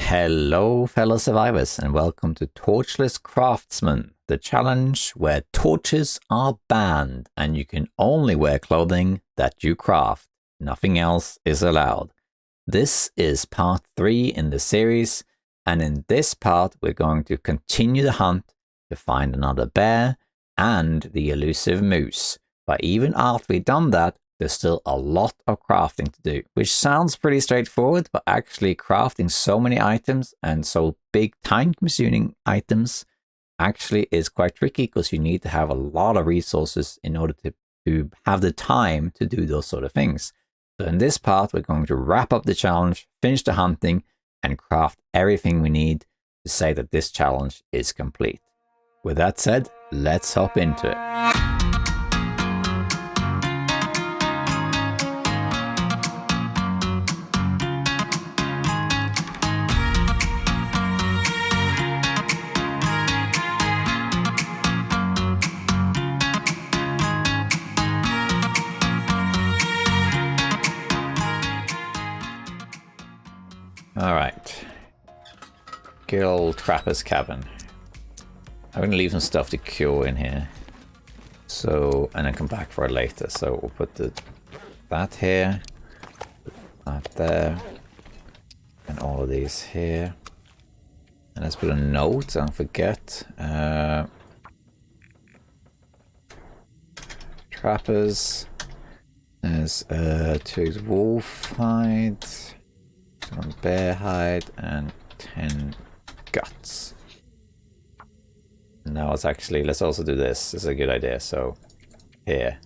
Hello fellow survivors and welcome to Torchless Craftsman, the challenge where torches are banned and you can only wear clothing that you craft. Nothing else is allowed. This is part 3 in the series, and in this part we're going to continue the hunt to find another bear and the elusive moose. But even after we've done that, there's still a lot of crafting to do, which sounds pretty straightforward, but actually crafting so many items and so big time-consuming items actually is quite tricky because you need to have a lot of resources in order to have the time to do those sort of things. So in this part, we're going to wrap up the challenge, finish the hunting, and craft everything we need to say that this challenge is complete. With that said, let's hop into it. Alright, good old trapper's cabin. I'm going to leave some stuff to cure in here, so, and then come back for it later. So we'll put that here, that there, and all of these here. And let's put a note, don't forget. Trappers, there's 2 wolf hides. 1 bear hide and 10 guts. Now it's actually, let's also do this. This is a good idea. So here,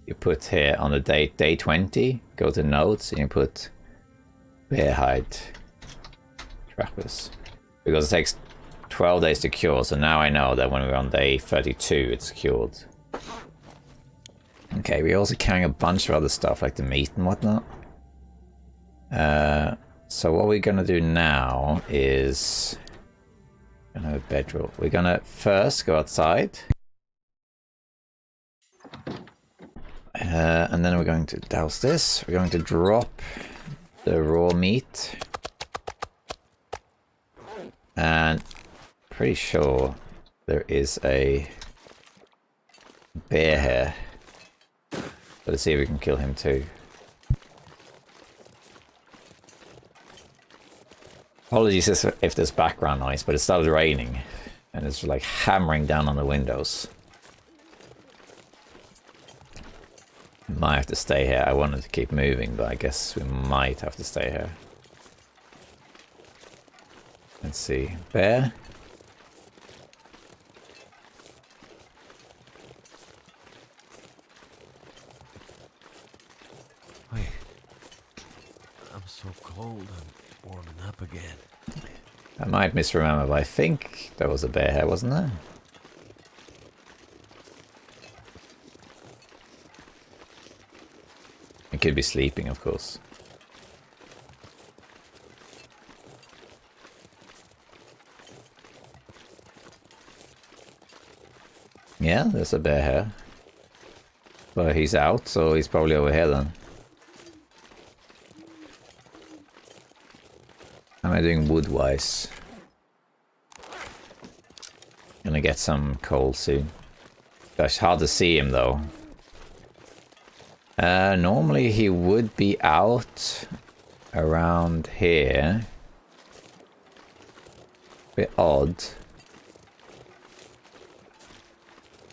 you put here on the date, day 20, go to notes and you put bear hide trappers. Because it takes 12 days to cure. So now I know that when we're on day 32, it's cured. Okay, we're also carrying a bunch of other stuff like the meat and whatnot. So what we're going to do now is a bedroll. We're going to first go outside. And then we're going to douse this. We're going to drop the raw meat. And pretty sure there is a bear here. So let's see if we can kill him too. Apologies if there's background noise, but it started raining and it's like hammering down on the windows. Might have to stay here. I wanted to keep moving, but I guess we might have to stay here. Let's see. Bear? Wait. I'm so cold. I'm warming up again. I might misremember, but I think there was a bear here, wasn't there? It could be sleeping, of course. Yeah, there's a bear here. But he's out, so he's probably over here then. How am I doing wood-wise? Gonna get some coal soon. Gosh, hard to see him though. Normally he would be out around here. Bit odd.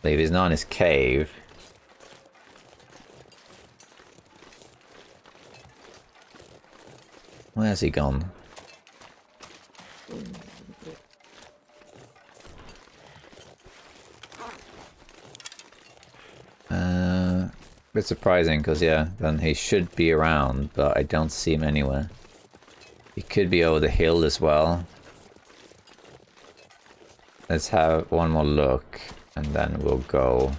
If he's not in his cave. Where's he gone? Bit surprising because yeah, then he should be around, but I don't see him anywhere. He could be over the hill as well. Let's have one more look and then we'll go.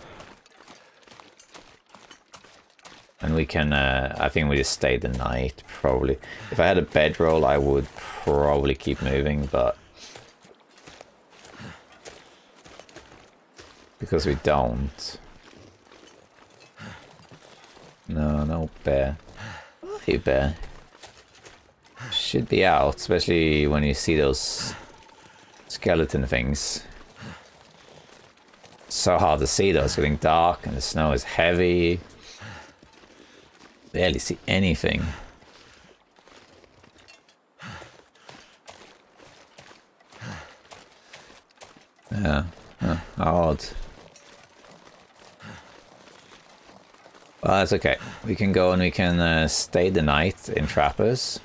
And we can, I think we just stay the night probably. If I had a bedroll I would probably keep moving, but because we don't. No, no bear. Hey bear. should be out, especially when you see those skeleton things. So hard to see though, it's getting dark and the snow is heavy. Barely see anything. Yeah, odd. Well, that's okay. We can go and we can stay the night in Trappers.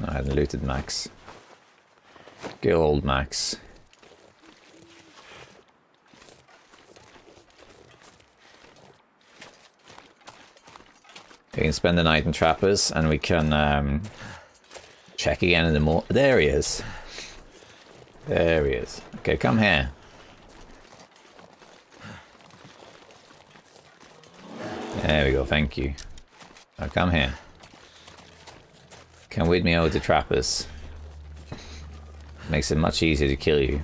I hadn't looted Max. Good old Max. We can spend the night in Trappers and we can check again in the morning. There he is. There he is. Okay, come here. There we go, thank you. Now come here. Come with me over to Trappers. Makes it much easier to kill you.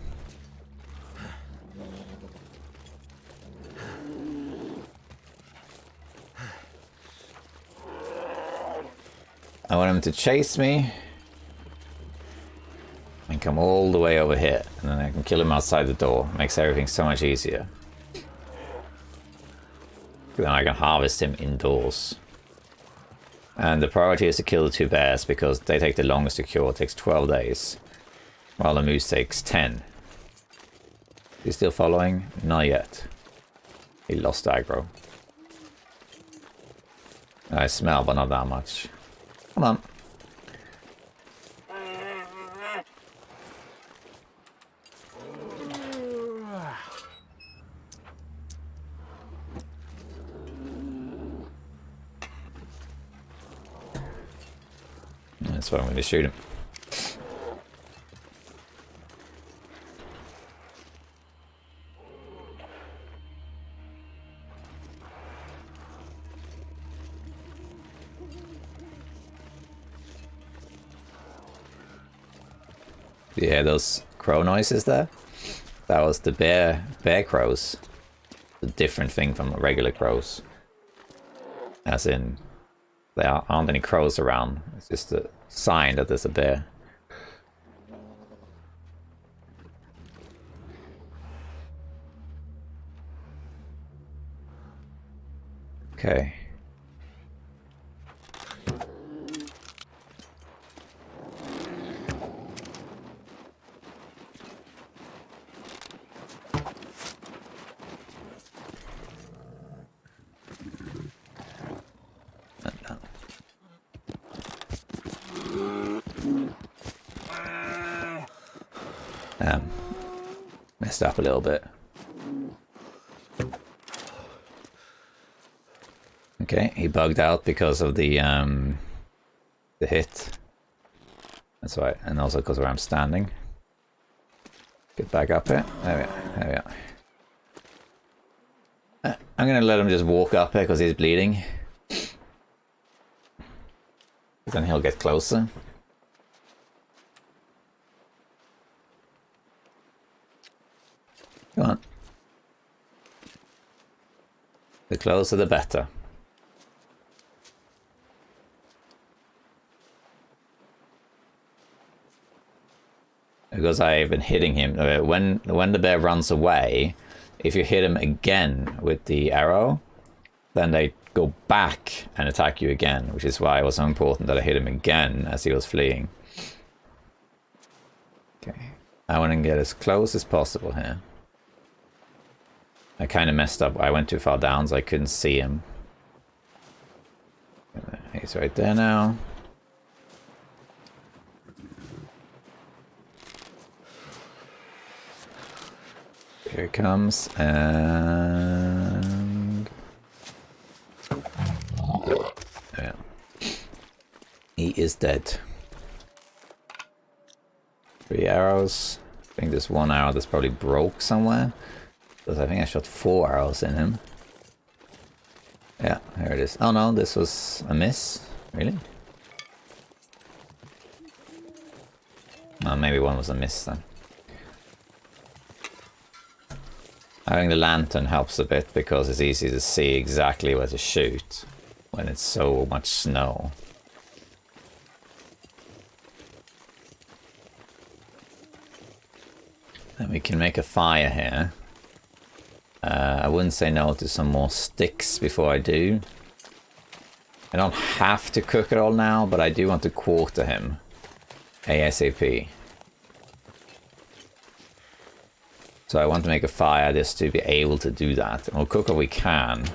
I want him to chase me and come all the way over here, and then I can kill him outside the door. Makes everything so much easier. Then I can harvest him indoors. And the priority is to kill the 2 bears because they take the longest to cure. It takes 12 days. While the moose takes 10. He's still following? Not yet. He lost aggro. I smell, but not that much. Come on. That's why I'm going to shoot him. Do you hear those crow noises there? That was the bear crows. A different thing from regular crows. As in, there aren't any crows around. It's just a sign that there's a bear. Okay. Messed up a little bit. Okay, he bugged out because of the hit. That's right, and also because where I'm standing. Get back up here. There we are. There we are. I'm gonna let him just walk up here because he's bleeding. Then he'll get closer. Come on. The closer the better. Because I've been hitting him. When the bear runs away, if you hit him again with the arrow, then they go back and attack you again, which is why it was so important that I hit him again as he was fleeing. Okay. I want to get as close as possible here. I kind of messed up. I went too far down, so I couldn't see him. He's right there now. Here he comes, and... yeah. He is dead. 3 arrows. I think there's 1 arrow that's probably broke somewhere. Because I think I shot 4 arrows in him. Yeah, here it is. Oh no, this was a miss. Really? Oh, maybe one was a miss then. Having the lantern helps a bit because it's easy to see exactly where to shoot. when it's so much snow. Then we can make a fire here. I wouldn't say no to some more sticks before I do. I don't have to cook it all now, but I do want to quarter him ASAP. So I want to make a fire just to be able to do that. And we'll cook what we can.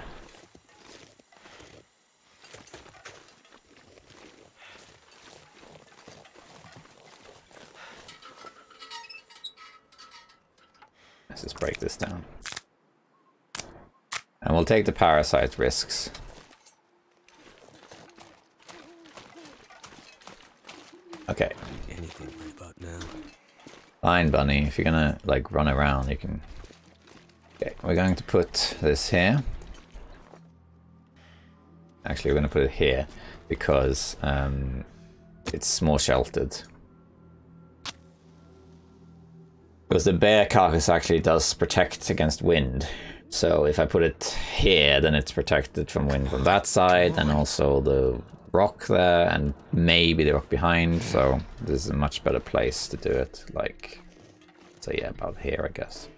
Let's just break this down. And we'll take the parasite risks. Okay. Anything right about now. Fine, Bunny. If you're gonna, like, run around, you can... Okay, we're going to put this here. Actually, we're gonna put it here, because it's more sheltered. Because the bear carcass actually does protect against wind. So if I put it here, then it's protected from wind from that side, and also the rock there, and maybe the rock behind. So this is a much better place to do it. Like, so yeah, about here, I guess.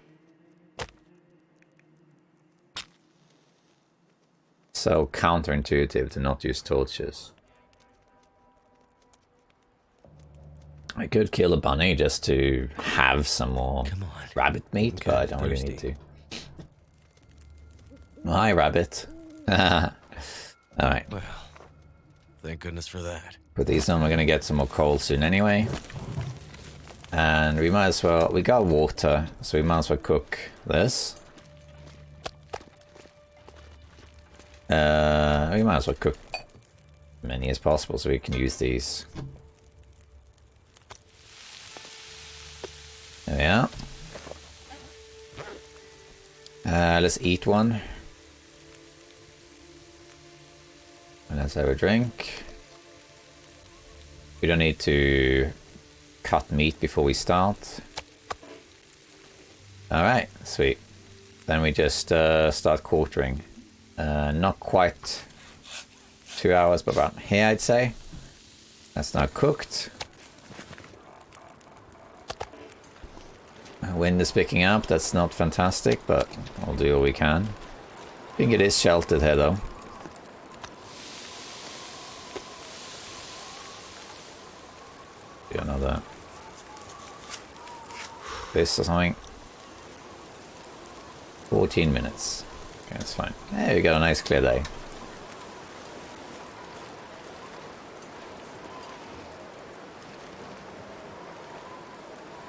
So counterintuitive to not use torches. I could kill a bunny just to have some more rabbit meat, but I don't really need to. Hi, rabbit. Alright. Well, thank goodness for that. Put these on, we're gonna get some more coal soon anyway. And we might as well, we got water, so we might as well cook this. We might as well cook as many as possible so we can use these. There we are. Let's eat one. And let's have a drink. We don't need to cut meat before we start. Alright, sweet. Then we just start quartering. Not quite 2 hours, but about here, I'd say. That's now cooked. Wind is picking up. That's not fantastic, but we'll do what we can. I think it is sheltered here, though. Do another this or something. 14 minutes. Okay, that's fine. There we got a nice clear day.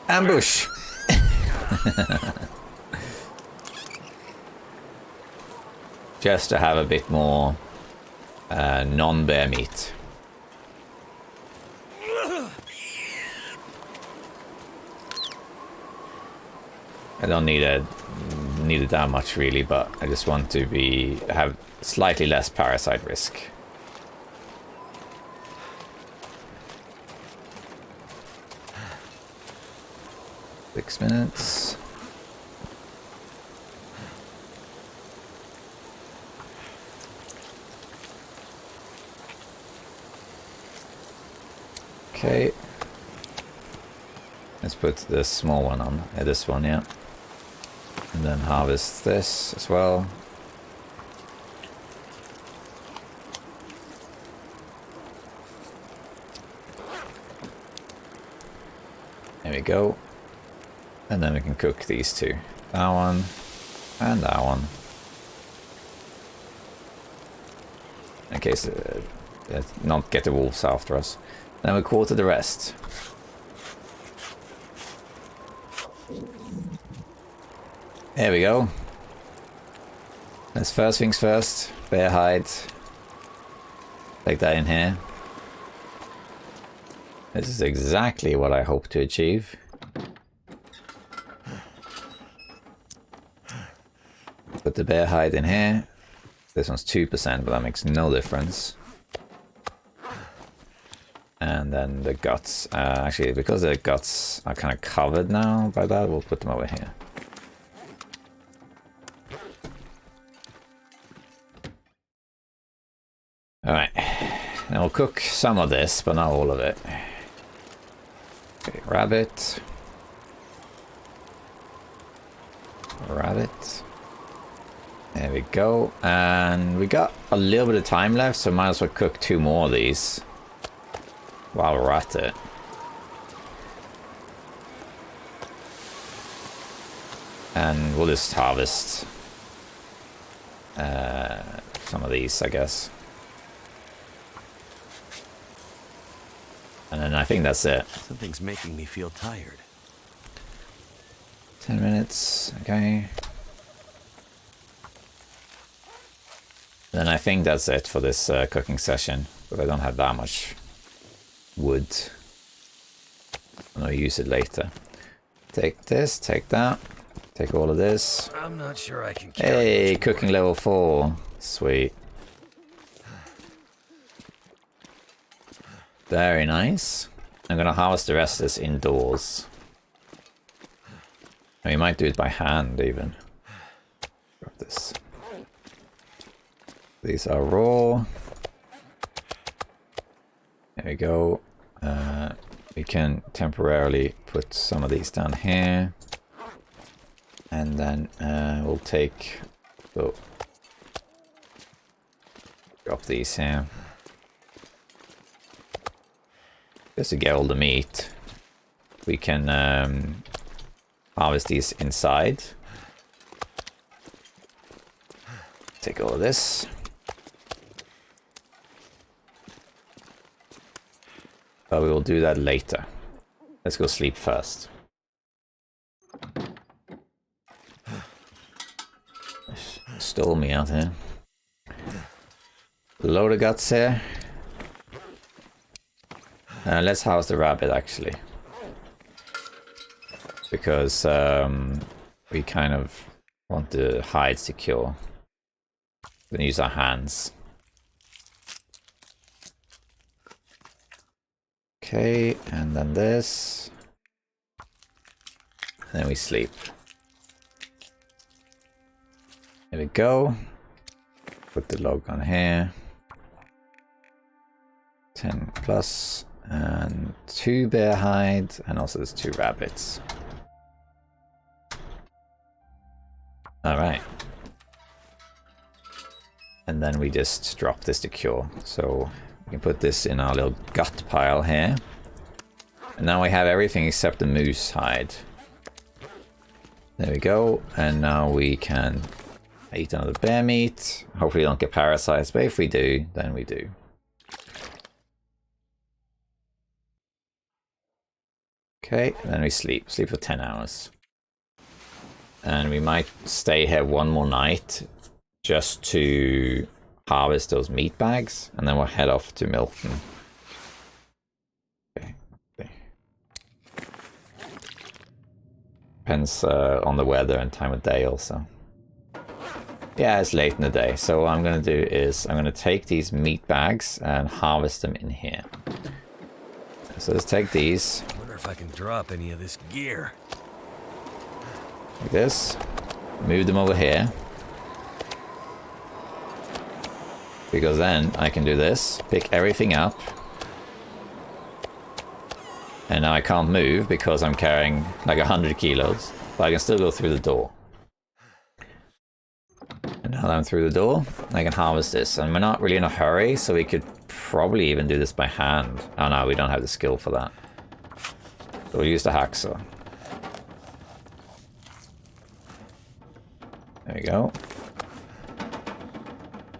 Ambush! Just to have a bit more non-bear meat. I don't need it that much really, but I just want to have slightly less parasite risk. Six minutes. Okay. Let's put this small one on. This one, yeah. And then harvest this as well. There we go. And then we can cook these two. That one and that one. In case not get the wolves after us. Then we quarter the rest. There we go. Let's first things first. Bear hide. Take that in here. This is exactly what I hope to achieve. Put the bear hide in here. This one's 2%, but that makes no difference. And then the guts. Actually, because the guts are kind of covered now by that, we'll put them over here. And we'll cook some of this, but not all of it. Okay, rabbit. Rabbit. There we go. And we got a little bit of time left, so might as well cook 2 more of these while we're at it. And we'll just harvest some of these, I guess. And then I think that's it. Something's making me feel tired. 10 minutes, okay. Then I think that's it for this cooking session, but I don't have that much wood. I'll use it later. Take this, take that, take all of this. I'm not sure I can carry Hey, cooking level 4. Sweet. Very nice. I'm gonna harvest the rest of this indoors. We might do it by hand even. Grab this. These are raw. There we go. We can temporarily put some of these down here. And then we'll take... Oh, drop these here. Just to get all the meat. We can harvest these inside. Take all of this. But we will do that later. Let's go sleep first. Stole me out here. Load of guts here. Let's house the rabbit actually. Because we kind of want the hide secure. We're gonna use our hands. Okay, and then this. And then we sleep. There we go. Put the log on here. 10 plus. And 2 bear hide. And also there's 2 rabbits. Alright. And then we just drop this to cure. So we can put this in our little gut pile here. And now we have everything except the moose hide. There we go. And now we can eat another bear meat. Hopefully we don't get parasites, but if we do, then we do. Okay, and then we sleep. Sleep for 10 hours. And we might stay here one more night just to harvest those meat bags, and then we'll head off to Milton. Okay. Depends on the weather and time of day also. Yeah, it's late in the day, so what I'm going to do is I'm going to take these meat bags and harvest them in here. So let's take these. I wonder if I can drop any of this gear. Like this. Move them over here. Because then I can do this, pick everything up. And now I can't move because I'm carrying like 100 kilos. But I can still go through the door. And now that I'm through the door, I can harvest this. And we're not really in a hurry, so we could probably even do this by hand. Oh no, we don't have the skill for that. So we'll use the hacksaw. There we go.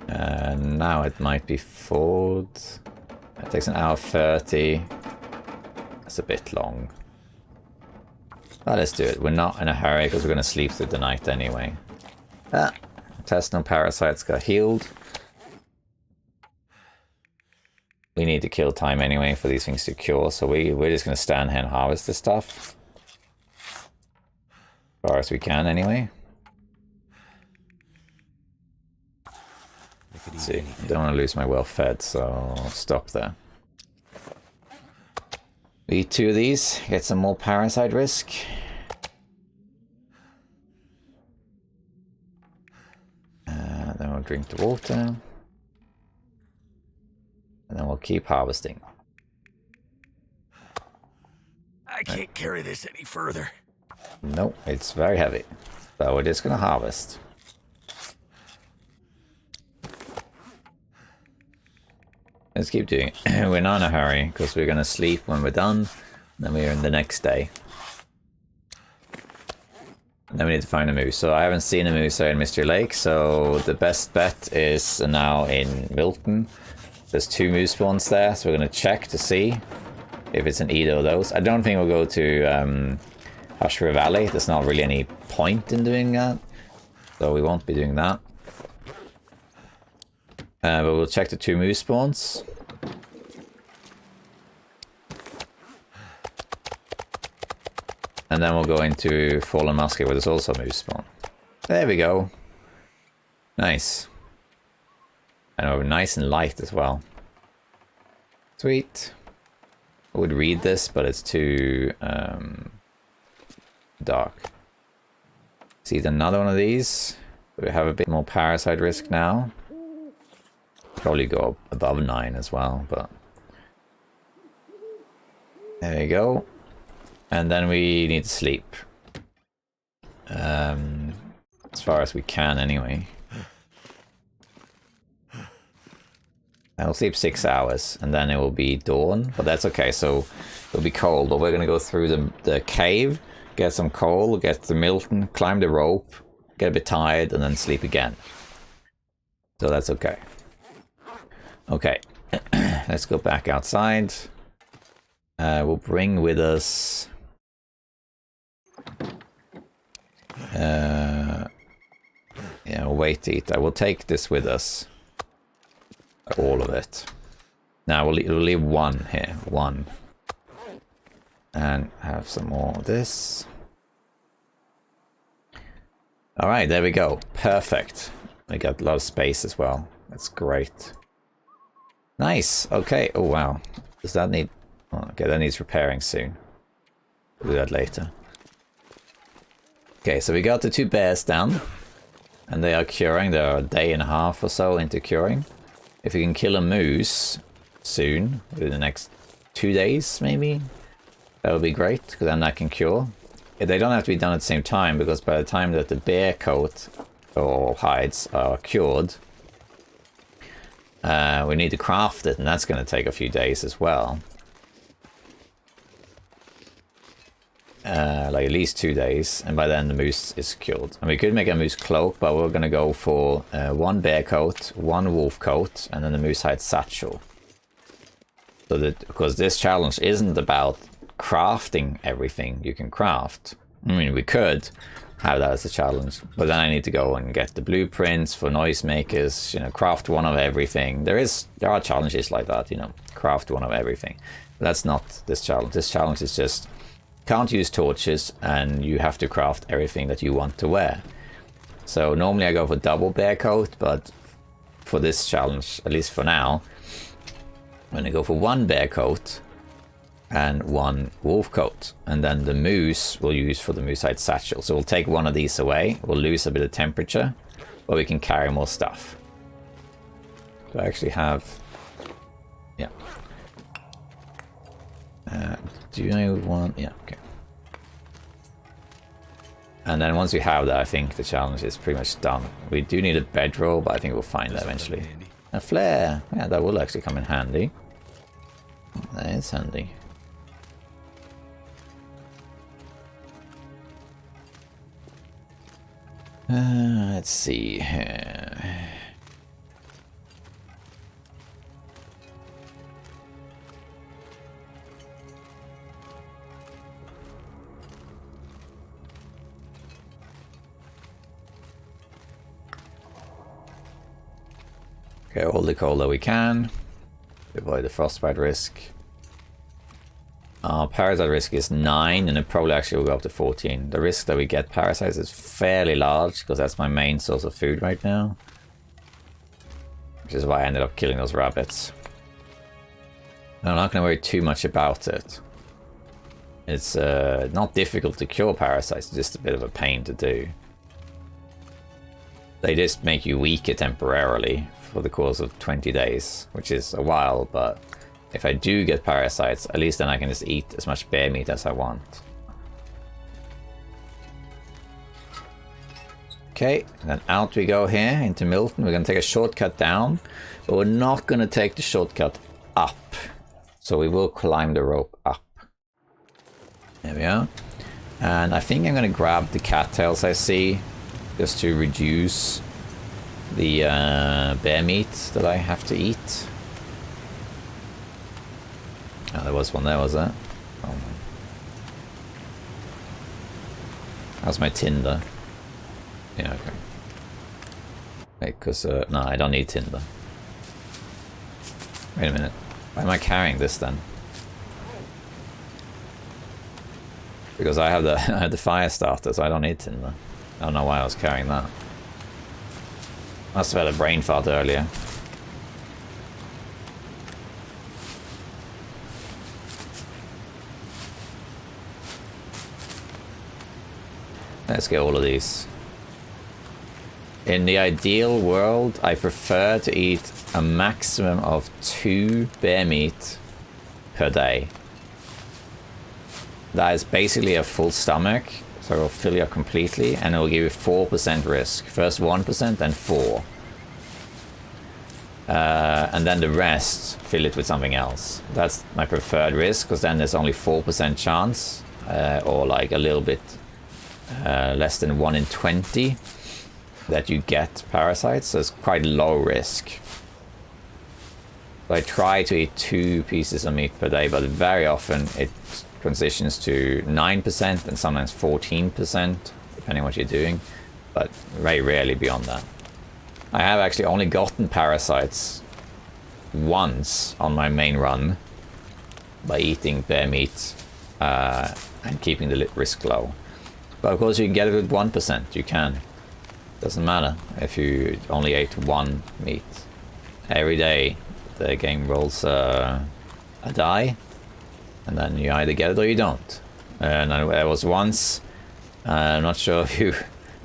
And now it might be forward. It takes an hour 30. That's a bit long. But let's do it. We're not in a hurry because we're going to sleep through the night anyway. Intestinal parasites got healed. We need to kill time anyway for these things to cure, so we're just going to stand here and harvest this stuff. As far as we can anyway. Let's see, I don't want to lose my well fed, so I'll stop there. We eat 2 of these, get some more parasite risk. Then we'll drink the water. And then we'll keep harvesting. I can't carry this any further. Nope, it's very heavy. So we're just gonna harvest. Let's keep doing it. We're not in a hurry, because we're gonna sleep when we're done. Then we're in the next day. And then we need to find a moose. So I haven't seen a moose here in Mystery Lake, so the best bet is now in Milton. There's 2 moose spawns there, so we're gonna check to see if it's in either of those. I don't think we'll go to Ashra Valley. There's not really any point in doing that, so we won't be doing that. But we'll check the 2 moose spawns. And then we'll go into Fallen Muskeg, where there's also a moose spawn. There we go. Nice. And we're nice and light as well. Sweet. I would read this, but it's too dark. See another one of these. We have a bit more parasite risk now. Probably go above 9 as well, but there you go. And then we need to sleep. As far as we can anyway. I'll sleep 6 hours and then it will be dawn, but that's okay. So it'll be cold, but we're gonna go through the cave, get some coal, get the Milton, climb the rope, get a bit tired, and then sleep again. So that's okay. Okay, let's go back outside. We'll bring with us... yeah, we'll wait to eat. I will take this with us. All of it. Now we'll leave 1 here. 1. And have some more of this. Alright, there we go. Perfect. We got a lot of space as well. That's great. Nice. Okay. Oh, wow. Does that need... Oh, okay, that needs repairing soon. We'll do that later. Okay, so we got the 2 bears down. And they are curing. They're a day and a half or so into curing. If we can kill a moose soon, within the next 2 days maybe, that would be great, because then that can cure. They don't have to be done at the same time, because by the time that the bear coat or hides are cured, we need to craft it, and that's going to take a few days as well. Like at least 2 days, and by then the moose is cured. And we could make a moose cloak, but we're going to go for 1 bear coat, 1 wolf coat, and then the moose hide satchel. So that, because this challenge isn't about crafting everything you can craft. I mean, we could have that as a challenge, but then I need to go and get the blueprints for noisemakers, you know, craft 1 of everything. There are challenges like that, you know, craft 1 of everything. But that's not this challenge. This challenge is just can't use torches, and you have to craft everything that you want to wear. So normally I go for double bear coat, but for this challenge, at least for now, I'm going to go for 1 bear coat and 1 wolf coat, and then the moose we'll use for the moose hide satchel. So we'll take 1 of these away, we'll lose a bit of temperature, but we can carry more stuff. So I actually have, yeah. Do you want, yeah, okay. And then once we have that, I think the challenge is pretty much done. We do need a bedroll, but I think we'll find that eventually. A flare, yeah, that will actually come in handy. That is handy. Let's see here. Okay, all the coal that we can. Avoid the frostbite risk. Our parasite risk is 9, and it probably actually will go up to 14. The risk that we get parasites is fairly large, because that's my main source of food right now. Which is why I ended up killing those rabbits. I'm not going to worry too much about it. It's not difficult to cure parasites, it's just a bit of a pain to do. They just make you weaker temporarily for the course of 20 days, which is a while, but if I do get parasites, at least then I can just eat as much bear meat as I want. Okay, then out we go here into Milton. We're going to take a shortcut down, but we're not going to take the shortcut up. So we will climb the rope up. There we are. And I think I'm going to grab the cattails I see, just to reduce the bear meat that I have to eat. Oh, there was one there, was there? Oh, no. How's my tinder? Yeah, okay. Wait, because, no, I don't need tinder. Wait a minute. Why am I carrying this then? Because I have the I have the fire starter, so I don't need tinder. I don't know why I was carrying that. Must have had a brain fart earlier. Let's get all of these. In the ideal world, I prefer to eat a maximum of 2 bear meat per day. That is basically a full stomach, so it'll fill you up completely, and it will give you 4% risk. First 1%, then 4%. And then the rest, fill it with something else. That's my preferred risk, because then there's only 4% chance, or like a little bit less than 1 in 20 that you get parasites, so it's quite low risk. So I try to eat 2 pieces of meat per day, but very often it transitions to 9% and sometimes 14%, depending on what you're doing, but very rarely beyond that. I have actually only gotten parasites once on my main run by eating bear meat and keeping the risk low. But of course you can get it with 1%, you can. Doesn't matter if you only ate 1 meat. Every day the game rolls a die, and then you either get it or you don't. And there was once, I'm not sure if you,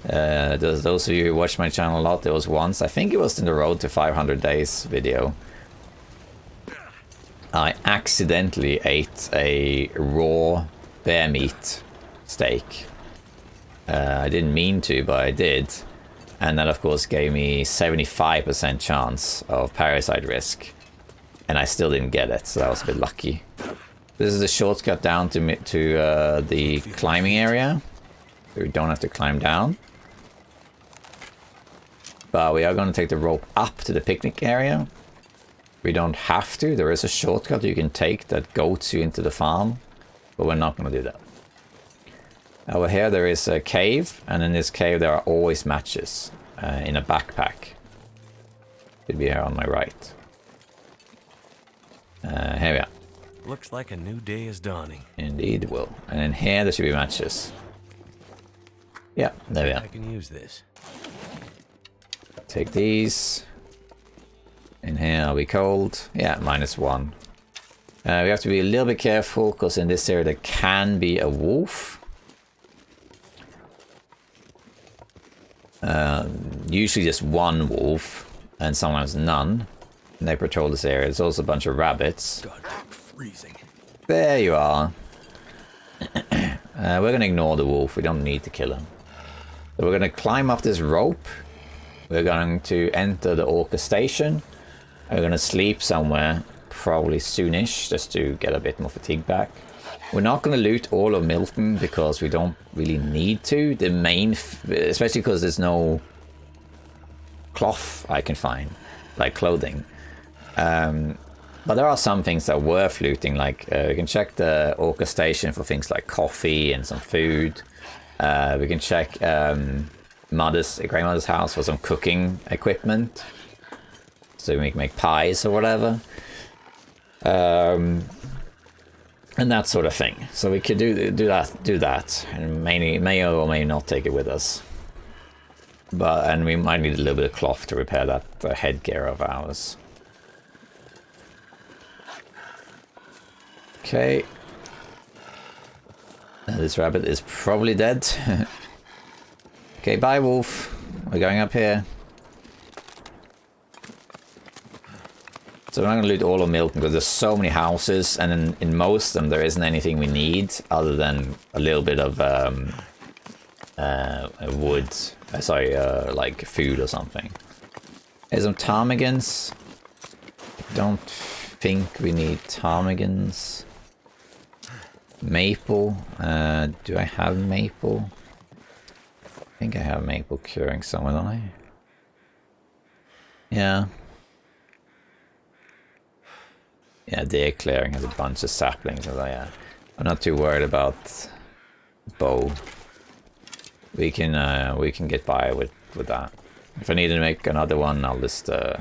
those of you who watch my channel a lot, there was once, I think it was in the Road to 500 Days video, I accidentally ate a raw bear meat steak. I didn't mean to, but I did. And that of course gave me 75% chance of parasite risk. And I still didn't get it, so that was a bit lucky. This is a shortcut down to the climbing area. So we don't have to climb down. But we are going to take the rope up to the picnic area. We don't have to. There is a shortcut you can take that goes you into the farm. But we're not going to do that. Over here there is a cave, and in this cave there are always matches in a backpack. Should be here on my right. Here we are. Looks like a new day is dawning. Indeed it will. And in here there should be matches. Yeah, there we are. I can use this. Take these. In here are we cold? Yeah, -1. We have to be a little bit careful, because in this area there can be a wolf. Usually just 1 wolf, and sometimes none. And they patrol this area. There's also a bunch of rabbits. God, I'm freezing. There you are. We're going to ignore the wolf. We don't need to kill him. So we're going to climb up this rope. We're going to enter the Orca station. We're going to sleep somewhere, probably soonish, just to get a bit more fatigue back. We're not going to loot all of Milton because we don't really need to. The main, especially because there's no cloth I can find, like clothing. But there are some things that are worth looting, like we can check the Orca station for things like coffee and some food. We can check grandmother's house for some cooking equipment, so we can make pies or whatever. And that sort of thing. So we could do that, and may or may not take it with us. And we might need a little bit of cloth to repair that headgear of ours. Okay. This rabbit is probably dead. Okay, bye wolf. we're going up here. So we're not going to loot all of Milton because there's so many houses, and in most of them there isn't anything we need other than a little bit of wood. Sorry, like food or something. There's some ptarmigans. Don't think we need ptarmigans. Maple. Do I have maple? I think I have maple curing somewhere, don't I? Yeah. Yeah, deer clearing has a bunch of saplings. So yeah, I'm not too worried about bow. We can get by with that. If I need to make another one, I'll just might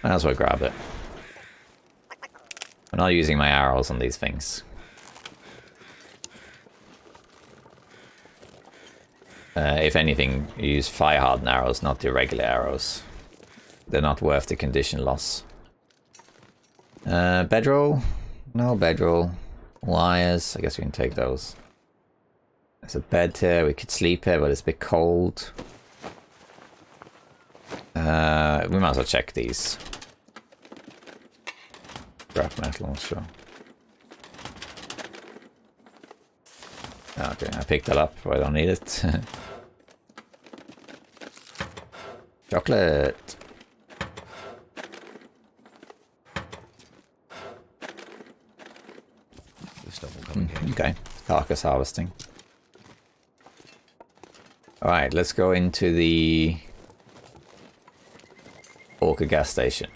as well grab it. I'm not using my arrows on these things. If anything, you use fire-hardened arrows, not the regular arrows. They're not worth the condition loss. Bedroll? No bedroll. Wires, I guess we can take those. There's a bed here, we could sleep here, but it's a bit cold. We might as well check these. Scrap metal, sure. Okay, I picked that up, but I don't need it. Chocolate! Okay, carcass harvesting. Alright, let's go into the Orca gas station.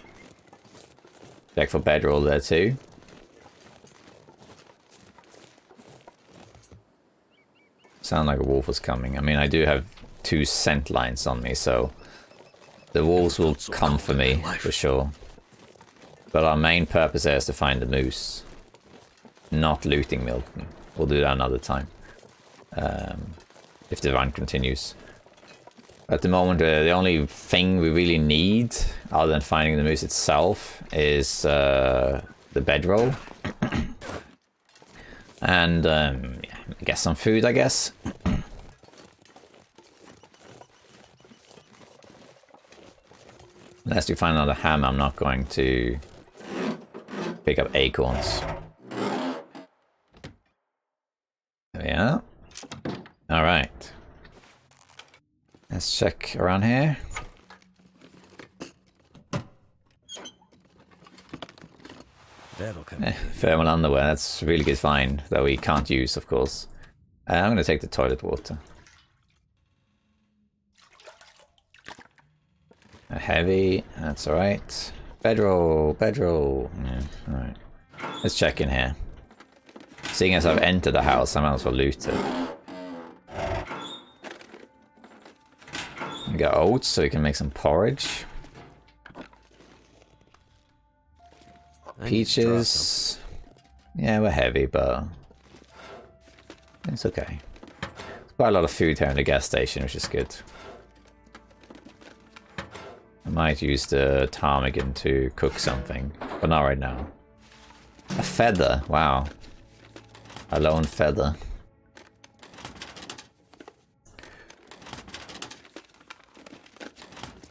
Check for bedroll there too. Sound like a wolf was coming. I mean, I do have 2 scent lines on me, so the wolves will come for me for sure. But our main purpose here is to find the moose, not looting Milton. We'll do that another time, if the run continues. At the moment, the only thing we really need, other than finding the moose itself, is the bedroll. And yeah, I guess some food, I guess. Unless we find another hammer, I'm not going to pick up acorns. There we are. Alright. Let's check around here. Thermal underwear, that's a really good find, that we can't use, of course. I'm going to take the toilet water. A heavy, that's alright. Bedroll, bedroll. Yeah, alright. Let's check in here. Seeing as I've entered the house, I might as well loot it. We got oats, so we can make some porridge. Peaches. Yeah, we're heavy, but it's okay. There's quite a lot of food here in the gas station, which is good. I might use the ptarmigan to cook something, but not right now. A feather, wow. A lone feather.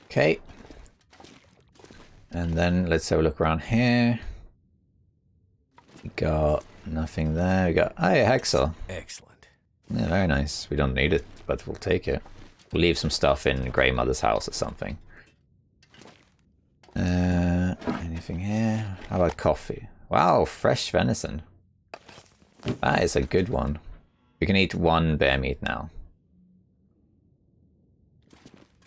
Okay. And then let's have a look around here. We got nothing there. We got, oh yeah, hexel. Excellent. Yeah, very nice. We don't need it, but we'll take it. We'll leave some stuff in Grey Mother's house or something. Anything here? How about coffee? Wow, fresh venison. That is a good one. We can eat 1 bear meat now.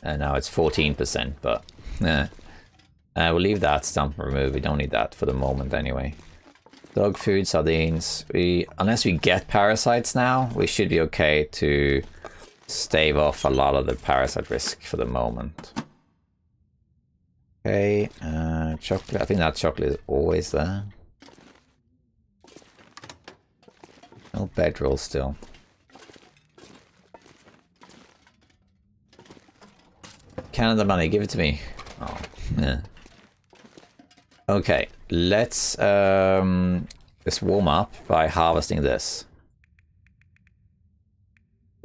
And now it's 14%, but we'll leave that stump and remove. We don't need that for the moment anyway. Dog food, sardines. Unless we get parasites now, we should be okay to stave off a lot of the parasite risk for the moment. Okay, chocolate. I think that chocolate is always there. No bedroll still. Canada money, give it to me. Oh, yeah. Okay, let's warm up by harvesting this.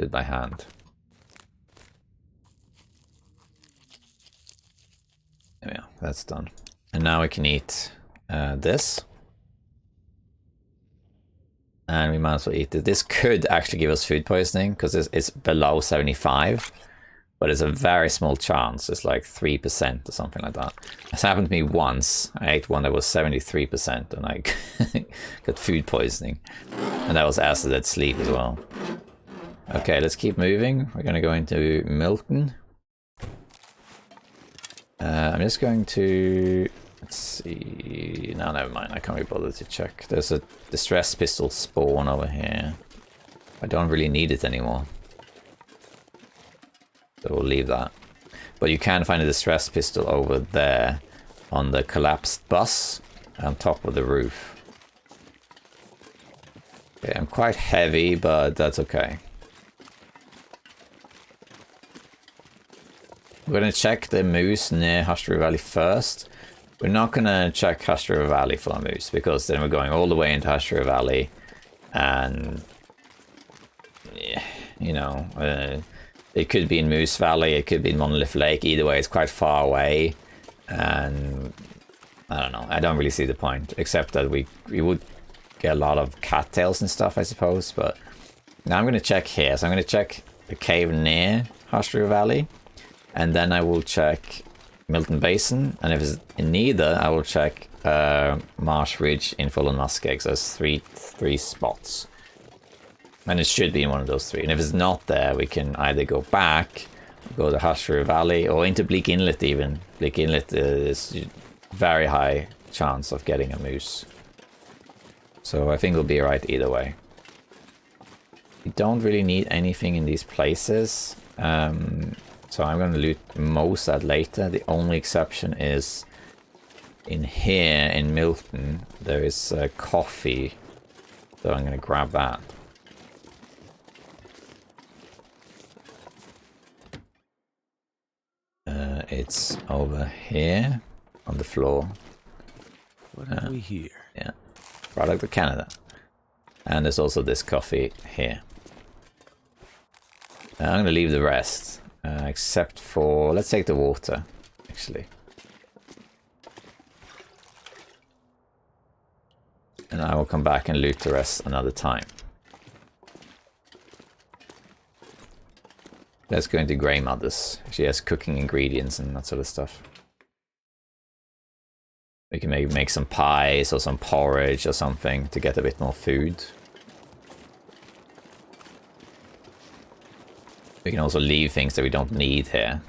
Do it by hand. There we go, that's done. And now we can eat this. And we might as well eat it. This could actually give us food poisoning because it's below 75. But it's a very small chance. It's like 3% or something like that. It's happened to me once. I ate one that was 73% and I got food poisoning. And that was acid at sleep as well. Okay, let's keep moving. We're going to go into Milton. I'm just going to... Let's see... No, never mind. I can't be bothered to check. There's a distress pistol spawn over here. I don't really need it anymore. So we'll leave that. But you can find a distress pistol over there on the collapsed bus on top of the roof. Okay, I'm quite heavy, but that's okay. We're going to check the moose near Hatchet Valley first. We're not going to check Hatchet Valley for a moose, because then we're going all the way into Hatchet Valley. And, you know, it could be in Moose Valley, it could be in Monolith Lake. Either way, it's quite far away. And, I don't know, I don't really see the point. Except that we would get a lot of cattails and stuff, I suppose. But now I'm going to check here. So I'm going to check the cave near Hatchet Valley. And then I will check Milton Basin, and if it's in neither, I will check Marsh Ridge in Full and Muskeg. So there's three spots. And it should be in one of those three. And if it's not there, we can either go back, go to Hatchet Valley, or into Bleak Inlet even. Bleak Inlet is very high chance of getting a moose. So I think we'll be right either way. We don't really need anything in these places. So I'm going to loot most of that later. The only exception is in here in Milton, there is coffee. So I'm going to grab that. It's over here on the floor. What have we here? Yeah, product of Canada. And there's also this coffee here. I'm going to leave the rest. Except for, let's take the water, actually. And I will come back and loot the rest another time. Let's go into Grey Mother's. She has cooking ingredients and that sort of stuff. We can maybe make some pies or some porridge or something to get a bit more food. We can also leave things that we don't need here.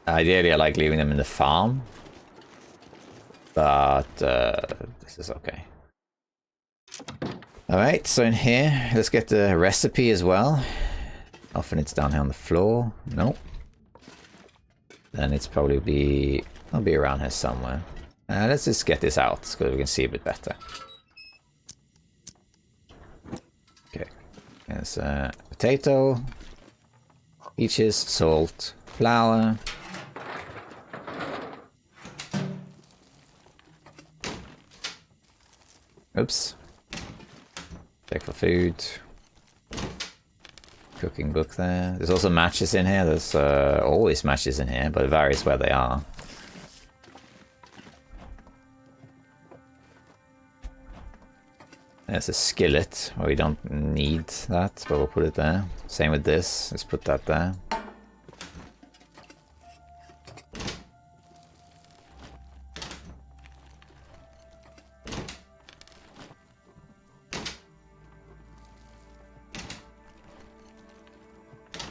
Ideally, I like leaving them in the farm. But this is okay. Alright, so in here, let's get the recipe as well. Often it's down here on the floor. Nope. Then it's probably it'll be around here somewhere. Let's just get this out so we can see a bit better. Okay. There's potato. Peaches, salt, flour. Oops. Check for food. Cooking book there. There's also matches in here. There's always matches in here, but it varies where they are. There's a skillet, where we don't need that, but we'll put it there. Same with this, let's put that there.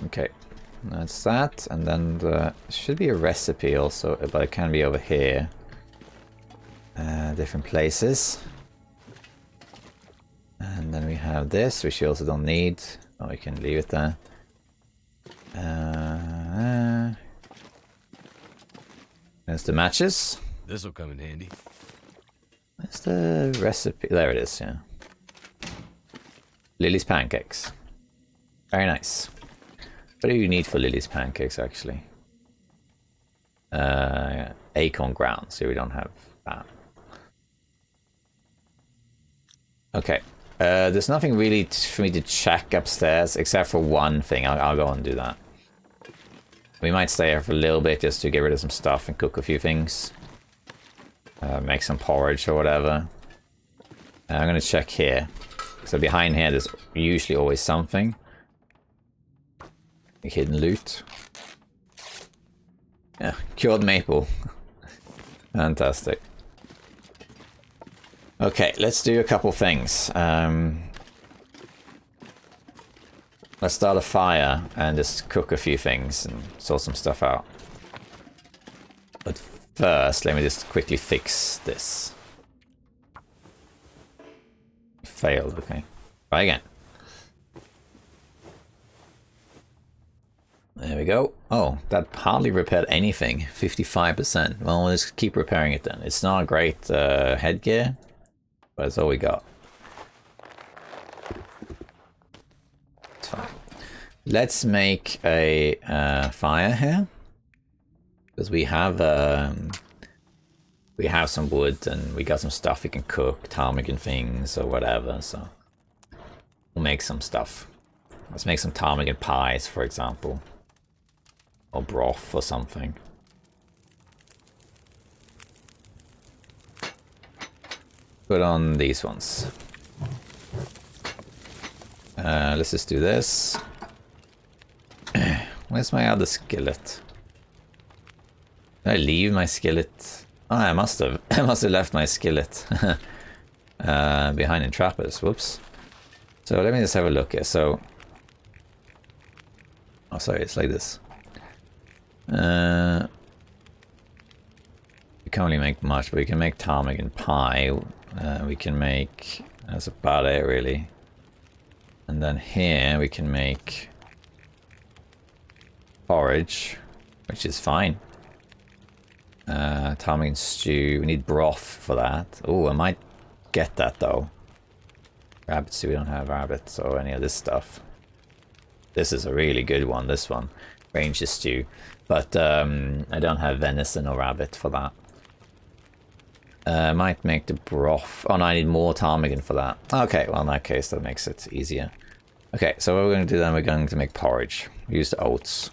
Okay, that's that, and then there should be a recipe also, but it can be over here. Different places. And then we have this, which you also don't need. Oh, we can leave it there. There's the matches. This will come in handy. Where's the recipe? There it is, yeah. Lily's pancakes. Very nice. What do you need for Lily's pancakes, actually? Acorn grounds, so we don't have that. Okay, There's nothing really for me to check upstairs, except for one thing. I'll go and do that. We might stay here for a little bit just to get rid of some stuff and cook a few things. Make some porridge or whatever. I'm gonna check here. So behind here there's usually always something. Hidden loot. Yeah, cured maple. Fantastic. Okay, let's do a couple things. Let's start a fire and just cook a few things and sort some stuff out. But first, let me just quickly fix this. Failed, okay. Try again. There we go. Oh, that hardly repaired anything. 55%. Well, let's keep repairing it then. It's not a great headgear, but it's all we got. It's fine. Let's make a fire here. Because we have some wood and we got some stuff we can cook, ptarmigan things or whatever, so we'll make some stuff. Let's make some ptarmigan pies, for example. Or broth or something. Put on these ones. Let's just do this. Where's my other skillet? Did I leave my skillet? Oh, I must have. I must have left my skillet behind in trappers. Whoops. So let me just have a look here. So, oh, sorry, it's like this. We can't really make much, but we can make ptarmigan pie. We can make. That's about it, really. And then here we can make porridge, which is fine. Ptarmigan stew. We need broth for that. Oh, I might get that though. Rabbit stew. We don't have rabbits or any of this stuff. This is a really good one. This one, ranger stew. But I don't have venison or rabbit for that. I might make the broth. Oh no, I need more ptarmigan for that. Okay, well in that case that makes it easier. Okay, so what we're going to do then, we're going to make porridge. Use the oats.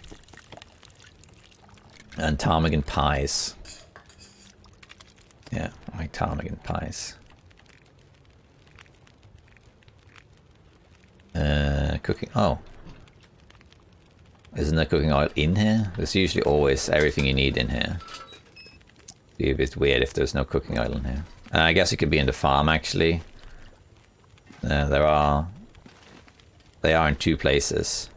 And ptarmigan pies. Yeah, I'll make ptarmigan pies. Cooking. Oh. Isn't there cooking oil in here? There's usually always everything you need in here. Be a bit weird if there's no cooking oil in here. I guess it could be in the farm actually. They are in two places.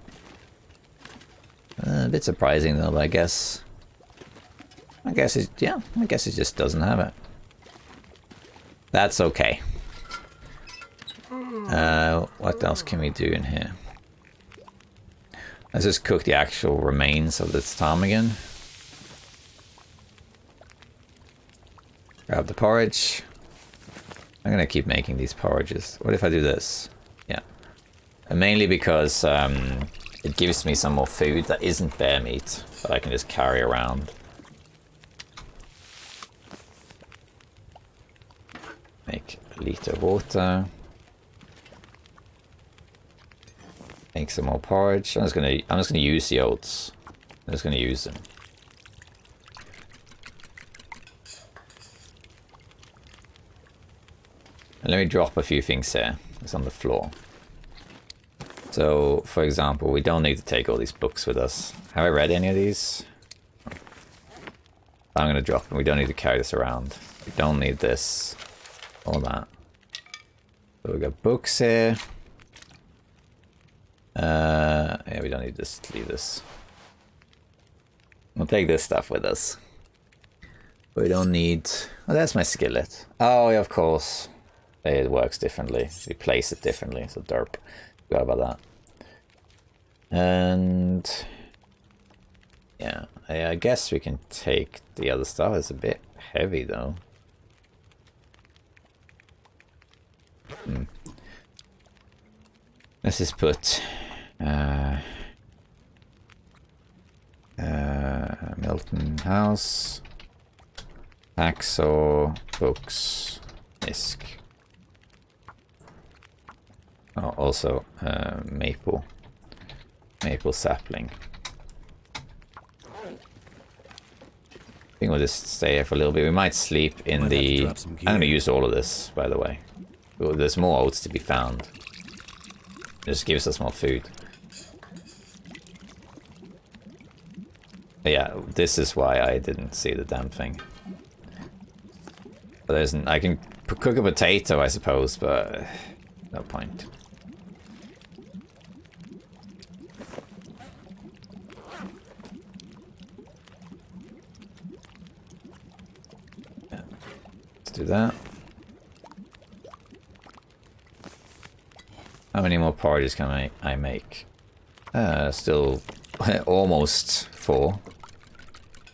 A bit surprising though, but I guess it just doesn't have it. That's okay. What else can we do in here? Let's just cook the actual remains of this ptarmigan. Grab the porridge. I'm gonna keep making these porridges. What if I do this? Yeah. And mainly because it gives me some more food that isn't bear meat that I can just carry around. Make a liter of water. Make some more porridge. I'm just gonna use the oats. I'm just gonna use them. And let me drop a few things here. It's on the floor. So, for example, we don't need to take all these books with us. Have I read any of these? I'm gonna drop them. We don't need to carry this around. We don't need this. All that. So we got books here. Yeah, we don't need this. Leave this. We'll take this stuff with us. We don't need... Oh, that's my skillet. Oh, yeah, of course. It works differently. We place it differently. So derp. Forgot about that. And... yeah, I guess we can take the other stuff. It's a bit heavy, though. Let's just put... Milton House, Hacksaw, books, Misk. Oh, also maple sapling. I think we'll just stay here for a little bit. We might sleep in the... I'm going to use all of this, by the way. Well, there's more oats to be found. It just gives us more food. But yeah, this is why I didn't see the damn thing. But there's I can cook a potato, I suppose, but no point. Yeah. Let's do that. How many more porridges can I make? Still almost 4.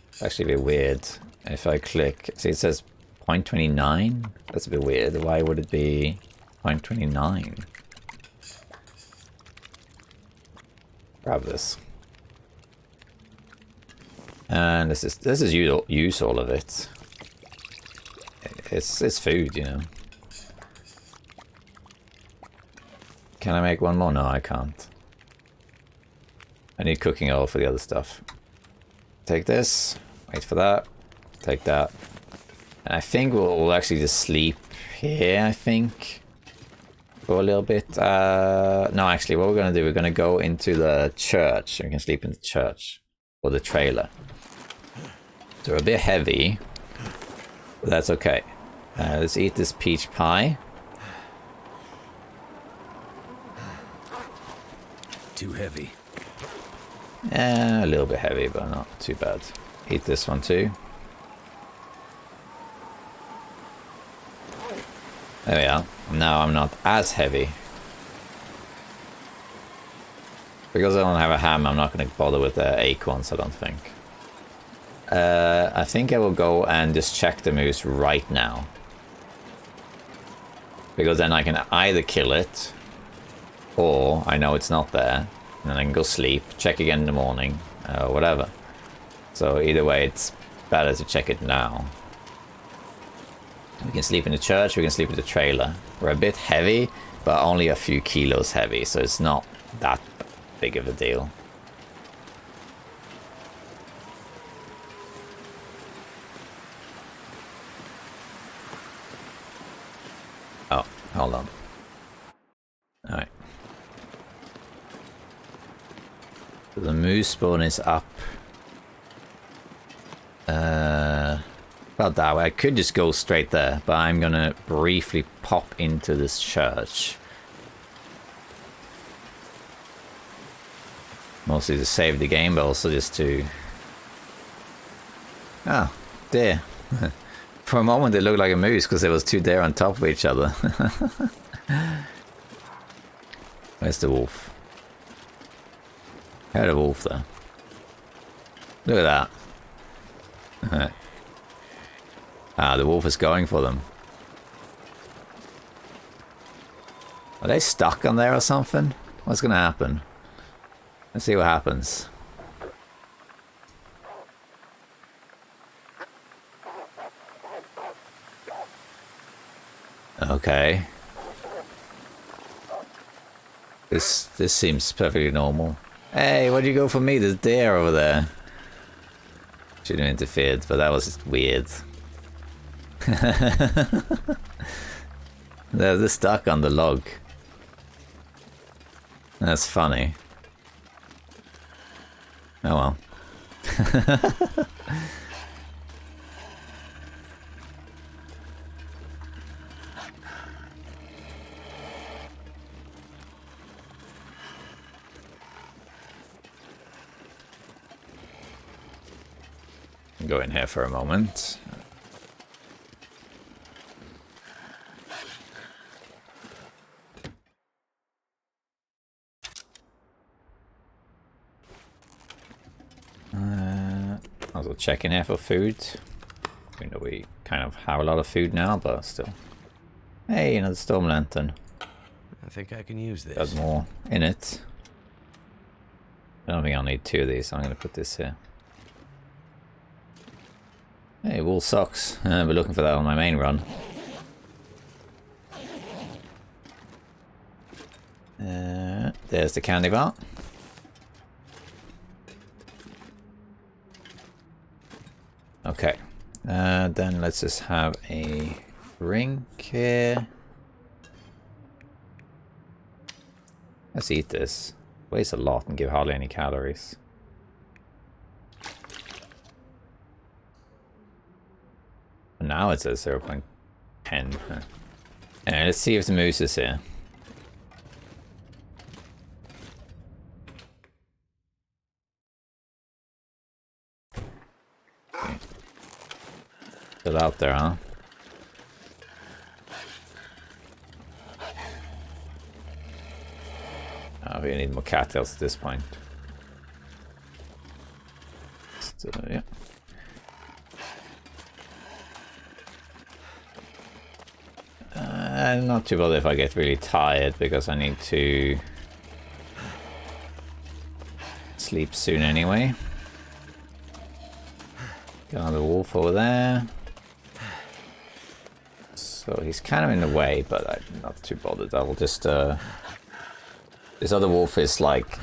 It's actually a bit weird. If I click, see it says 0.29? That's a bit weird. Why would it be 0.29? Grab this. And this is use all of it. It's food, you know. Can I make one more? No, I can't. I need cooking oil for the other stuff. Take this. Wait for that. Take that. And I think we'll actually just sleep here, I think. For a little bit. No, actually, what we're going to do, we're going to go into the church. We can sleep in the church. Or the trailer. So we're a bit heavy. But that's okay. Let's eat this peach pie. Too heavy. A little bit heavy, but not too bad. Eat this one too. There we are. Now I'm not as heavy. Because I don't have a ham, I'm not going to bother with the acorns, I don't think. I think I will go and just check the moose right now. Because then I can either kill it, or I know it's not there, and then I can go sleep, check again in the morning, whatever. So either way, it's better to check it now. We can sleep in the church, we can sleep in the trailer. We're a bit heavy, but only a few kilos heavy, so it's not that big of a deal. Oh, hold on. Alright. So the moose spawn is up. About that way. I could just go straight there, but I'm gonna briefly pop into this church. Mostly to save the game, but also just to... Oh, deer. For a moment it looked like a moose because there was 2 deer on top of each other. Where's the wolf? I heard a wolf there. Look at that. Ah, the wolf is going for them. Are they stuck on there or something? What's gonna happen? Let's see what happens. Okay. This seems perfectly normal. Hey, why'd you go for me? There's deer over there. Shouldn't have interfered, but that was just weird. They're stuck on the log. That's funny. Oh well. Go in here for a moment. Also check in here for food. Even though we kind of have a lot of food now, but still. Hey, another storm lantern. I think I can use this. There's more in it. I don't think I'll need 2 of these, so I'm going to put this here. Hey, wool socks. We're looking for that on my main run. There's the candy bar. Okay. Then let's just have a drink here. Let's eat this. Weighs a lot and give hardly any calories. Now it says 0.10. Anyway, let's see if the moose is here. Okay. Still out there, huh? Oh, we need more cattails at this point. Still, yeah. Not too bothered if I get really tired because I need to sleep soon anyway. Got another wolf over there. So he's kind of in the way, but I'm not too bothered. I will just... This other wolf is like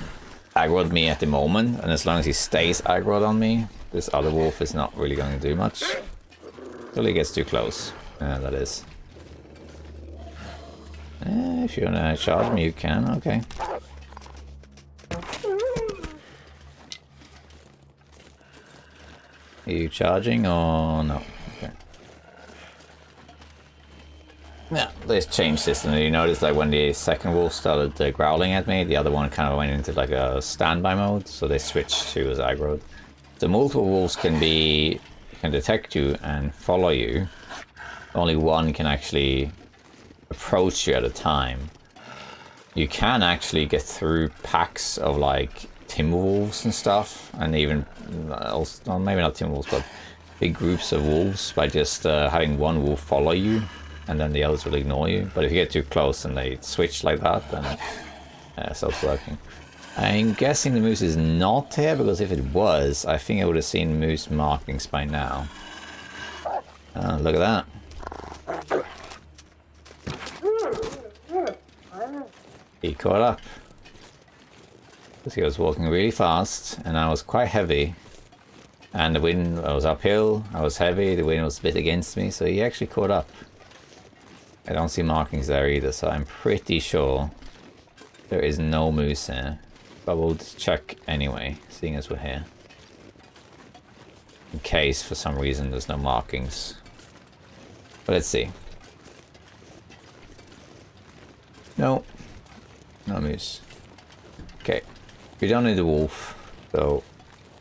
aggroed me at the moment, and as long as he stays aggroed on me, this other wolf is not really going to do much. Until he gets too close. That is. If you want to charge me, you can. Okay. Are you charging or no? Okay. Yeah, let's change this. And you notice like when the second wolf started growling at me, the other one kind of went into like a standby mode, so they switched to as aggroed. The multiple wolves can detect you and follow you. Only one can actually approach you at a time. You can actually get through packs of like timber wolves and stuff, and even well, maybe not timber wolves, but big groups of wolves by just having one wolf follow you, and then the others will ignore you. But if you get too close and they switch like that, then it stops working. I'm guessing the moose is not here, because if it was, I think I would have seen moose markings by now. Look at that. He caught up. Because he was walking really fast, and I was quite heavy. And the wind, I was uphill, I was heavy, the wind was a bit against me, so he actually caught up. I don't see markings there either, so I'm pretty sure there is no moose here. But we'll just check anyway, seeing as we're here. In case, for some reason, there's no markings. But let's see. No. No moose. Okay. We don't need the wolf. So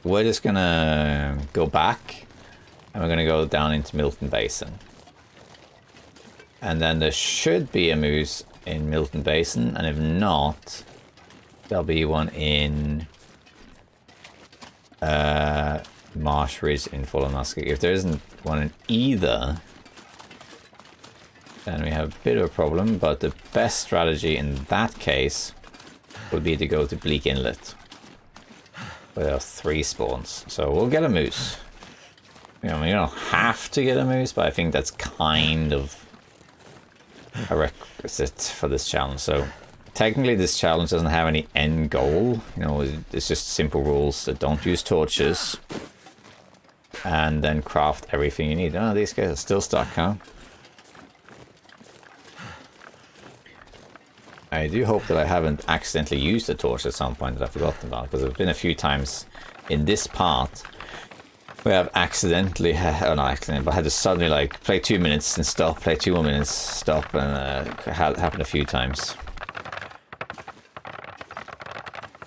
we're just gonna go back. And we're gonna go down into Milton Basin. And then there should be a moose in Milton Basin. And if not, there'll be one in Marsh Ridge in Fallen Muskeg. If there isn't one in either, then we have a bit of a problem, but the best strategy in that case would be to go to Bleak Inlet, where there are 3 spawns. So we'll get a moose. You know, we don't have to get a moose, but I think that's kind of a requisite for this challenge. So technically this challenge doesn't have any end goal. You know, it's just simple rules that don't use torches. And then craft everything you need. Oh, these guys are still stuck, huh? I do hope that I haven't accidentally used a torch at some point that I've forgotten about, because there have been a few times in this part where I've accidentally, or not accidentally, but had to suddenly like play 2 minutes and stop, play 2 more minutes, stop, and it happened a few times.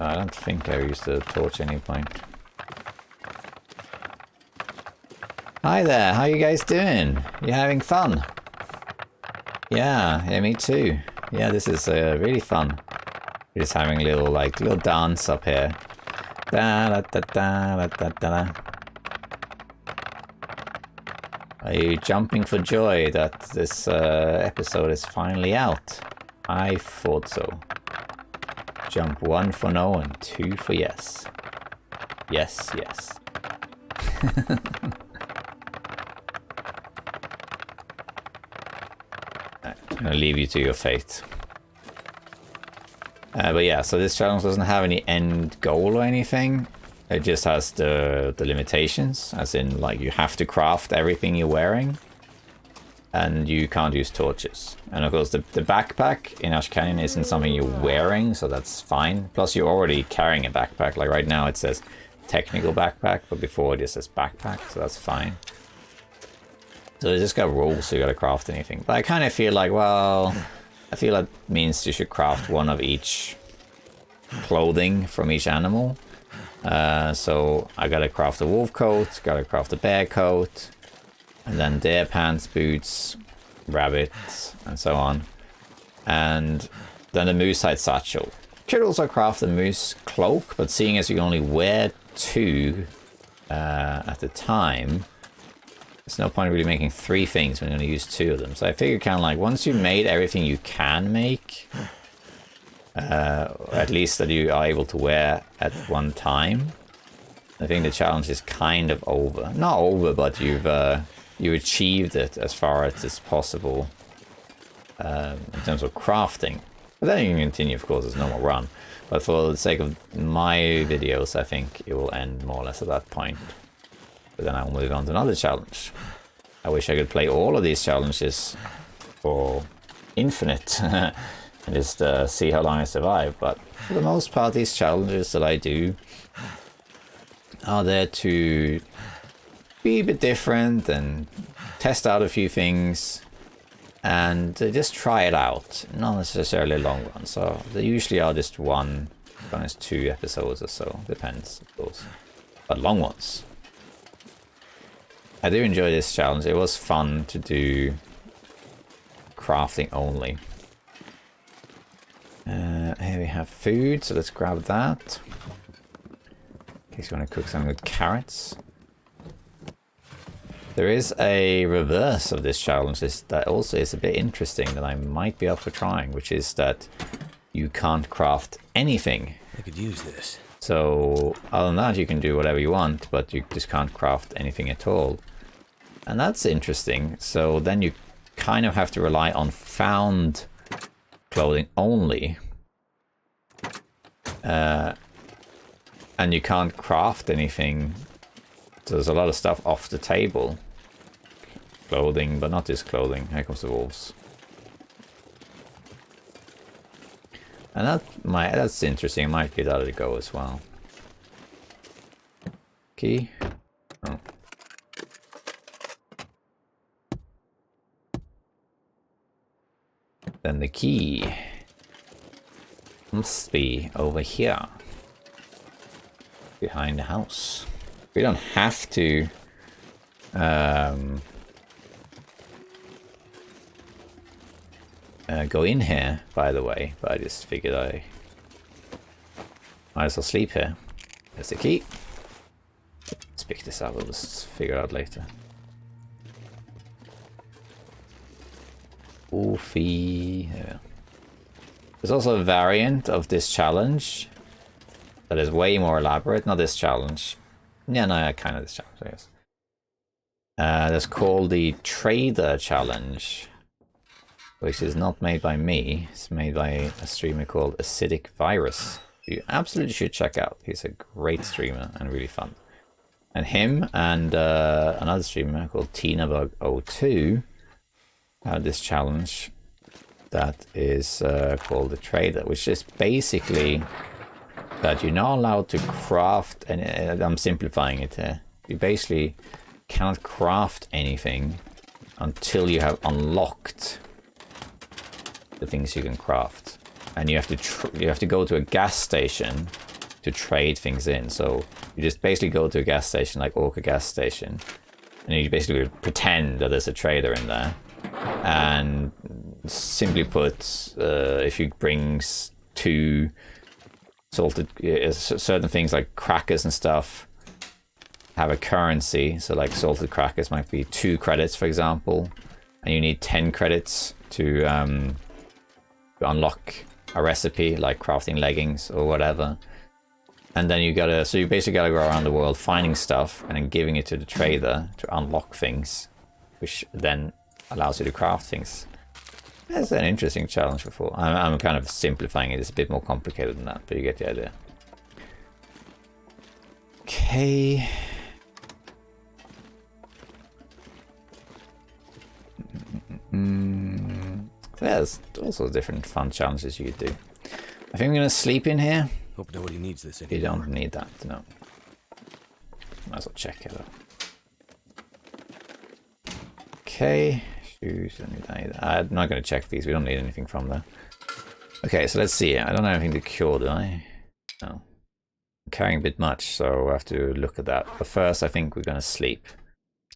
I don't think I used the torch at any point. Hi there, how you guys doing? You having fun? Yeah, me too. Yeah, this is really fun. We're just having a little dance up here. Da da da da da da da. Are you jumping for joy that this episode is finally out? I thought so. Jump 1 for no and 2 for yes. Yes, yes. I'm gonna leave you to your fate. But yeah, so this challenge doesn't have any end goal or anything. It just has the limitations, as in, like, you have to craft everything you're wearing. And you can't use torches. And of course, the backpack in Ash Canyon isn't something you're wearing, so that's fine. Plus, you're already carrying a backpack. Like right now, it says technical backpack, but before it just says backpack, so that's fine. So it just got rules, so you gotta craft anything. But I kind of feel like, well, I feel that means you should craft one of each clothing from each animal. So I gotta craft a wolf coat, gotta craft a bear coat, and then deer pants, boots, rabbits, and so on. And then the moose hide satchel. Could also craft a moose cloak, but seeing as you only wear 2 at a time, there's no point really making 3 things when you're going to use 2 of them. So I figure kind of like once you've made everything you can make, at least that you are able to wear at one time, I think the challenge is kind of over. Not over, but you've achieved it as far as it's possible in terms of crafting. But then you can continue, of course, as normal run. But for the sake of my videos, I think it will end more or less at that point. But then I'll move on to another challenge. I wish I could play all of these challenges for infinite and just see how long I survive. But for the most part, these challenges that I do are there to be a bit different and test out a few things and just try it out. Not necessarily a long one. So they usually are just 1, sometimes 2 episodes or so. Depends, of course. But long ones. I do enjoy this challenge. It was fun to do crafting only. Here we have food, so let's grab that. In case you want to cook some good carrots. There is a reverse of this challenge that also is a bit interesting that I might be up for trying, which is that you can't craft anything. I could use this. So other than that, you can do whatever you want, but you just can't craft anything at all. And that's interesting. So then you kind of have to rely on found clothing only. And you can't craft anything. So there's a lot of stuff off the table. Clothing, but not just clothing. Here comes the wolves. And that's interesting. I might give that a go as well. Key? Oh. Then the key must be over here. Behind the house. We don't have to go in here, by the way, but I just figured I might as well sleep here. There's the key. Let's pick this up, we'll just figure it out later. Oofy. Yeah. There's also a variant of this challenge that is way more elaborate. Not this challenge. Yeah, no, kind of this challenge, I guess. That's called the Trader Challenge, which is not made by me. It's made by a streamer called Acidic Virus. You absolutely should check out. He's a great streamer and really fun. And him and another streamer called TinaBug02 had this challenge that is called the Trader, which is basically that you're not allowed to craft, and I'm simplifying it here. You basically cannot craft anything until you have unlocked the things you can craft, and you have to go to a gas station to trade things in. So you just basically go to a gas station like Orca gas station, and you basically pretend that there's a trader in there, and simply put, if you bring 2 salted certain things like crackers and stuff have a currency, so like salted crackers might be 2 credits, for example, and you need 10 credits to unlock a recipe like crafting leggings or whatever. And then you basically gotta go around the world finding stuff and then giving it to the trader to unlock things, which then allows you to craft things. That's an interesting challenge for 4. I'm kind of simplifying it. It's a bit more complicated than that, but you get the idea. Okay. There's also different fun challenges you could do. I think I'm gonna sleep in here. Hope nobody needs this anymore. You don't need that, no. Might as well check it out. Okay. Shoes, don't need that either. I'm not gonna check these, we don't need anything from there. Okay, so let's see. I don't have anything to cure, do I? No. I'm carrying a bit much, so I have to look at that. But first, I think we're gonna sleep.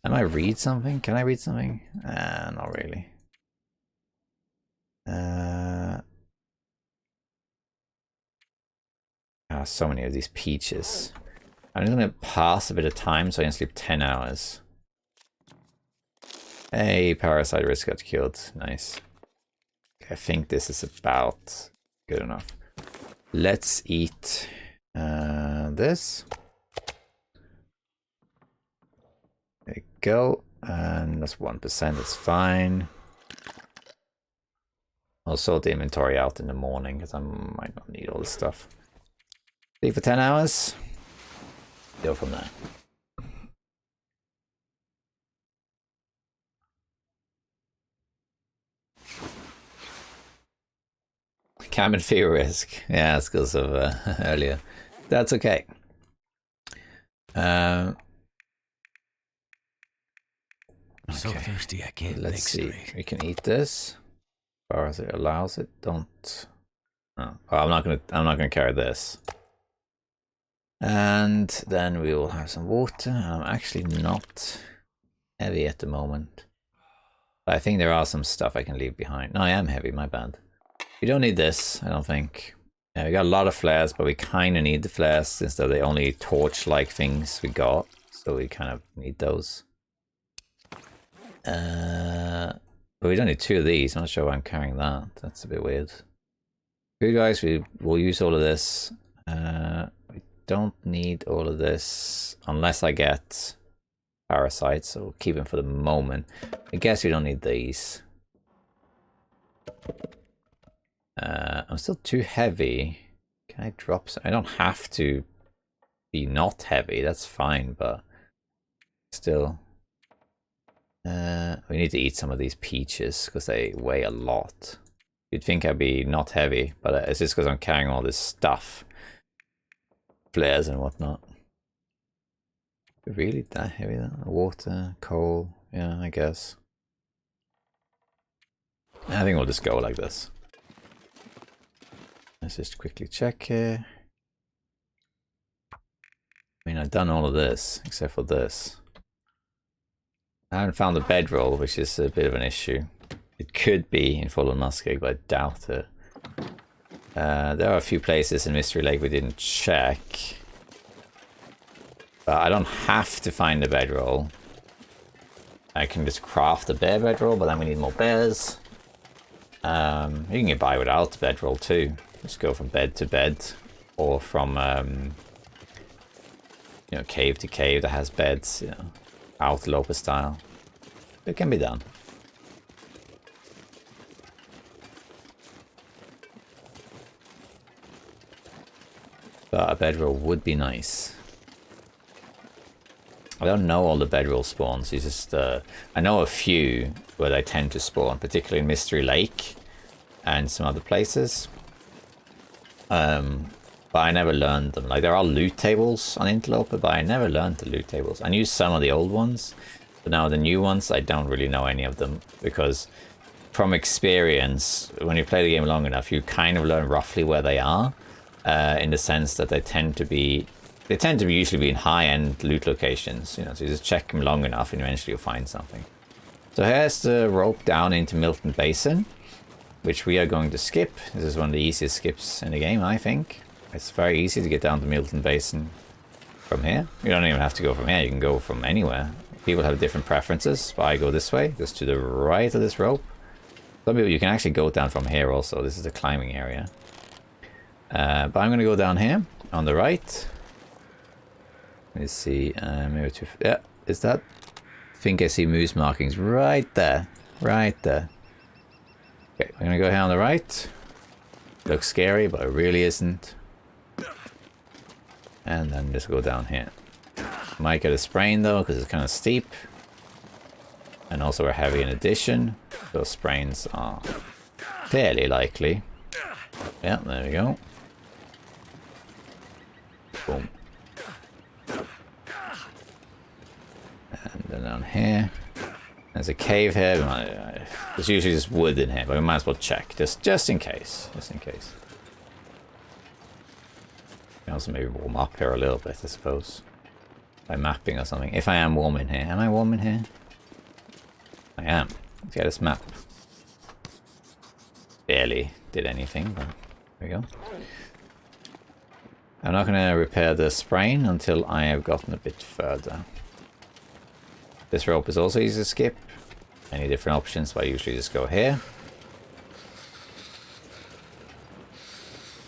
Am I read something? Can I read something? Not really. So many of these peaches. I'm just gonna pass a bit of time so I can sleep 10 hours. Hey, parasite risk got killed. Nice. Okay, I think this is about good enough. Let's eat this. There you go. And that's 1%, that's fine. I'll sort the inventory out in the morning because I might not need all this stuff. Leave for 10 hours. Go from there. Cabin fear risk. Yeah, it's because of earlier. That's okay. I'm so thirsty I can't Let's see. straight. We can eat this. As far as it allows it. Don't. Oh, well, I'm not gonna carry this. And then we will have some water. I'm actually not heavy at the moment. But I think there are some stuff I can leave behind. No, I am heavy, my bad. We don't need this, I don't think. Yeah, we got a lot of flares, but we kind of need the flares since they're the only torch-like things we got. So we kind of need those. But we don't need 2 of these. I'm not sure why I'm carrying that. That's a bit weird. Good guys, we will use all of this. We don't need all of this unless I get parasites, so we'll keep them for the moment. I guess we don't need these. I'm still too heavy. Can I drop some? I don't have to be not heavy, that's fine, but still. We need to eat some of these peaches because they weigh a lot. You'd think I'd be not heavy, but it's just because I'm carrying all this stuff. Flares and whatnot. Really that heavy though? Water, coal, yeah, I guess. I think we'll just go like this. Let's just quickly check here. I mean, I've done all of this, except for this. I haven't found the bedroll, which is a bit of an issue. It could be in full on Muskeg, but I doubt it. There are a few places in Mystery Lake we didn't check. But I don't have to find the bedroll. I can just craft a bear bedroll, but then we need more bears. You can get by without the bedroll too. Just go from bed to bed, or from you know, cave to cave that has beds, you know, outloper style. It can be done. But a bedroll would be nice. I don't know all the bedroll spawns. It's just I know a few where they tend to spawn, particularly in Mystery Lake and some other places. But I never learned them. Like, there are loot tables on Interloper, but I never learned the loot tables. I knew some of the old ones, but now the new ones, I don't really know any of them, because from experience, when you play the game long enough, you kind of learn roughly where they are, in the sense that they tend to usually be in high-end loot locations, you know, so you just check them long enough and eventually you'll find something. So here's the rope down into Milton Basin, which we are going to skip. This is one of the easiest skips in the game, I think. It's very easy to get down to Milton Basin from here. You don't even have to go from here, you can go from anywhere. People have different preferences, but I go this way, just to the right of this rope. Some people, you can actually go down from here also. This is the climbing area. But I'm going to go down here, on the right. Let me see, maybe two, yeah, is that? I think I see moose markings right there, right there. Okay, we're gonna go here on the right. Looks scary, but it really isn't. And then just go down here. Might get a sprain though, because it's kind of steep. And also we're heavy in addition. Those sprains are fairly likely. Yeah, there we go. Boom. And then down here. There's a cave here. There's usually just wood in here, but we might as well check. Just in case. Just in case. We can also maybe warm up here a little bit, I suppose. By mapping or something. If I am warm in here. Am I warm in here? I am. Let's get this map. Barely did anything, but there we go. I'm not going to repair the sprain until I have gotten a bit further. This rope is also easy to skip. Any different options, but I usually just go here.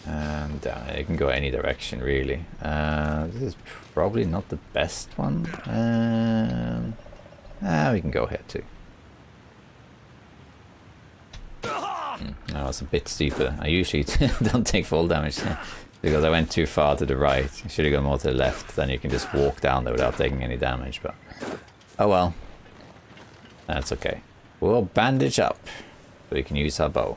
And down. It can go any direction, really. This is probably not the best one. We can go here too. That was a bit stupid. I usually don't take full damage because I went too far to the right. I should have gone more to the left, then you can just walk down there without taking any damage, but oh well. That's okay. We'll bandage up so we can use our bow.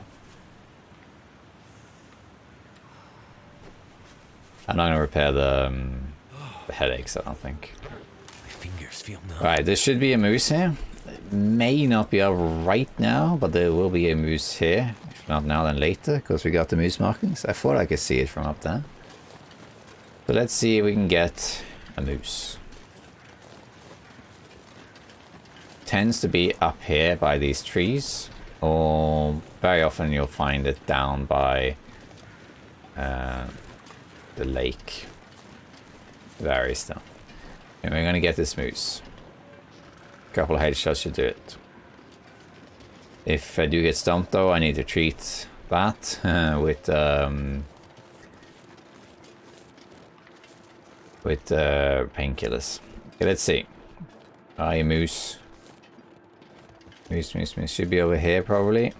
I'm not going to repair the headaches, I don't think. My fingers feel numb. Right, there should be a moose here. It may not be out right now, but there will be a moose here. If not now, then later, because we got the moose markings. I thought I could see it from up there. So let's see if we can get a moose. Tends to be up here by these trees, or very often you'll find it down by the lake. Varies though. And we're gonna get this moose. A couple of headshots should do it. If I do get stumped though, I need to treat that with painkillers. Okay, let's see. Aye, moose. Moose should be over here probably.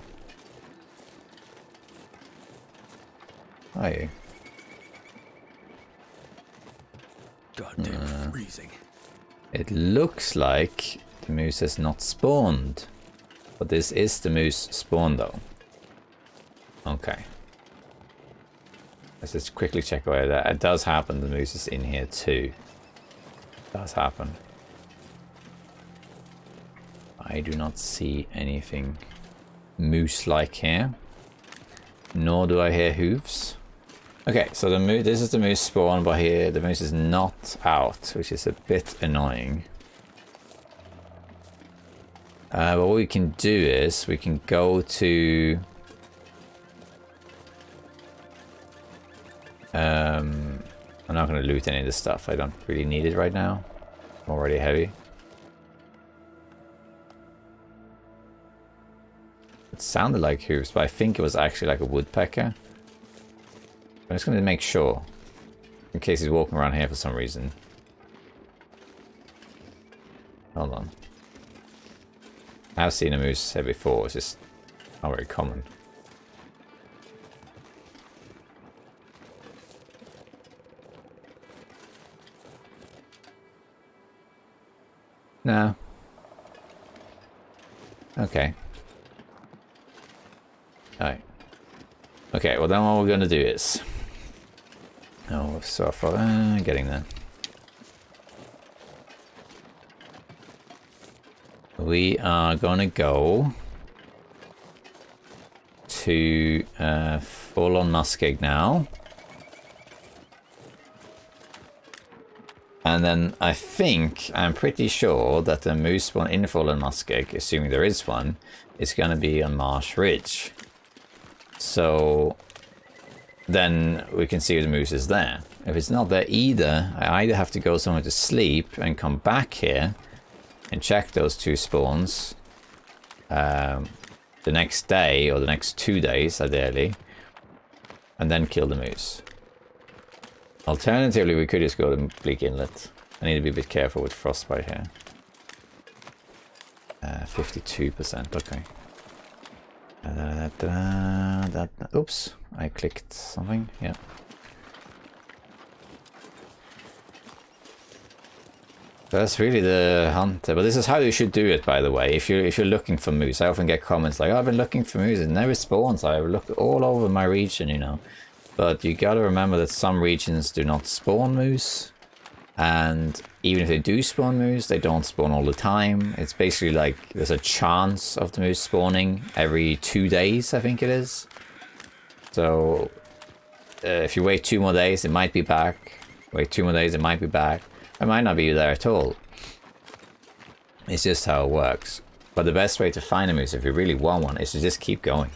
Are you? Goddamn freezing. It looks like the moose has not spawned. But this is the moose spawn though. Okay. Let's just quickly check away that. It does happen, the moose is in here too. It does happen. I do not see anything moose-like here. Nor do I hear hooves. Okay, so the moose, this is the moose spawn, but here the moose is not out, which is a bit annoying. But what we can do is we can go to I'm not going to loot any of this stuff. I don't really need it right now. I'm already heavy. It sounded like hooves, but I think it was actually like a woodpecker. I'm just going to make sure, in case he's walking around here for some reason. Hold on. I've seen a moose here before, it's just not very common. No. Okay. Alright. Okay, well then what we're gonna do is... Oh, so far, getting there. We are gonna go to full on Muskeg now. And then I'm pretty sure that the moose one in full on Muskeg, assuming there is one, is gonna be on Marsh Ridge. So then we can see if the moose is there. If it's not there either, I either have to go somewhere to sleep and come back here and check those two spawns the next day or the next 2 days ideally, and then kill the moose. Alternatively, we could just go to Bleak Inlet. I need to be a bit careful with frostbite here. 52%, okay. Oops, I clicked something. Yeah. That's really the hunter, but this is how you should do it, by the way. If you're looking for moose, I often get comments like, oh, "I've been looking for moose, it never spawns. I've looked all over my region, you know." But you gotta remember that some regions do not spawn moose, and even if they do spawn moose, they don't spawn all the time. It's basically like there's a chance of the moose spawning every 2 days, I think it is. So if you wait 2 more days, it might be back. Wait 2 more days, it might be back. It might not be there at all. It's just how it works. But the best way to find a moose, if you really want one, is to just keep going.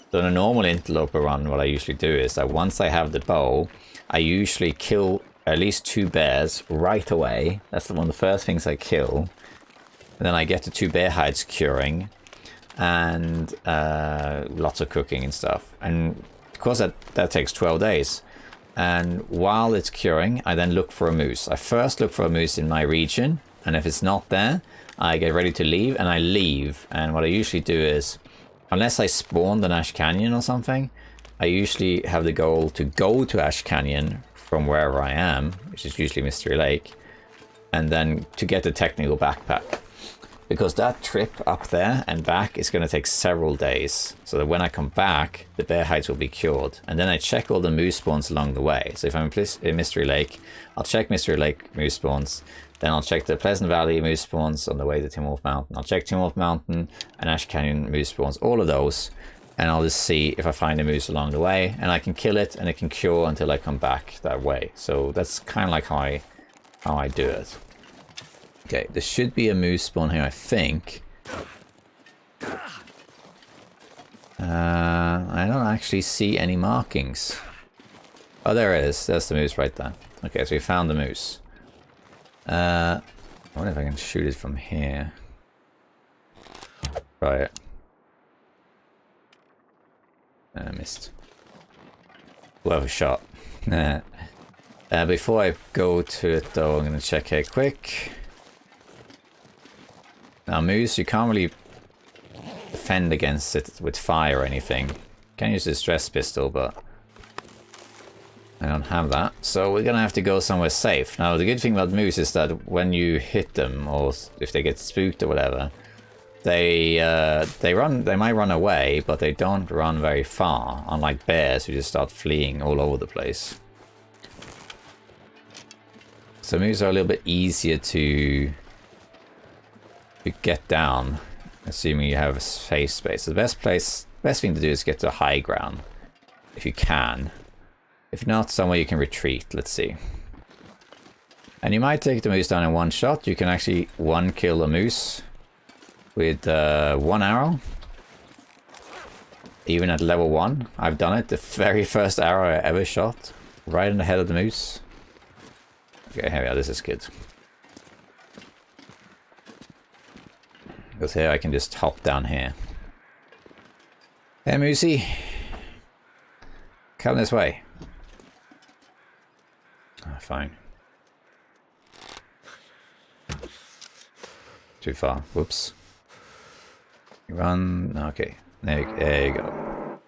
So in a normal interloper run, what I usually do is that once I have the bow, I usually kill at least 2 bears right away. That's one of the first things I kill. And then I get the 2 bear hides curing, and lots of cooking and stuff. And of course that takes 12 days. And while it's curing, I then look for a moose. I first look for a moose in my region, and if it's not there, I get ready to leave, and I leave. And what I usually do is, unless I spawned in Ash Canyon or something, I usually have the goal to go to Ash Canyon from wherever I am, which is usually Mystery Lake, and then to get the technical backpack. Because that trip up there and back is going to take several days. So that when I come back, the bear hides will be cured. And then I check all the moose spawns along the way. So if I'm in Mystery Lake, I'll check Mystery Lake moose spawns. Then I'll check the Pleasant Valley moose spawns on the way to Tim Wolf Mountain. I'll check Tim Wolf Mountain and Ash Canyon moose spawns, all of those. And I'll just see if I find a moose along the way. And I can kill it and it can cure until I come back that way. So that's kind of like how I do it. Okay, there should be a moose spawn here, I think. I don't actually see any markings. Oh, there it is. There's the moose right there. Okay, so we found the moose. I wonder if I can shoot it from here. Right. I missed. We'll have a shot. Before I go to it, though, I'm going to check here quick. Now, moose, you can't really defend against it with fire or anything. You can use a stress pistol, but I don't have that. So we're gonna have to go somewhere safe. Now, the good thing about moose is that when you hit them, or if they get spooked or whatever, they might run away, but they don't run very far. Unlike bears, who just start fleeing all over the place. So moose are a little bit easier to get down, assuming you have a safe space. So the best thing to do is get to high ground, if you can. If not, somewhere you can retreat. Let's see. And you might take the moose down in one shot. You can actually one kill a moose with 1 arrow, even at level 1. I've done it. The very first arrow I ever shot, right in the head of the moose. Okay, here we are. This is good. Because here I can just hop down here. Hey, Moosey. Come this way. Oh, fine. Too far. Whoops. Run. Okay. There you go.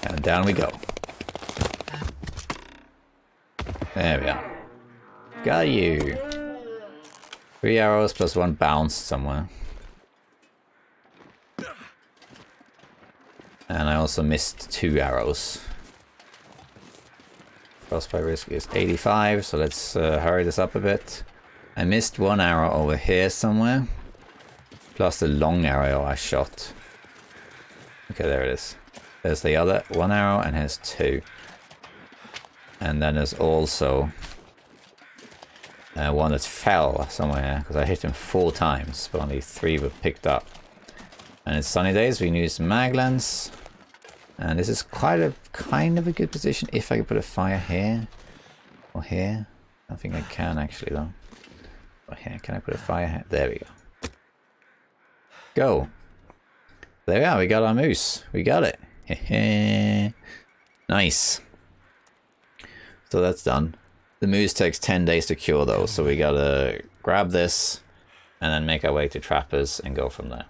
And down we go. There we are. Got you. 3 arrows plus 1 bounced somewhere. And I also missed 2 arrows. Crossfire risk is 85, so let's hurry this up a bit. I missed 1 arrow over here somewhere. Plus the long arrow I shot. Okay, there it is. There's the other 1 arrow and here's 2. And then there's also one that fell somewhere, because I hit him 4 times, but only 3 were picked up. And it's sunny days, we can use maglens. And this is kind of a good position if I could put a fire here. Or here. I don't think I can actually though. Or here, can I put a fire here? There we go. Go! There we are, we got our moose. We got it. Nice. So that's done. The moose takes 10 days to cure though, so we gotta grab this and then make our way to trappers and go from there.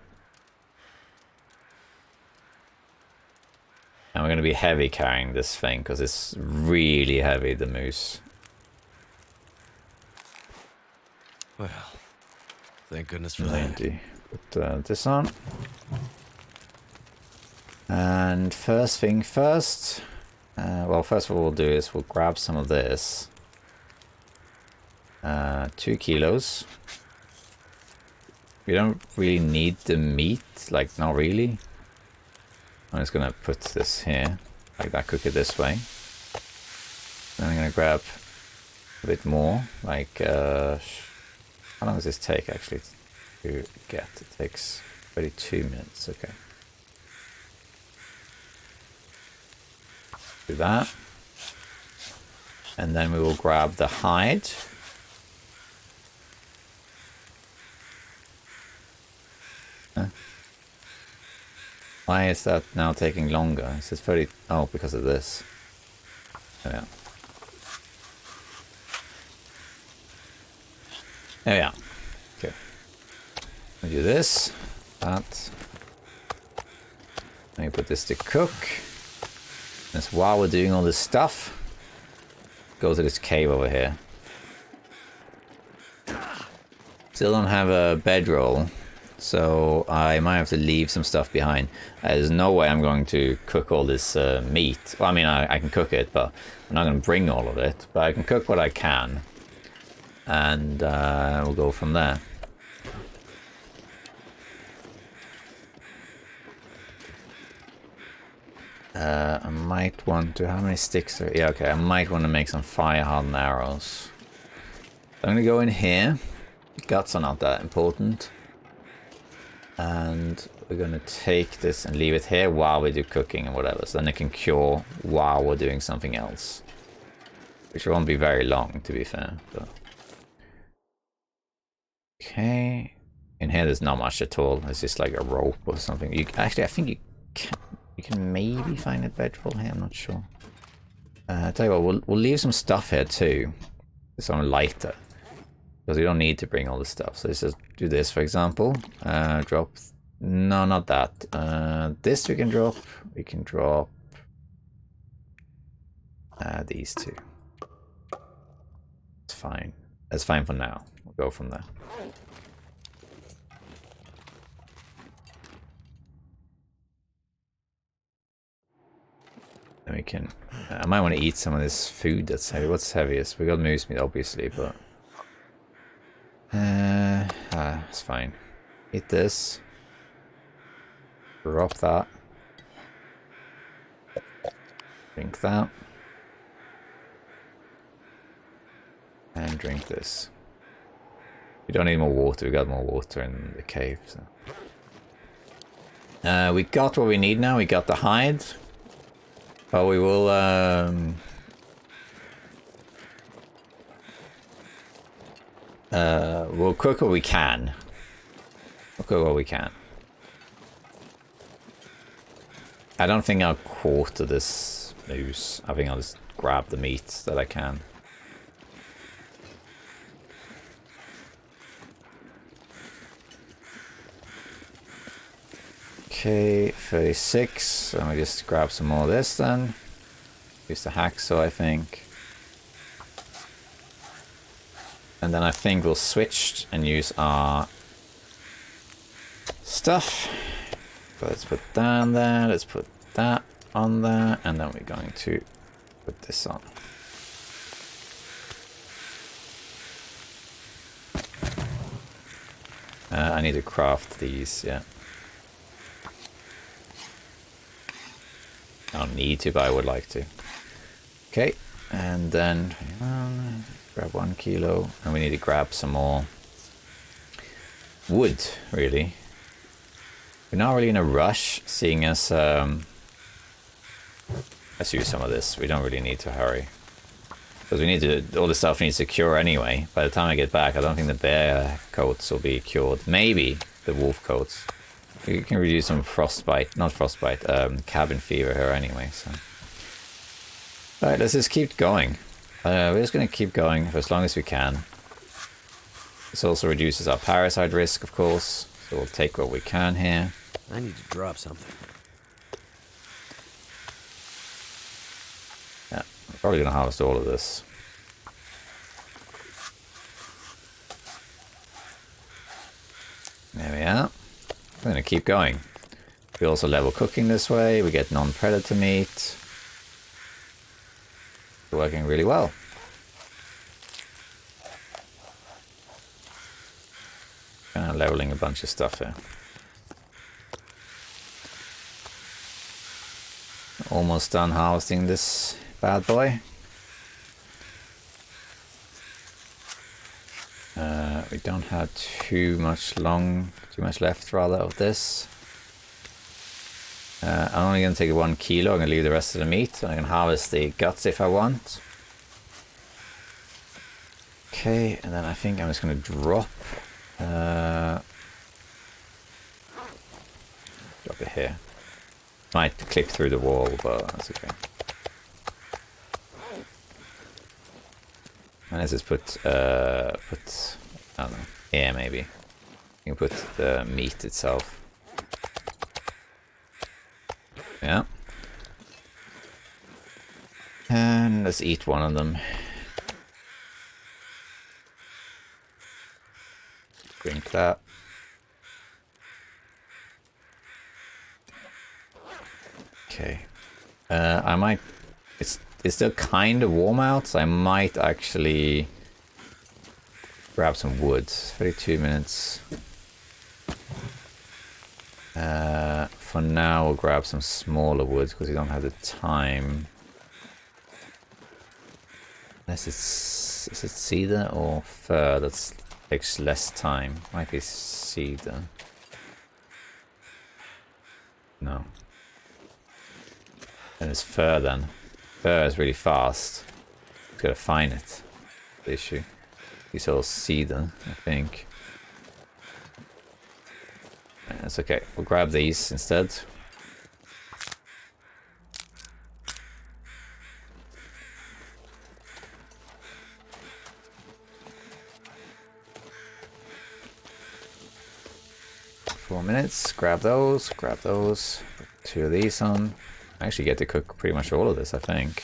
And we're gonna be heavy carrying this thing because it's really heavy, the moose. Well, thank goodness for that. Put this on. And first thing first, well, first what we'll do is we'll grab some of this. 2 kilos. We don't really need the meat, like not really. I'm just gonna put this here, like that, cook it this way. Then I'm gonna grab a bit more, like, how long does this take actually to get? It takes 32 minutes, okay. Do that. And then we will grab the hide. Why is that now taking longer? It says 30. Oh, because of this. Yeah. There we are. Okay. We do this. That. Let me put this to cook. And while we're doing all this stuff, go to this cave over here. Still don't have a bedroll, so I might have to leave some stuff behind. There's no way I'm going to cook all this meat. Well, I mean, I can cook it, but I'm not going to bring all of it. But I can cook what I can, and we'll go from there. I might want to... How many sticks are... Yeah, okay. I might want to make some fire-hardened arrows. So I'm going to go in here. Guts are not that important. And we're going to take this and leave it here while we do cooking and whatever. So then it can cure while we're doing something else. Which won't be very long, to be fair. But... Okay. In here there's not much at all. It's just like a rope or something. Actually, I think you can maybe find a bedroll here, I'm not sure. Tell you what, we'll leave some stuff here too. Some lighter. Because we don't need to bring all the stuff. So let's just do this, for example. Drop... No, not that. This we can drop. We can drop... these two. It's fine. That's fine for now. We'll go from there. And we can... I might want to eat some of this food that's heavy. What's heaviest? We got moose meat, obviously, but... it's fine. Eat this. Drop that. Drink that. And drink this. We don't need more water. We got more water in the cave. So. We got what we need now. We got the hide. But we will... we'll cook what we can. We'll cook what we can. I don't think I'll quarter this moose. I think I'll just grab the meat that I can. Okay, 36. Let me just grab some more of this then. Use the hacksaw, I think. And then I think we'll switch and use our stuff. So let's put that on there, let's put that on there, and then we're going to put this on. I need to craft these, yeah. I don't need to, but I would like to. Okay, and then grab 1 kilo, and we need to grab some more wood, really. We're not really in a rush, seeing as let's use some of this. We don't really need to hurry, because we need to, all the stuff needs to cure anyway. By the time I get back, I don't think the bear coats will be cured. Maybe the wolf coats. We can reduce some frostbite, not frostbite, cabin fever here anyway. So, all right, let's just keep going. We're just going to keep going for as long as we can. This also reduces our parasite risk, of course. So we'll take what we can here. I need to drop something. Yeah, I'm probably going to harvest all of this. There we are. We're going to keep going. We also level cooking this way. We get non-predator meat. It's working really well. Kind of leveling a bunch of stuff here. Almost done harvesting this bad boy. We don't have too much left rather of this. I'm only going to take 1 kilo. I'm going to leave the rest of the meat. I can harvest the guts if I want. Okay, and then I think I'm just going to drop it here. Might clip through the wall, but that's okay. And let's just put I don't know, here maybe. You can put the meat itself. Yeah. And let's eat one of them. Drink that. Okay. I might... It's still kind of warm out, so I might actually grab some wood. 32 minutes. For now, we'll grab some smaller wood because we don't have the time. Unless it's... Is it cedar or fir? That takes less time. Might be cedar. No. And it's fur then. Fur is really fast. Just gotta find it. The issue. These all cedar, I think. That's okay. We'll grab these instead. Four minutes. Grab those. Grab those. Put 2 of these on. I actually get to cook pretty much all of this, I think.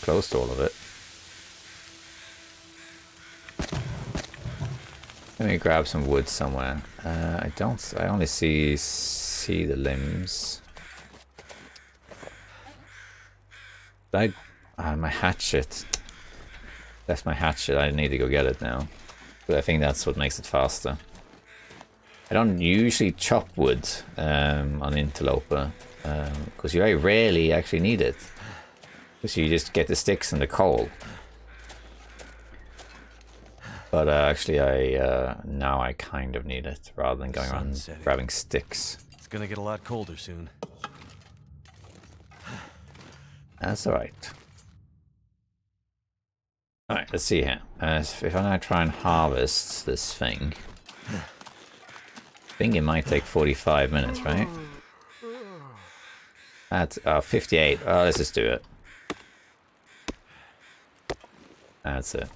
Close to all of it. Let me grab some wood somewhere. I only see the limbs. My hatchet. That's my hatchet. I need to go get it now. But I think that's what makes it faster. I don't usually chop wood on interloper. Because you very rarely actually need it. Because you just get the sticks and the coal. But actually, now I kind of need it rather than going around grabbing sticks. It's gonna get a lot colder soon. That's alright. Alright, let's see here. If I now try and harvest this thing, I think it might take 45 minutes, right? That's 58. Oh, let's just do it. That's it.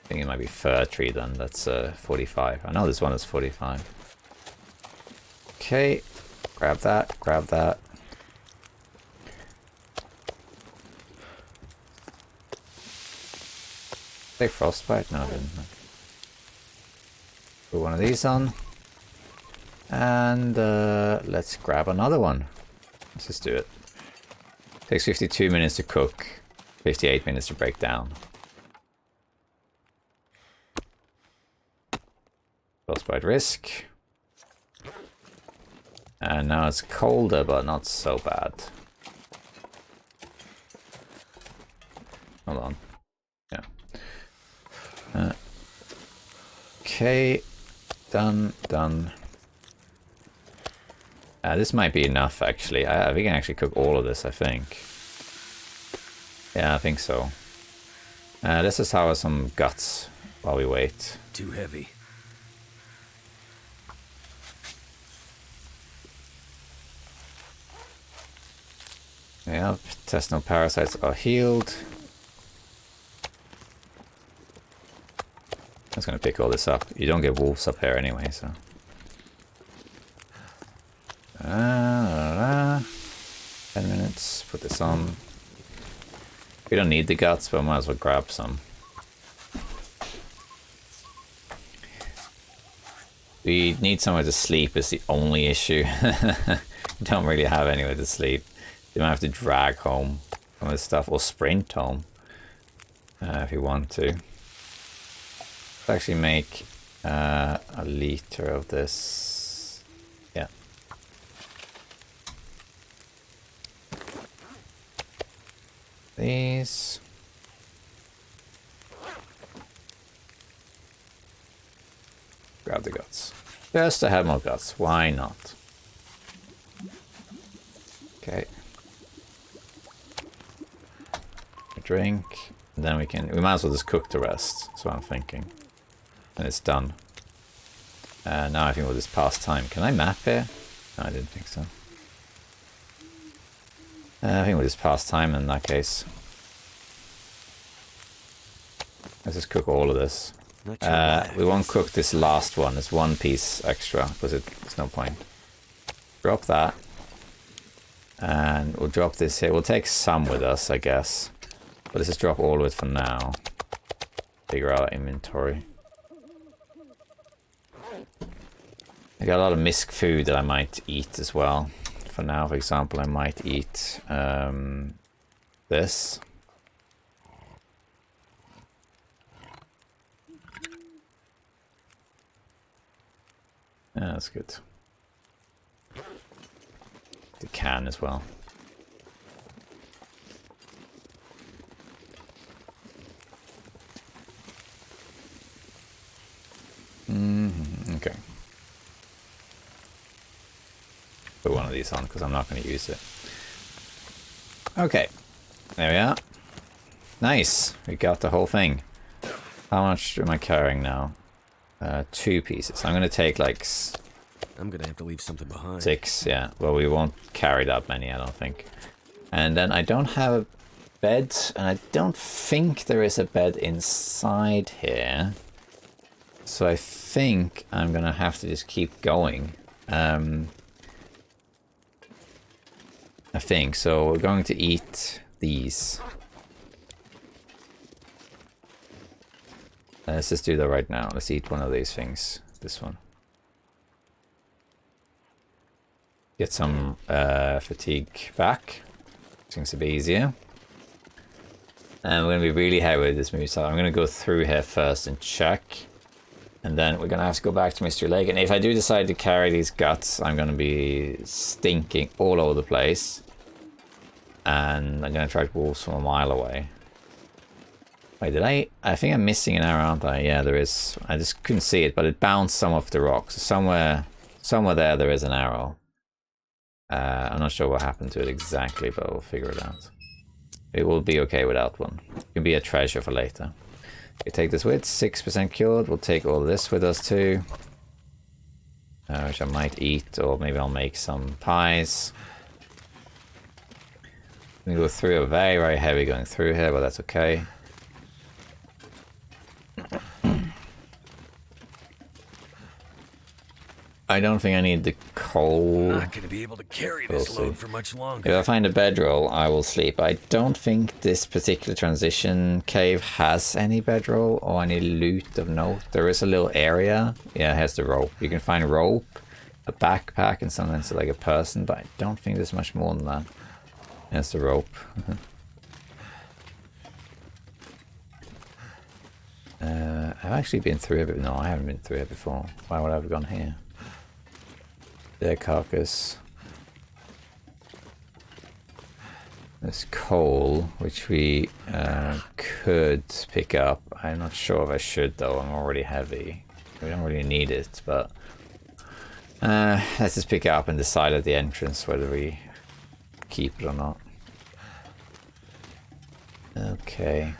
I think it might be fir tree then. That's 45. I know this one is 45. Okay. Grab that. Grab that. Take frostbite? No, I didn't. Put one of these on. And let's grab another one. Let's just do it. Takes 52 minutes to cook. 58 minutes to break down. Frostbite risk. And now it's colder, but not so bad. Hold on. Yeah. Okay. Done. This might be enough, actually. We can actually cook all of this, I think. Yeah, I think so. Let's just harvest some guts while we wait. Too heavy. Yeah, intestinal parasites are healed. I'm just gonna pick all this up. You don't get wolves up here anyway, so. 10 minutes, put this on. We don't need the guts, but I might as well grab some. We need somewhere to sleep is the only issue. We don't really have anywhere to sleep. You might have to drag home some of this stuff, or sprint home if you want to. Let's actually make a liter of this. Yeah. These. Grab the guts. Just to have more guts. Why not? Okay. A drink. And then we might as well just cook the rest. That's what I'm thinking. And it's done. Now I think we'll just pass time. Can I map here? No, I didn't think so. I think we'll just pass time in that case. Let's just cook all of this. We won't cook this last one. It's one piece extra because there's no point. Drop that. And we'll drop this here. We'll take some with us, I guess. But let's just drop all of it for now. Figure out inventory. I got a lot of misc food that I might eat as well. For now, for example, I might eat this. Yeah, that's good. The can as well. Okay. Put one of these on because I'm not going to use it. Okay. There we are. Nice. We got the whole thing. How much am I carrying now? 2 pieces. I'm going to take like... I'm going to have to leave something behind. 6, yeah. Well, we won't carry that many, I don't think. And then I don't have a bed, and I don't think there is a bed inside here. So I think I'm going to have to just keep going. I think. So we're going to eat these. Let's just do that right now. Let's eat one of these things. This one. Get some fatigue back. Seems to be easier. And we're going to be really heavy with this move, so I'm going to go through here first and check. And then we're going to have to go back to Mystery Lake. And if I do decide to carry these guts, I'm going to be stinking all over the place. And I'm going to attract wolves from a mile away. Wait, did I think I'm missing an arrow, aren't I? Yeah, there is. I just couldn't see it, but it bounced some off the rocks. Somewhere there is an arrow. I'm not sure what happened to it exactly, but we'll figure it out. It will be okay without one. It can be a treasure for later. We take this with, 6% cured. We'll take all of this with us too. Which I might eat, or maybe I'll make some pies. We go through a very, very heavy going through here, but that's okay. I don't think I need the coal. I'm not going to be able to carry this load for much longer. If I find a bedroll, I will sleep. I don't think this particular transition cave has any bedroll or any loot of note. There is a little area. Yeah, it has the rope. You can find rope, a backpack, and sometimes like a person, but I don't think there's much more than that. There's the rope. I've actually been through it. No, I haven't been through it before. Why would I have gone here? Their carcass. There's coal, which we could pick up. I'm not sure if I should though. I'm already heavy. We don't really need it, but let's just pick it up and decide at the entrance whether we keep it or not. Okay.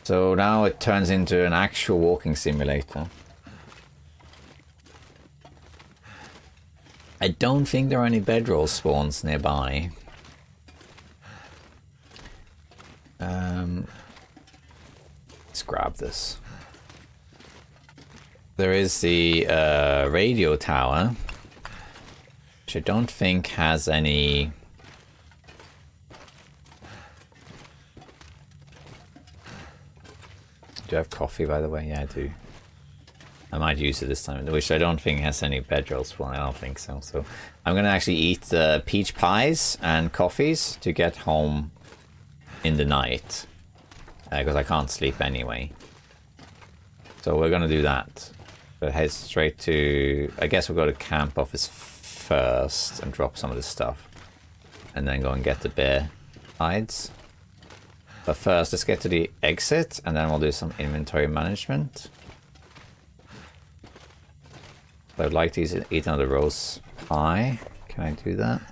So now it turns into an actual walking simulator. I don't think there are any bedroll spawns nearby. Let's grab this. There is the radio tower, which I don't think has any... Do I have coffee, by the way? Yeah, I do. I might use it this time, which I don't think has any bedroll spawn. I don't think so. So I'm going to actually eat peach pies and coffees to get home in the night. Because I can't sleep anyway. So we're going to do that. But head straight to... I guess we'll go to camp office first and drop some of this stuff. And then go and get the bear hides. But first, let's get to the exit, and then we'll do some inventory management. I'd like to eat another rose pie. Can I do that?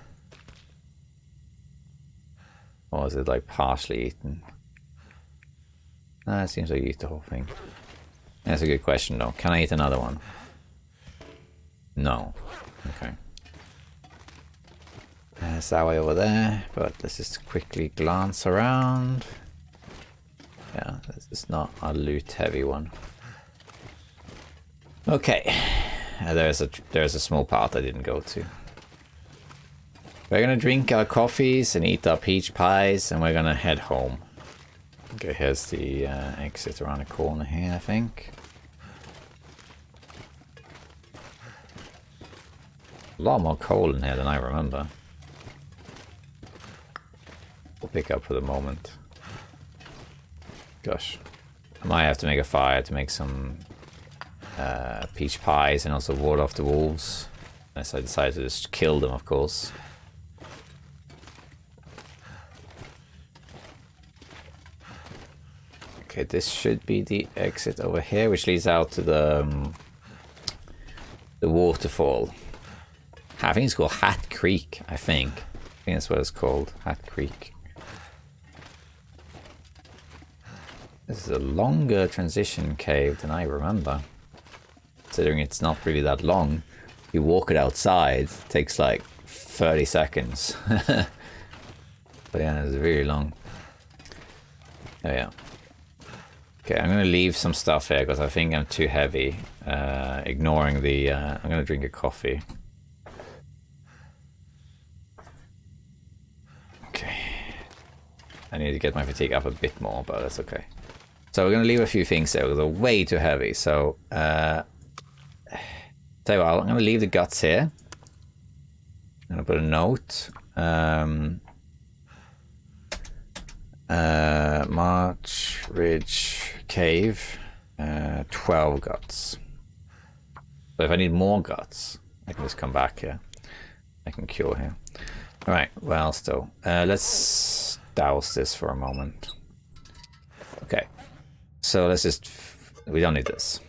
Or is it like partially eaten? It seems like you eat the whole thing. That's a good question though. Can I eat another one? No. Okay. There's that way over there, but let's just quickly glance around. Yeah, this is not a loot heavy one. Okay. There's a small part I didn't go to. We're gonna drink our coffees and eat our peach pies, and we're gonna head home. Okay, here's the exit around the corner here, I think. A lot more coal in here than I remember. We'll pick up for the moment. Gosh, I might have to make a fire to make some peach pies and also ward off the wolves. Unless I decide to just kill them, of course. Okay, this should be the exit over here, which leads out to the waterfall. I think it's called Hat Creek, I think. I think that's what it's called, Hat Creek. This is a longer transition cave than I remember. Considering it's not really that long. You walk it outside, it takes like 30 seconds. But yeah, it's really long. Oh yeah. Okay, I'm gonna leave some stuff here because I think I'm too heavy. Ignoring the... I'm gonna drink a coffee. Okay. I need to get my fatigue up a bit more, but that's okay. So we're gonna leave a few things there because they're way too heavy. So, tell you what, I'm gonna leave the guts here. I'm gonna put a note. March Ridge Cave, 12 guts. So if I need more guts, I can just come back here. I can cure here. Alright, well still. Let's douse this for a moment. Okay. So let's just... We don't need this.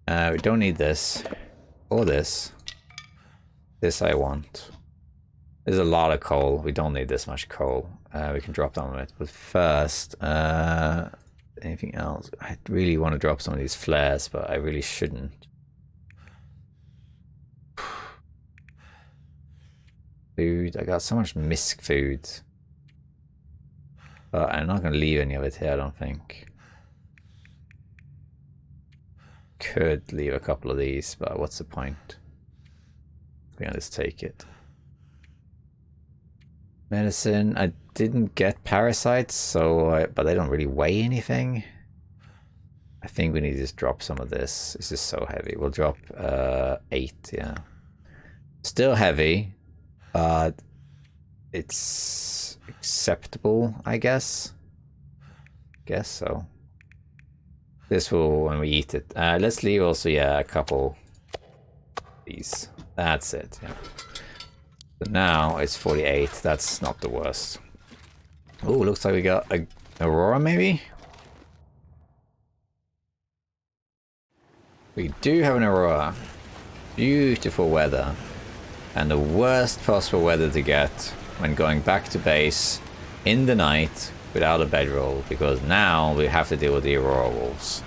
We don't need this. Or this. This I want. There's a lot of coal. We don't need this much coal. We can drop down on it. But first, anything else? I really want to drop some of these flares, but I really shouldn't. Food. I got so much misc food. But I'm not going to leave any of it here, I don't think. Could leave a couple of these, but what's the point? We're going to just take it. Medicine. I didn't get parasites, so but they don't really weigh anything. I think we need to just drop some of this. This is so heavy. We'll drop 8, yeah. Still heavy, but it's acceptable, I guess. Guess so. This will when we eat it. Let's leave also, yeah, a couple of these. That's it, yeah. So now it's 48. That's not the worst. Oh, looks like we got a Aurora, maybe? We do have an Aurora. Beautiful weather. And the worst possible weather to get when going back to base in the night without a bedroll, because now we have to deal with the Aurora wolves.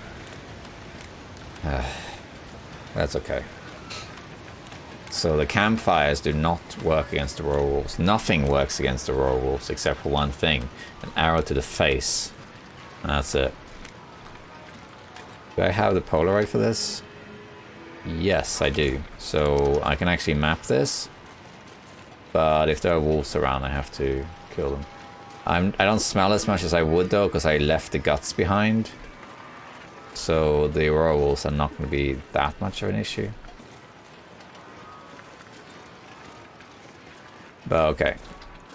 That's okay. So the campfires do not work against the Aurora wolves. Nothing works against the Aurora wolves except for one thing. An arrow to the face. And that's it. Do I have the Polaroid for this? Yes, I do. So I can actually map this. But if there are wolves around, I have to kill them. I don't smell as much as I would though, because I left the guts behind. So the Aurora wolves are not going to be that much of an issue. But okay.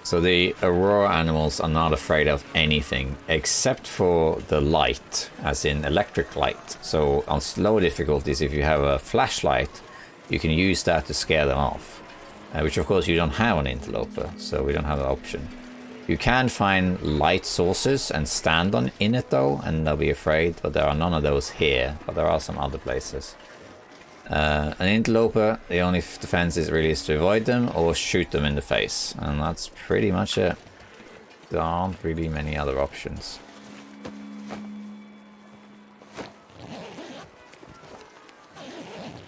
So the Aurora animals are not afraid of anything except for the light, as in electric light. So on slow difficulties, if you have a flashlight, you can use that to scare them off. Which of course you don't have on Interloper, so we don't have that option. You can find light sources and stand in it though, and they'll be afraid, but there are none of those here, but there are some other places. An Interloper, the only defense really is to avoid them or shoot them in the face, and that's pretty much it. There aren't really many other options.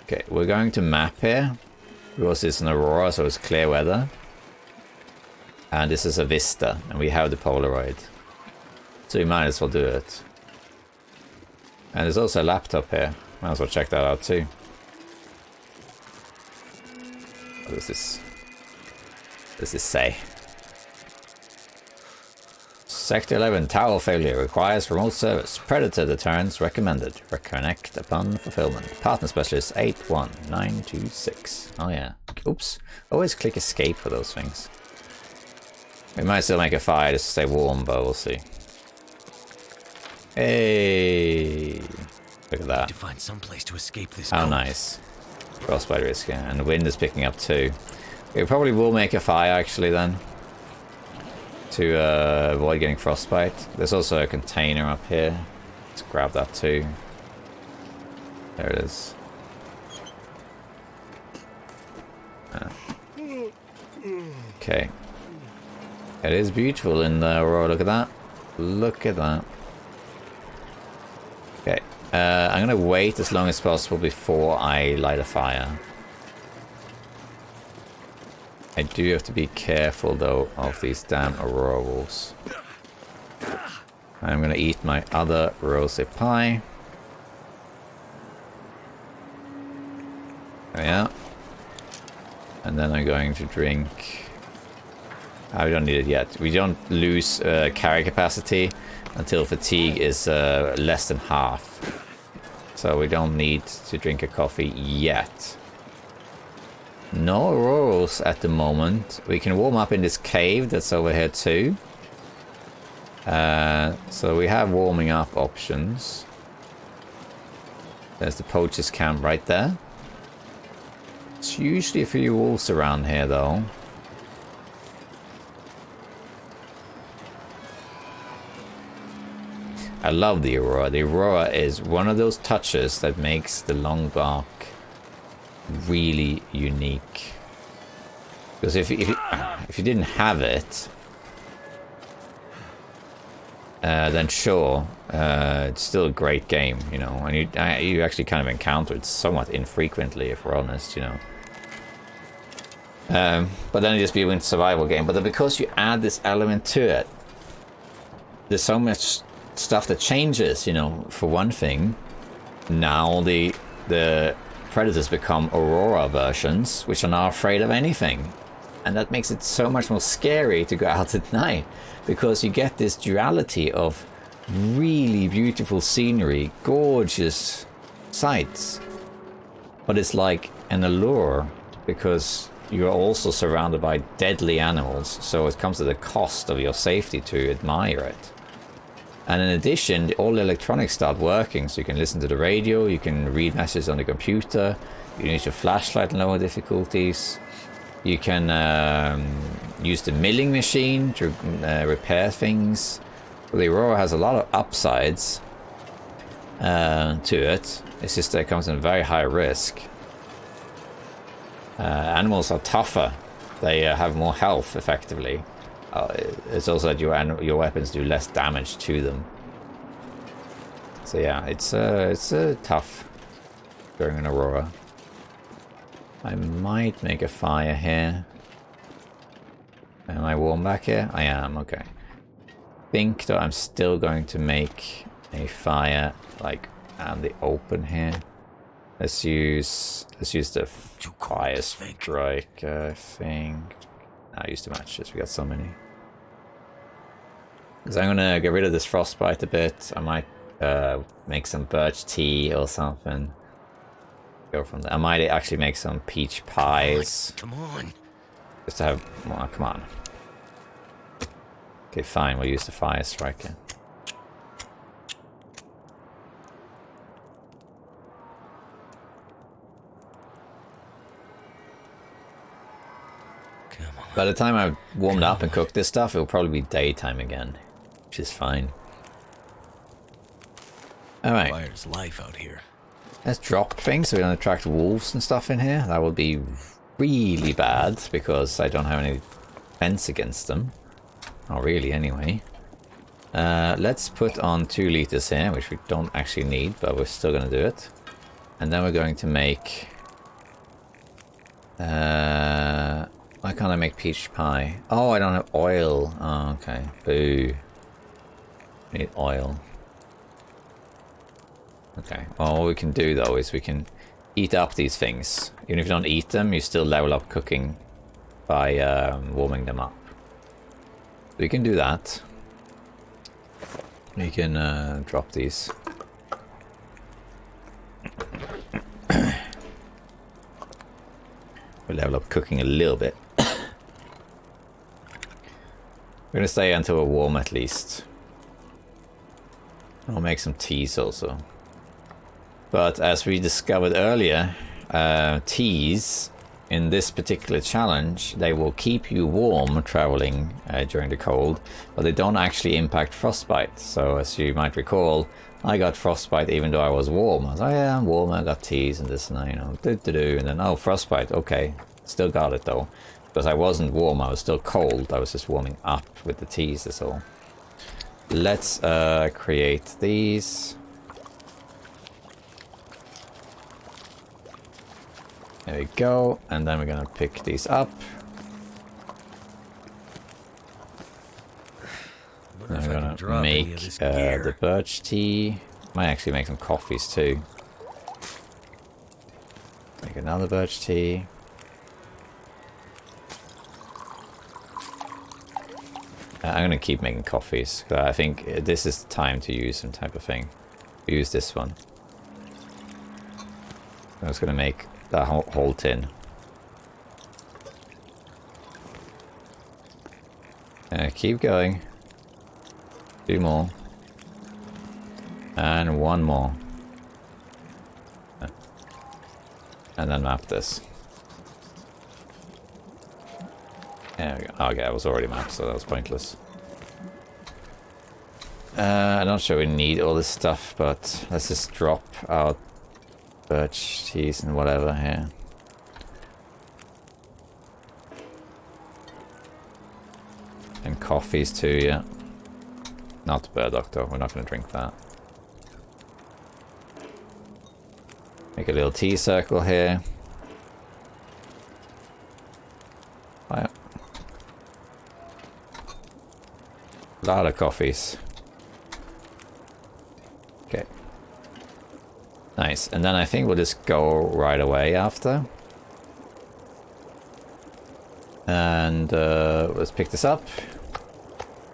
Okay, we're going to map here, because it's an Aurora, so it's clear weather. And this is a Vista, and we have the Polaroid. So you might as well do it. And there's also a laptop here. Might as well check that out too. What does this say? Sector 11, tower failure requires remote service. Predator deterrence recommended. Reconnect upon fulfillment. Partner specialist 81926. Oh yeah. Oops. Always click escape for those things. We might still make a fire just to stay warm, but we'll see. Hey, look at that. To find some place to escape this. How nice. Frostbite risk, yeah. And the wind is picking up too. We probably will make a fire actually then, to avoid getting frostbite. There's also a container up here. Let's grab that too. There it is. Okay. It is beautiful in the Aurora, look at that. Look at that. Okay, I'm gonna wait as long as possible before I light a fire. I do have to be careful though of these damn Aurora wolves. I'm gonna eat my other rosé pie. There we are. And then I'm going to drink... we don't need it yet. We don't lose carry capacity until fatigue is less than half. So we don't need to drink a coffee yet. No Aurorals at the moment. We can warm up in this cave that's over here too. So we have warming up options. There's the poacher's camp right there. It's usually a few wolves around here though. I love the Aurora. The Aurora is one of those touches that makes the long bark really unique. Because if you didn't have it, then sure, it's still a great game, you know. And you actually kind of encounter it somewhat infrequently, if we're honest, you know. But then it just be a survival game. But then because you add this element to it, there's so much stuff that changes, you know. For one thing, now the predators become Aurora versions, which are not afraid of anything, and that makes it so much more scary to go out at night, because you get this duality of really beautiful scenery, gorgeous sights, but it's like an allure because you're also surrounded by deadly animals, so it comes at the cost of your safety to admire it. And in addition, all the electronics start working, so you can listen to the radio, you can read messages on the computer, you can use your flashlight in lower difficulties, you can use the milling machine to repair things. The Aurora has a lot of upsides to it, it's just that it comes in very high risk. Animals are tougher, they have more health effectively. It's also that your weapons do less damage to them. So yeah, it's tough during an Aurora. I might make a fire here. Am I warm back here? I am, okay. Think that I'm still going to make a fire like out in the open here. Let's use the fire strike, I think. I use the matches, we got so many. Because I'm gonna get rid of this frostbite a bit. I might make some birch tea or something. Go from there. I might actually make some peach pies. Come on. Just to have, well, come on. Okay, fine, we'll use the fire striker. By the time I've warmed up and cooked this stuff, it'll probably be daytime again, which is fine. Alright. Fire's life out here. Let's drop things so we don't attract wolves and stuff in here. That would be really bad because I don't have any defense against them. Not really, anyway. Let's put on 2 liters here, which we don't actually need, but we're still going to do it. And then we're going to make... why can't I make peach pie? Oh, I don't have oil. Oh, okay. Boo. I need oil. Okay. Well, what we can do, though, is we can eat up these things. Even if you don't eat them, you still level up cooking by warming them up. We can do that. We can drop these. We'll level up cooking a little bit. We're gonna stay until we're warm at least. I'll make some teas also. But as we discovered earlier, teas in this particular challenge, they will keep you warm traveling during the cold, but they don't actually impact frostbite. So as you might recall, I got frostbite even though I was warm. I was like, oh, yeah, I'm warm, I got teas and this and that, you know, and then, oh, frostbite, okay. Still got it though. Because I wasn't warm, I was still cold. I was just warming up with the teas, that's all. Let's create these. There we go, and then we're gonna pick these up. I'm gonna make the birch tea. Might actually make some coffees too. Make another birch tea. I'm gonna keep making coffees. I think this is the time to use some type of thing. Use this one. I was gonna make that whole tin. Keep going. 2 more. And 1 more. And then map this. There we go. Okay, I was already mapped, so that was pointless. I'm not sure we need all this stuff, but let's just drop out birch teas and whatever here. And coffees too, yeah. Not burdock though, we're not going to drink that. Make a little tea circle here. Wow. A lot of coffees. Okay. Nice, and then I think we'll just go right away after. And let's pick this up.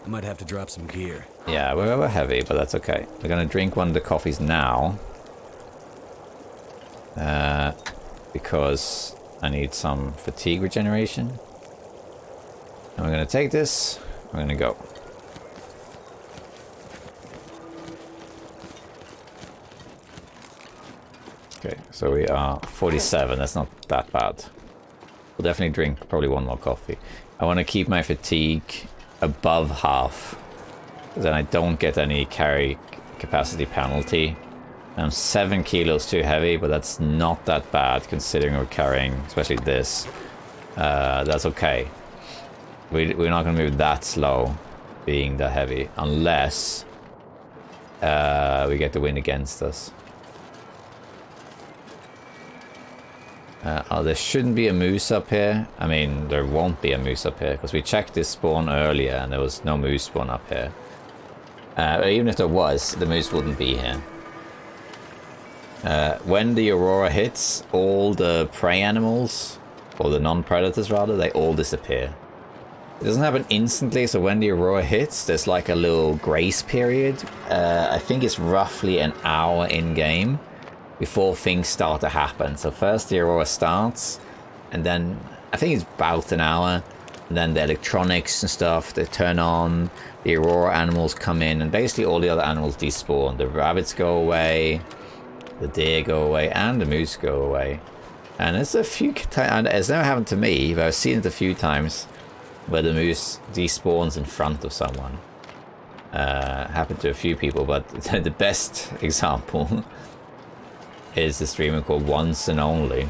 I might have to drop some gear. Yeah, we're heavy, but that's okay. We're gonna drink one of the coffees now. Because I need some fatigue regeneration. And we're gonna take this, we're gonna go. Okay, so we are 47, that's not that bad. We'll definitely drink probably 1 more coffee. I want to keep my fatigue above half, then I don't get any carry capacity penalty. I'm 7 kilos too heavy, but that's not that bad considering we're carrying, especially this. That's okay. We're not gonna move that slow, being that heavy, unless we get the wind against us. Oh, there shouldn't be a moose up here. I mean, there won't be a moose up here, because we checked this spawn earlier and there was no moose spawn up here. Even if there was, the moose wouldn't be here. When the aurora hits, all the prey animals, or the non-predators rather, they all disappear. It doesn't happen instantly, so when the aurora hits, there's like a little grace period. I think it's roughly an hour in-game before things start to happen. So first the aurora starts, and then I think it's about an hour, and then the electronics and stuff, they turn on, the aurora animals come in, and basically all the other animals despawn. The rabbits go away, the deer go away, and the moose go away. And it's a few times, it's never happened to me, but I've seen it a few times, where the moose despawns in front of someone. Happened to a few people, but the best example is the streamer called Once and Only.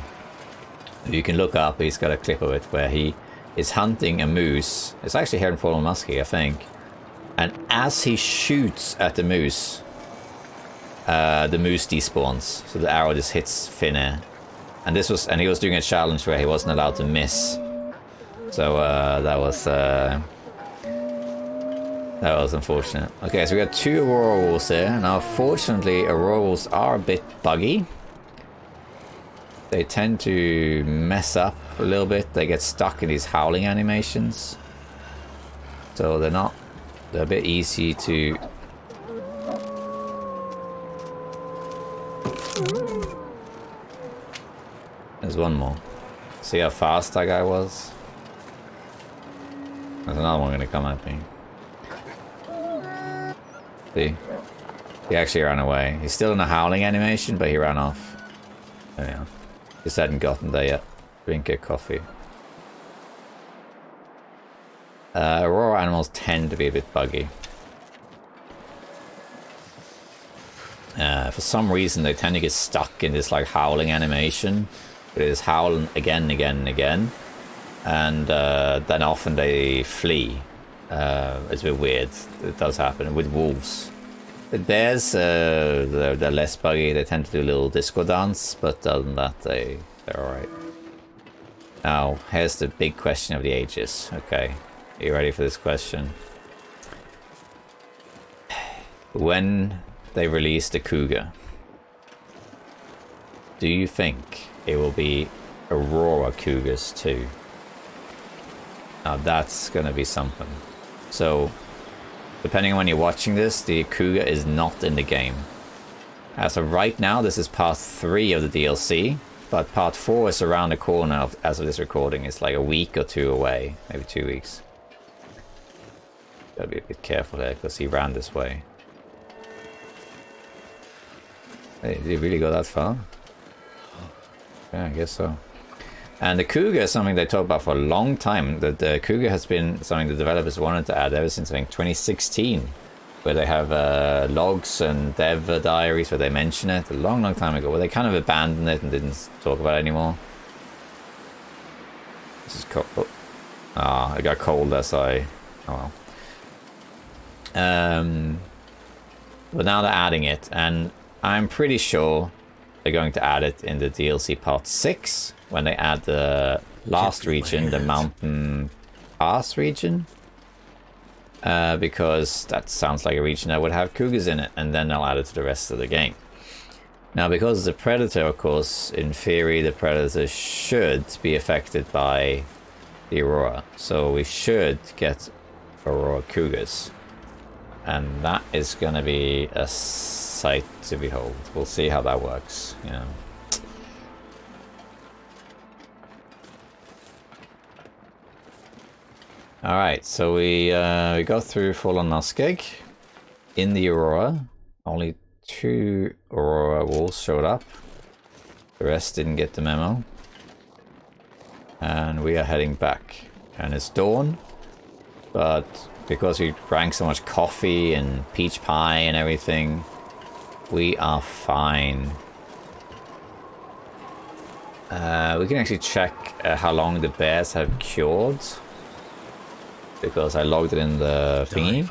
You can look up, he's got a clip of it where he is hunting a moose. It's actually here in Fallen Muskeg, I think. And as he shoots at the moose despawns. So the arrow just hits thin air. And he was doing a challenge where he wasn't allowed to miss. So that was unfortunate. Okay, so we got 2 aurora wolves here. Now, fortunately, aurora wolves are a bit buggy. They tend to mess up a little bit. They get stuck in these howling animations. So they're a bit easy to... There's one more. See how fast that guy was? There's another one gonna come at me. See? He actually ran away. He's still in a howling animation, but he ran off. There we are. Just hadn't gotten there yet. Drink a coffee. Aurora animals tend to be a bit buggy. For some reason, they tend to get stuck in this like howling animation. It is howling again and again and again. And then often they flee. It's a bit weird. It does happen with wolves. With bears, they're less buggy. They tend to do a little disco dance, but other than that, they're alright. Now, here's the big question of the ages. Okay, are you ready for this question? When they release the cougar, do you think it will be Aurora Cougars too? Now that's gonna be something. So, depending on when you're watching this, the cougar is not in the game. As of right now, this is part 3 of the DLC, but part 4 is around the corner as of this recording. It's like a week or 2 away, maybe 2 weeks. Gotta be a bit careful there, because he ran this way. Hey, did he really go that far? Yeah, I guess so. And the cougar is something they talked about for a long time. The cougar has been something the developers wanted to add ever since, I think, 2016. Where they have logs and dev diaries where they mention it a long, long time ago. Where they kind of abandoned it and didn't talk about it anymore. This is cold. Oh. Ah, it got cold as I... Oh well. But now they're adding it. And I'm pretty sure they're going to add it in the DLC part 6. When they add the last region, the Mountain Pass region. Because that sounds like a region that would have cougars in it, and then they'll add it to the rest of the game. Now, because it's a predator, of course, in theory, the predator should be affected by the Aurora. So we should get Aurora cougars. And that is going to be a sight to behold. We'll see how that works, you know. Alright, so we go through Fallen Muskeg. In the Aurora, only 2 Aurora wolves showed up. The rest didn't get the memo. And we are heading back. And it's dawn, but because we drank so much coffee and peach pie and everything, we are fine. We can actually check how long the bears have cured. because I logged it in the thingy.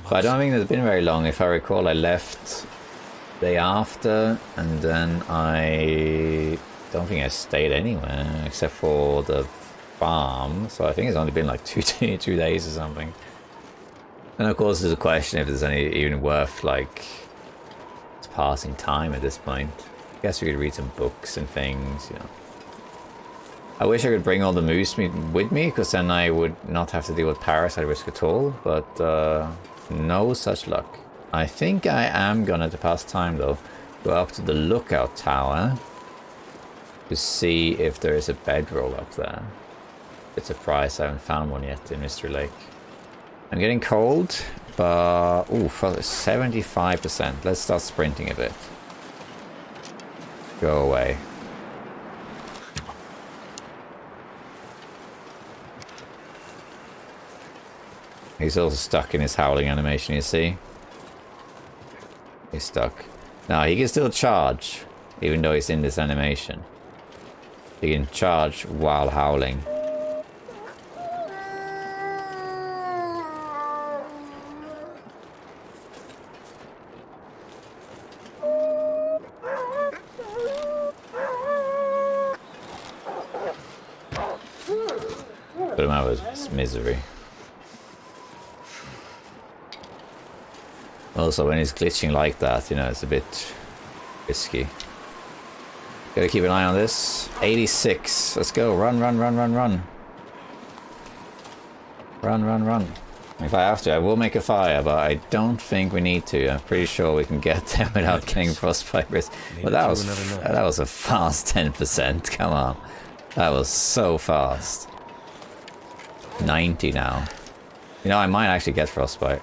But I don't think it's been very long. If I recall, I left day after, and then I don't think I stayed anywhere except for the farm. So I think it's only been like 2 days or something. And of course, there's a question if there's any even worth like passing time at this point. I guess we could read some books and things, you know. I wish I could bring all the moose meat with me, because then I would not have to deal with parasite risk at all, but no such luck. I think I am gonna, to pass time though, go up to the lookout tower to see if there is a bedroll up there. It's a surprise I haven't found one yet in Mystery Lake. I'm getting cold, but ooh, for 75%. Let's start sprinting a bit. Go away. He's also stuck in his howling animation, you see? He's stuck. Now, he can still charge, even though he's in this animation. He can charge while howling. Put him out of his misery. Also, when he's glitching like that, you know, it's a bit risky. Gotta keep an eye on this. 86. Let's go. Run, run, run, run, run. Run, run, run. If I have to, I will make a fire, but I don't think we need to. I'm pretty sure we can get there without getting frostbite risk. But that was a fast 10%. Come on. That was so fast. 90 now. You know, I might actually get frostbite.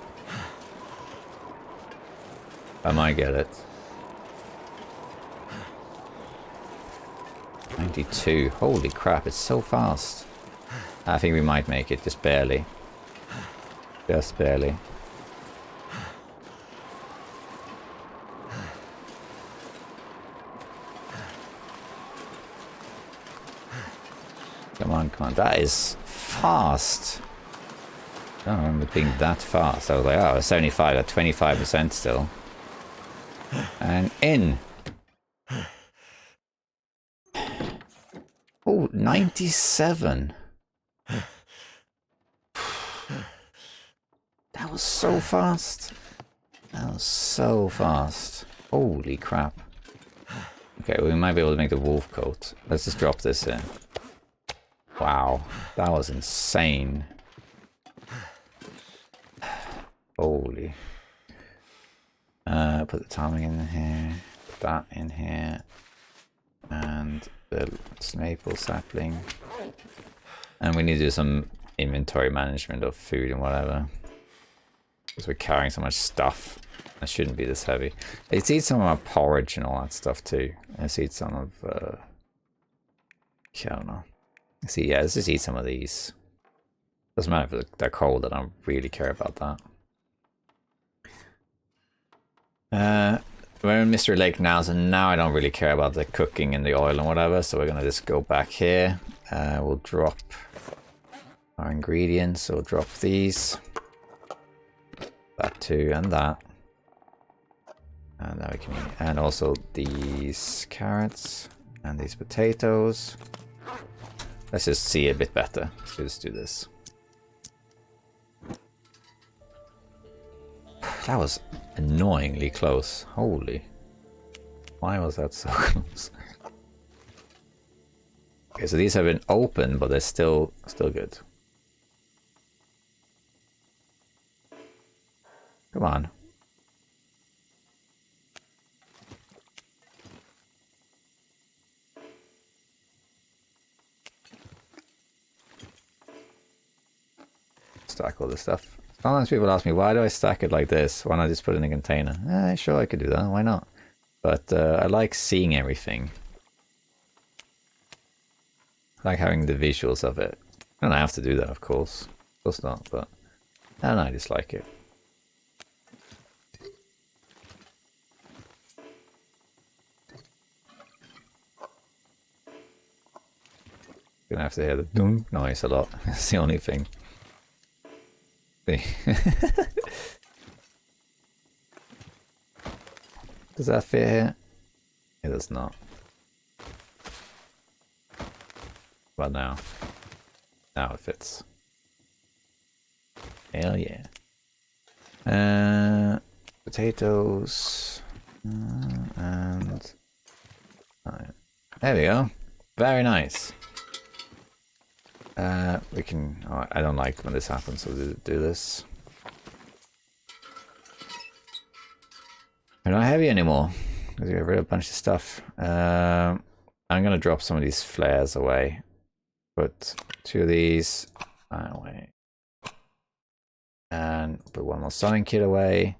I might get it. 92. Holy crap, it's so fast. I think we might make it, just barely. Just barely. Come on, come on. That is fast. I don't remember being that fast. I was like, oh, 75 at 25% still. And in. Oh, 97. That was so fast. That was so fast. Holy crap. Okay, we might be able to make the wolf coat. Let's just drop this in. Wow, that was insane. Holy. Put the timing in here, put that in here, and the maple sapling. And we need to do some inventory management of food and whatever, because we're carrying so much stuff. That shouldn't be this heavy. Let's eat some of our porridge and all that stuff too. Let's eat some of, I don't know. Let's see, yeah, let's just eat some of these. Doesn't matter if they're cold, I don't really care about that. We're in Mystery Lake now, so now I don't really care about the cooking and the oil and whatever, so we're gonna just go back here. We'll drop our ingredients, so we'll drop these. That too, and that. And now we can eat. And also these carrots, and these potatoes. Let's just see a bit better. Let's just do this. That was annoyingly close. Holy. Why was that so close? Okay, so these have been open, but they're still good. Come on. Stack all this stuff. Sometimes people ask me, why do I stack it like this? Why not just put it in a container? Sure, I could do that. Why not? But I like seeing everything. I like having the visuals of it. I don't have to do that, of course. Of course not, but I don't know, I just like it. Gonna have to hear the dunk noise a lot. That's the only thing. Does that fit here? It does not. Well, now it fits. Hell yeah. Potatoes and there we go. Very nice. We can. Oh, I don't like when this happens, so we'll do this. We're not heavy anymore because we got rid of a bunch of stuff. I'm gonna drop some of these flares away. Put 2 of these away. And put 1 more sewing kit away.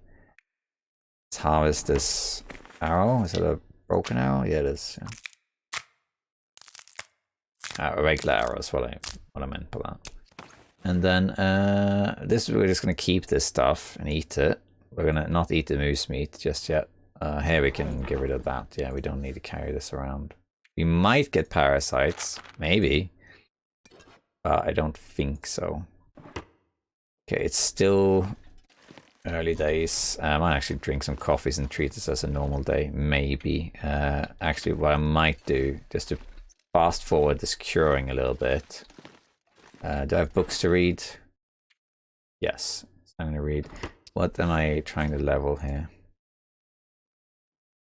Let's harvest this arrow. Is it a broken arrow? Yeah, it is. Yeah. A regular arrow is what I meant by that. And then we're just gonna keep this stuff and eat it. We're gonna not eat the moose meat just yet. Here we can get rid of that. Yeah, we don't need to carry this around. We might get parasites, maybe. I don't think so. Okay, it's still early days. I might actually drink some coffees and treat this as a normal day, maybe. Actually, what I might do, just to fast forward this curing a little bit. Do I have books to read? Yes, so I'm going to read. What am I trying to level here?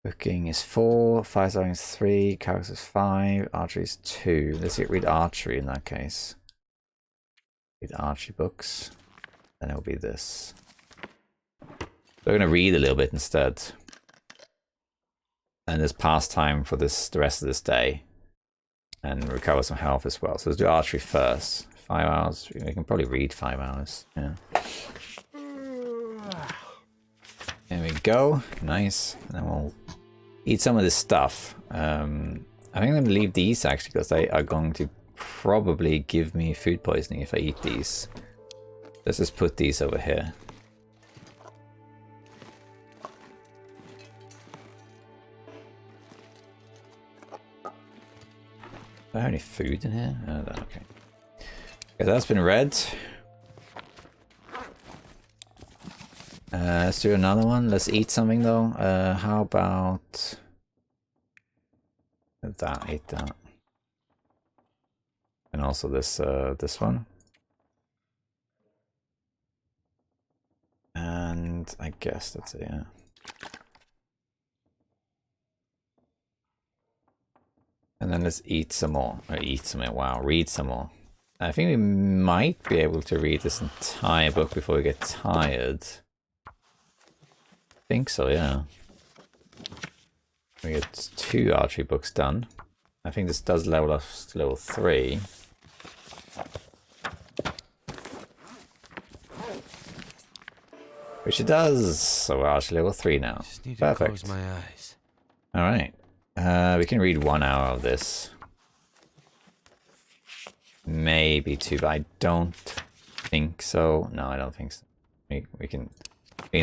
Cooking is 4, firefighting is 3, characters is 5, archery is 2. Let's read archery in that case. Read archery books. Then it'll be this. We're going to read a little bit instead. And there's pastime for this the rest of this day. And recover some health as well. So let's do archery first. 5 hours. We can probably read 5 hours. Yeah. There we go. Nice. And then we'll eat some of this stuff. I think I'm going to leave these actually because they are going to probably give me food poisoning if I eat these. Let's just put these over here. Do I have any food in here? Oh, okay. Okay, that's been read. Let's do another one. Let's eat something though. How about that? Eat that. And also this this one. And I guess that's it, yeah. And then let's eat some more. Or eat some more. Wow, read some more. I think we might be able to read this entire book before we get tired. I think so, yeah. We get 2 archery books done. I think this does level us to level 3. Which it does. So we're actually level 3 now. Just need Perfect. to close my eyes. Alright. We can read 1 hour of this. Maybe 2, but I don't think so. No, I don't think so. We can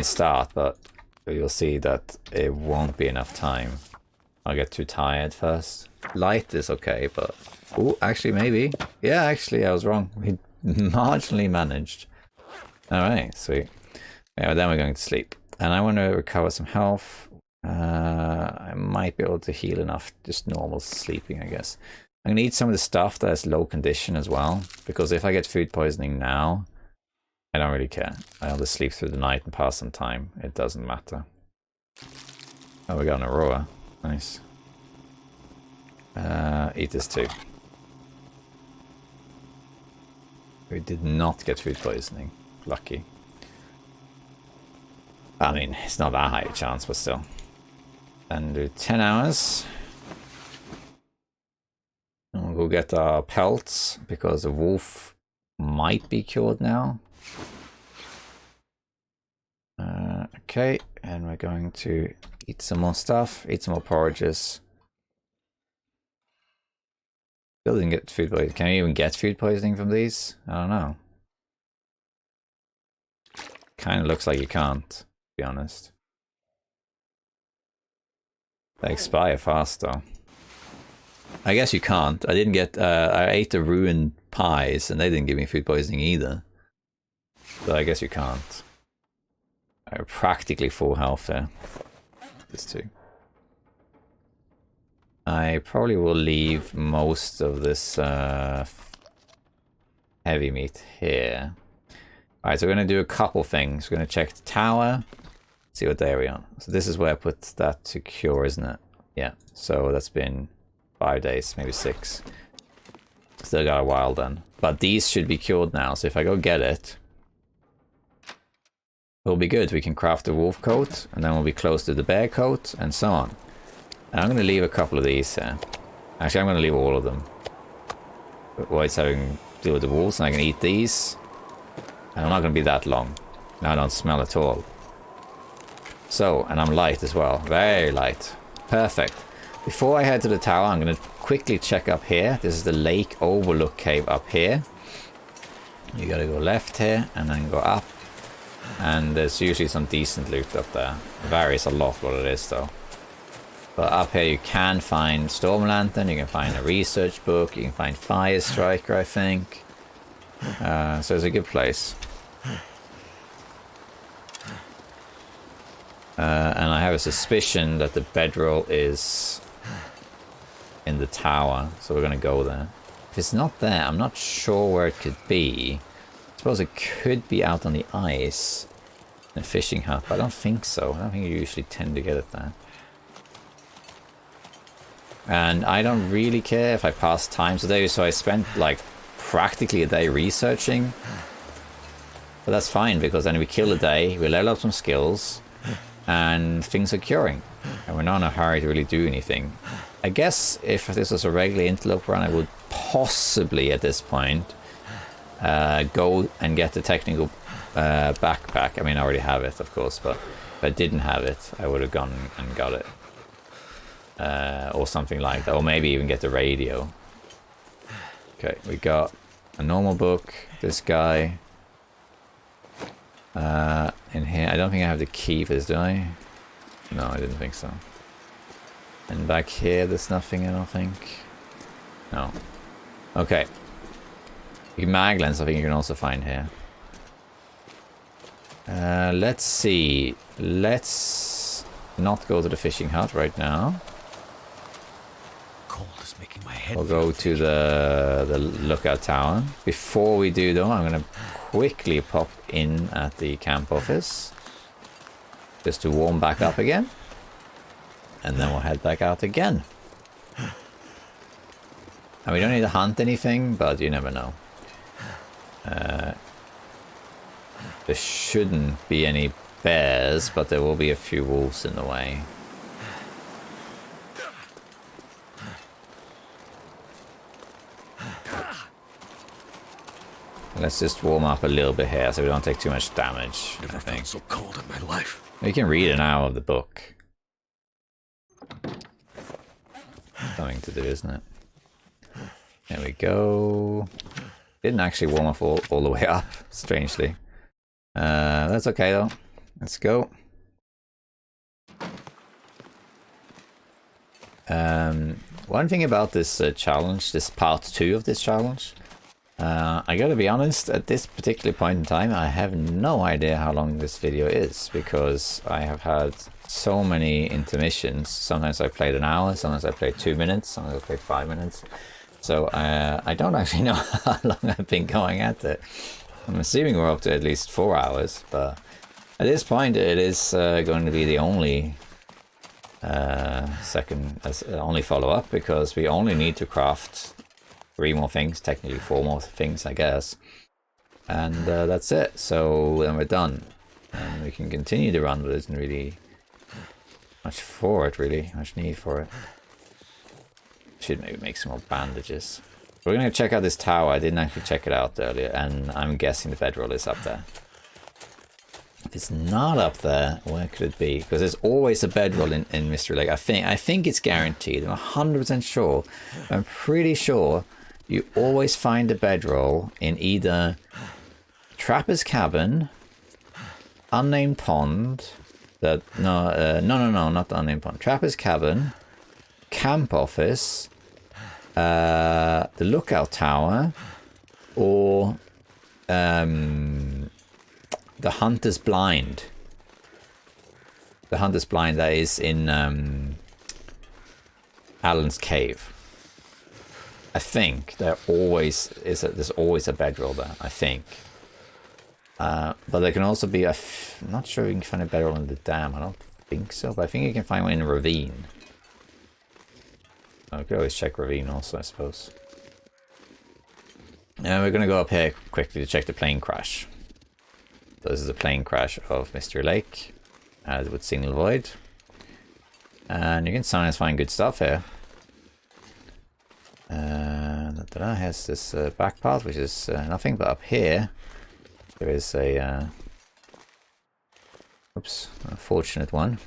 start, but you'll see that it won't be enough time. I'll get too tired first. Light is okay, but... Oh, actually, maybe. Yeah, actually, I was wrong. We marginally managed. Alright, sweet. Yeah, then we're going to sleep. And I want to recover some health. I might be able to heal enough, just normal sleeping, I guess. I'm going to eat some of the stuff that has low condition as well, because if I get food poisoning now, I don't really care. I'll just sleep through the night and pass some time. It doesn't matter. Oh, we got an Aurora. Nice. Eat this too. We did not get food poisoning. Lucky. I mean, it's not that high a chance, but still. And do 10 hours. And we'll go get our pelts, because the wolf might be cured now. Okay, and we're going to eat some more stuff, eat some more porridges. Still didn't get food poisoning. Can you even get food poisoning from these? I don't know. Kind of looks like you can't, to be honest. They expire fast though. I guess you can't. I didn't get, I ate the ruined pies and they didn't give me food poisoning either. So I guess you can't. I'm practically full health there. This too. I probably will leave most of this heavy meat here. Alright, so we're going to do a couple things. We're going to check the tower, see what day we're on. So this is where I put that to cure, isn't it? Yeah, so that's been 5 days, maybe 6. Still got a while then. But these should be cured now, so if I go get it, it'll be good. We can craft the wolf coat, and then we'll be close to the bear coat, and so on. And I'm going to leave a couple of these here. Actually, I'm going to leave all of them. Otherwise, I can deal with the wolves, and I can eat these. And I'm not going to be that long. Now I don't smell at all. So, and I'm light as well. Very light. Perfect. Before I head to the tower, I'm going to quickly check up here. This is the lake overlook cave up here. You got to go left here, and then go up. And there's usually some decent loot up there. It varies a lot what it is though. But up here you can find Storm Lantern, you can find a research book, you can find Fire Striker, I think. So it's a good place. And I have a suspicion that the bedroll is in the tower, so we're going to go there. If it's not there, I'm not sure where it could be. I suppose it could be out on the ice in a fishing hut, but I don't think so. I don't think you usually tend to get it there. And I don't really care if I pass time today, so I spent like practically a day researching. But that's fine, because then we kill a day, we level up some skills, and things are curing. And we're not in a hurry to really do anything. I guess if this was a regular interlope run, I would possibly at this point go and get the technical backpack. I mean, I already have it, of course, but if I didn't have it, I would have gone and got it. Or something like that, or maybe even get the radio. Okay, we got a normal book, this guy. In here, I don't think I have the key for this, do I? No, I didn't think so. And back here, there's nothing, I don't think. No. Okay. Mag lens, I think you can also find here. Let's see. Let's not go to the fishing hut right now. Cold is making my head. We'll go to the lookout tower. Before we do though, I'm gonna quickly pop in at the camp office just to warm back up again, and then we'll head back out again. And we don't need to hunt anything, but you never know. There shouldn't be any bears, but there will be a few wolves in the way. Let's just warm up a little bit here so we don't take too much damage. Never felt so cold in my life. We can read an hour of the book. Something to do, isn't it? There we go. Didn't actually warm up all the way up, strangely. That's okay though. Let's go. One thing about this challenge, this part 2 of this challenge, I gotta be honest, at this particular point in time, I have no idea how long this video is, because I have had so many intermissions. Sometimes I played an hour, sometimes I played 2 minutes, sometimes I played 5 minutes. So I don't actually know how long I've been going at it. I'm assuming we're up to at least 4 hours, but at this point it is going to be the only only follow-up, because we only need to craft 3 more things, technically 4 more things, I guess, and that's it. So then we're done, and we can continue to run, but there isn't really much for it, much need for it. Should maybe make some more bandages. We're going to check out this tower. I didn't actually check it out earlier, and I'm guessing the bedroll is up there. If it's not up there, where could it be? Because there's always a bedroll in Mystery Lake. I think it's guaranteed. I'm 100% sure. I'm pretty sure you always find a bedroll in either Trapper's Cabin, Unnamed Pond, no, not the Unnamed Pond. Trapper's Cabin, Camp Office, the Lookout Tower, or the hunter's blind. The hunter's blind that is in Alan's cave. I think there's always a bedroll there, I think. But there can also be I'm not sure you can find a bedroll in the dam. I don't think so, but I think you can find one in a ravine. I could always check ravine also, I suppose. And we're gonna go up here quickly to check the plane crash. So this is a plane crash of Mystery Lake, as with Signal Void. And you can sometimes find good stuff here. Here's this back path, which is nothing, but up here there is a oops, unfortunate one.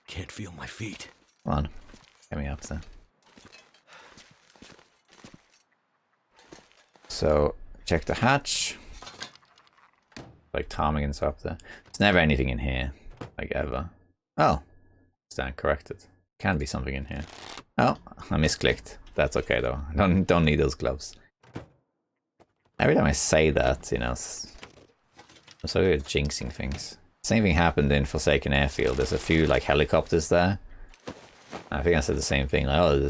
Can't feel my feet. Come on, get me up there. So check the hatch. Like ptarmigans up there. There's never anything in here, like ever. Oh, stand corrected. Can be something in here. Oh, I misclicked. That's okay though. I don't need those gloves. Every time I say that, you know, I'm so good at jinxing things. Same thing happened in Forsaken Airfield. There's a few like helicopters there. I think I said the same thing. Like, oh,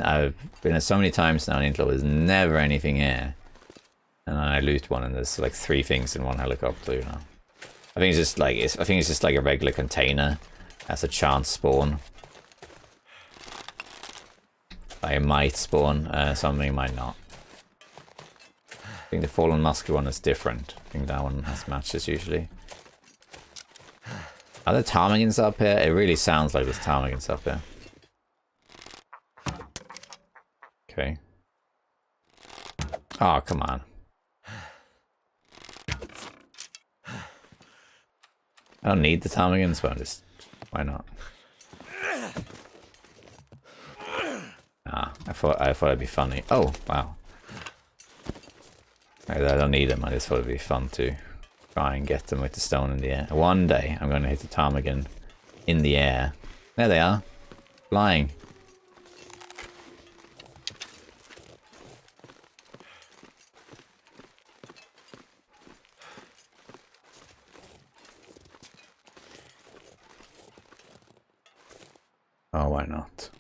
I've been there so many times now in Intro. There's never anything here. And then I loot one, and there's like 3 things in one helicopter. You know, I think it's just like a regular container. That's a chance spawn. I might spawn something, might not. I think the Fallen Muskeg one is different. I think that one has matches usually. Are there ptarmigans up here? It really sounds like there's ptarmigans up here. Okay. Oh, come on. I don't need the ptarmigans, but why not? Ah, I thought it'd be funny. Oh, wow. I don't need them. I just thought it'd be fun to try and get them with the stone in the air. One day, I'm going to hit the ptarmigan in the air. There they are, flying. Oh, why not?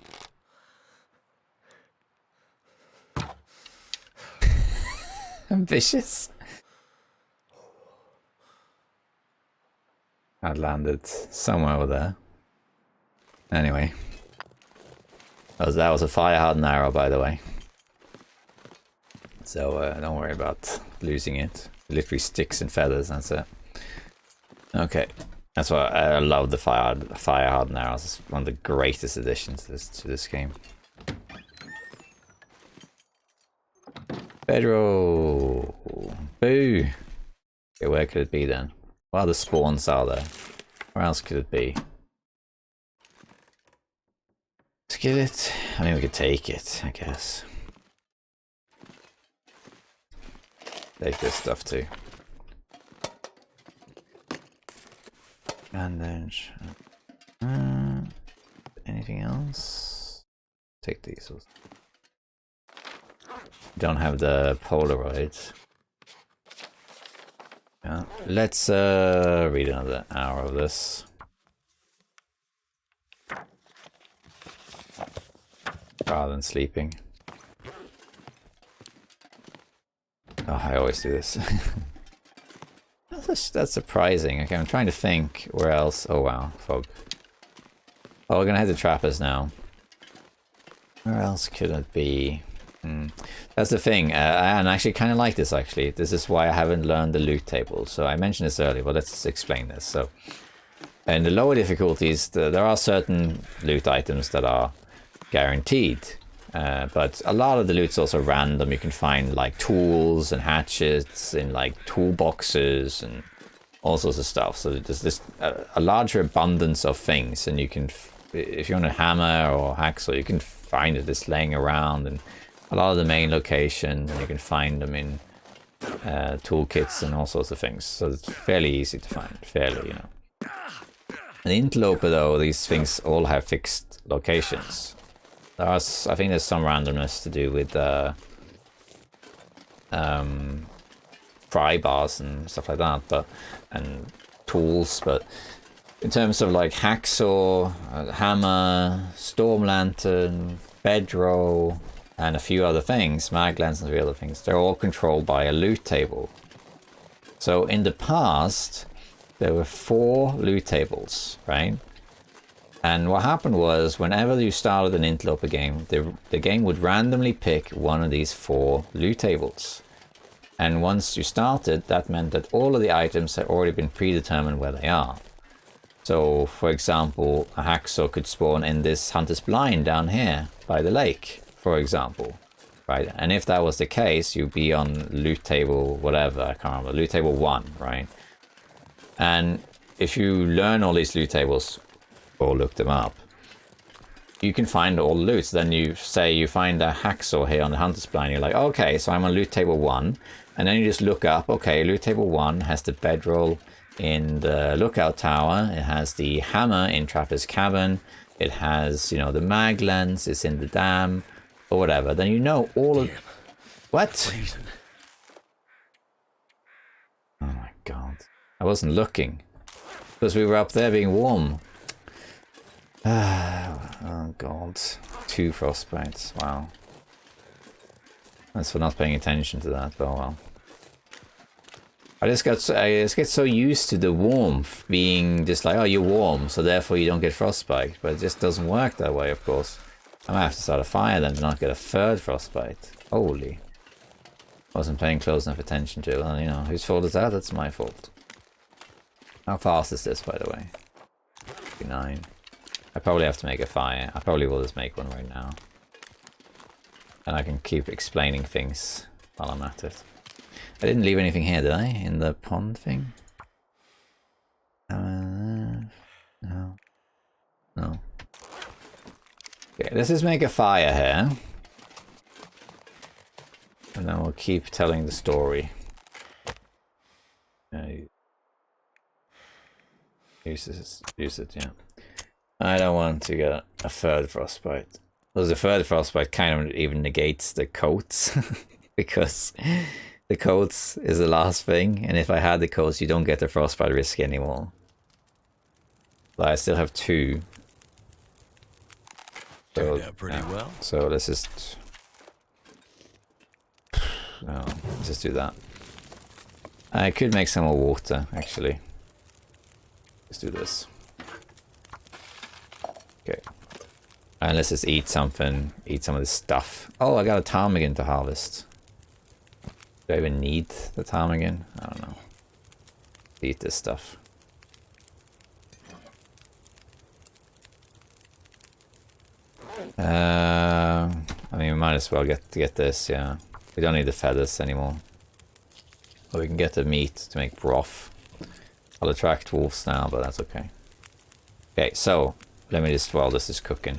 Ambitious. I'd landed somewhere over there. Anyway. That was a fire-hardened arrow, by the way. So don't worry about losing it. It literally sticks and feathers, that's it. Okay. That's why I love the fire-hardened arrows. It's one of the greatest additions to this game. Bedroll. Boo. Okay, where could it be then? Well, the spawns are there. Where else could it be? Skillet. I mean, we could take it, I guess. Take this stuff too. And then anything else? Take these. Don't have the Polaroids. Yeah. Let's read another hour of this. Rather than sleeping. Oh, I always do this. That's surprising. Okay, I'm trying to think where else. Oh wow, fog. Oh, we're gonna head to Trappers now. Where else could it be? That's the thing, and I actually kind of like this actually. This is why I haven't learned the loot table. So I mentioned this earlier, but let's explain this. So in the lower difficulties, there are certain loot items that are guaranteed. But a lot of the loot's also random. You can find like tools and hatchets in like toolboxes and all sorts of stuff. So there's this a larger abundance of things, and you can, if you want a hammer or hacksaw, you can find it just laying around in a lot of the main locations, and you can find them in toolkits and all sorts of things. So it's fairly easy to find, fairly, you know. In Interloper though, these things all have fixed locations. I think there's some randomness to do with pry bars and stuff like that, and tools, but in terms of like hacksaw, hammer, storm lantern, bedroll, and a few other things, mag lens and a few other things, they're all controlled by a loot table. So in the past, there were 4 loot tables, right? And what happened was, whenever you started an interloper game, the game would randomly pick one of these 4 loot tables. And once you started, that meant that all of the items had already been predetermined where they are. So, for example, a hacksaw could spawn in this hunter's blind down here by the lake, for example, right? And if that was the case, you'd be on loot table, whatever, I can't remember, loot table 1, right? And if you learn all these loot tables, or look them up, you can find all the loot. So then you say you find a hacksaw here on the hunter's blind, you're like, okay, so I'm on loot table 1, and then you just look up, okay, loot table 1 has the bedroll in the lookout tower, it has the hammer in Trapper's cabin, it has, you know, the mag lens is in the dam, or whatever. Then you know all of... What? Oh my god. I wasn't looking. Because we were up there being warm. Oh god. 2 frostbites. Wow. That's for not paying attention to that, but oh well. I just get so used to the warmth being just like, oh, you're warm, so therefore you don't get frostbite. But it just doesn't work that way, of course. I might have to start a fire then to not get a 3rd frostbite. Holy. Wasn't paying close enough attention to it. Well, you know, whose fault is that? That's my fault. How fast is this, by the way? 9. I probably have to make a fire. I probably will just make one right now. And I can keep explaining things while I'm at it. I didn't leave anything here, did I? In the pond thing? No. No. Okay, let's just make a fire here. And then we'll keep telling the story. Use it, yeah. I don't want to get a 3rd frostbite. Because the 3rd frostbite kind of even negates the coats. Because the coats is the last thing. And if I had the coats, you don't get the frostbite risk anymore. But I still have 2. Turned out pretty well. So let's just... No, let's just do that. I could make some more water, actually. Let's do this. Okay. And let's just eat something. Eat some of this stuff. Oh, I got a ptarmigan to harvest. Do I even need the ptarmigan? I don't know. Eat this stuff. I mean, we might as well get this, yeah. We don't need the feathers anymore. But we can get the meat to make broth. I'll attract wolves now, but that's okay. Okay, so let me just, while this is cooking.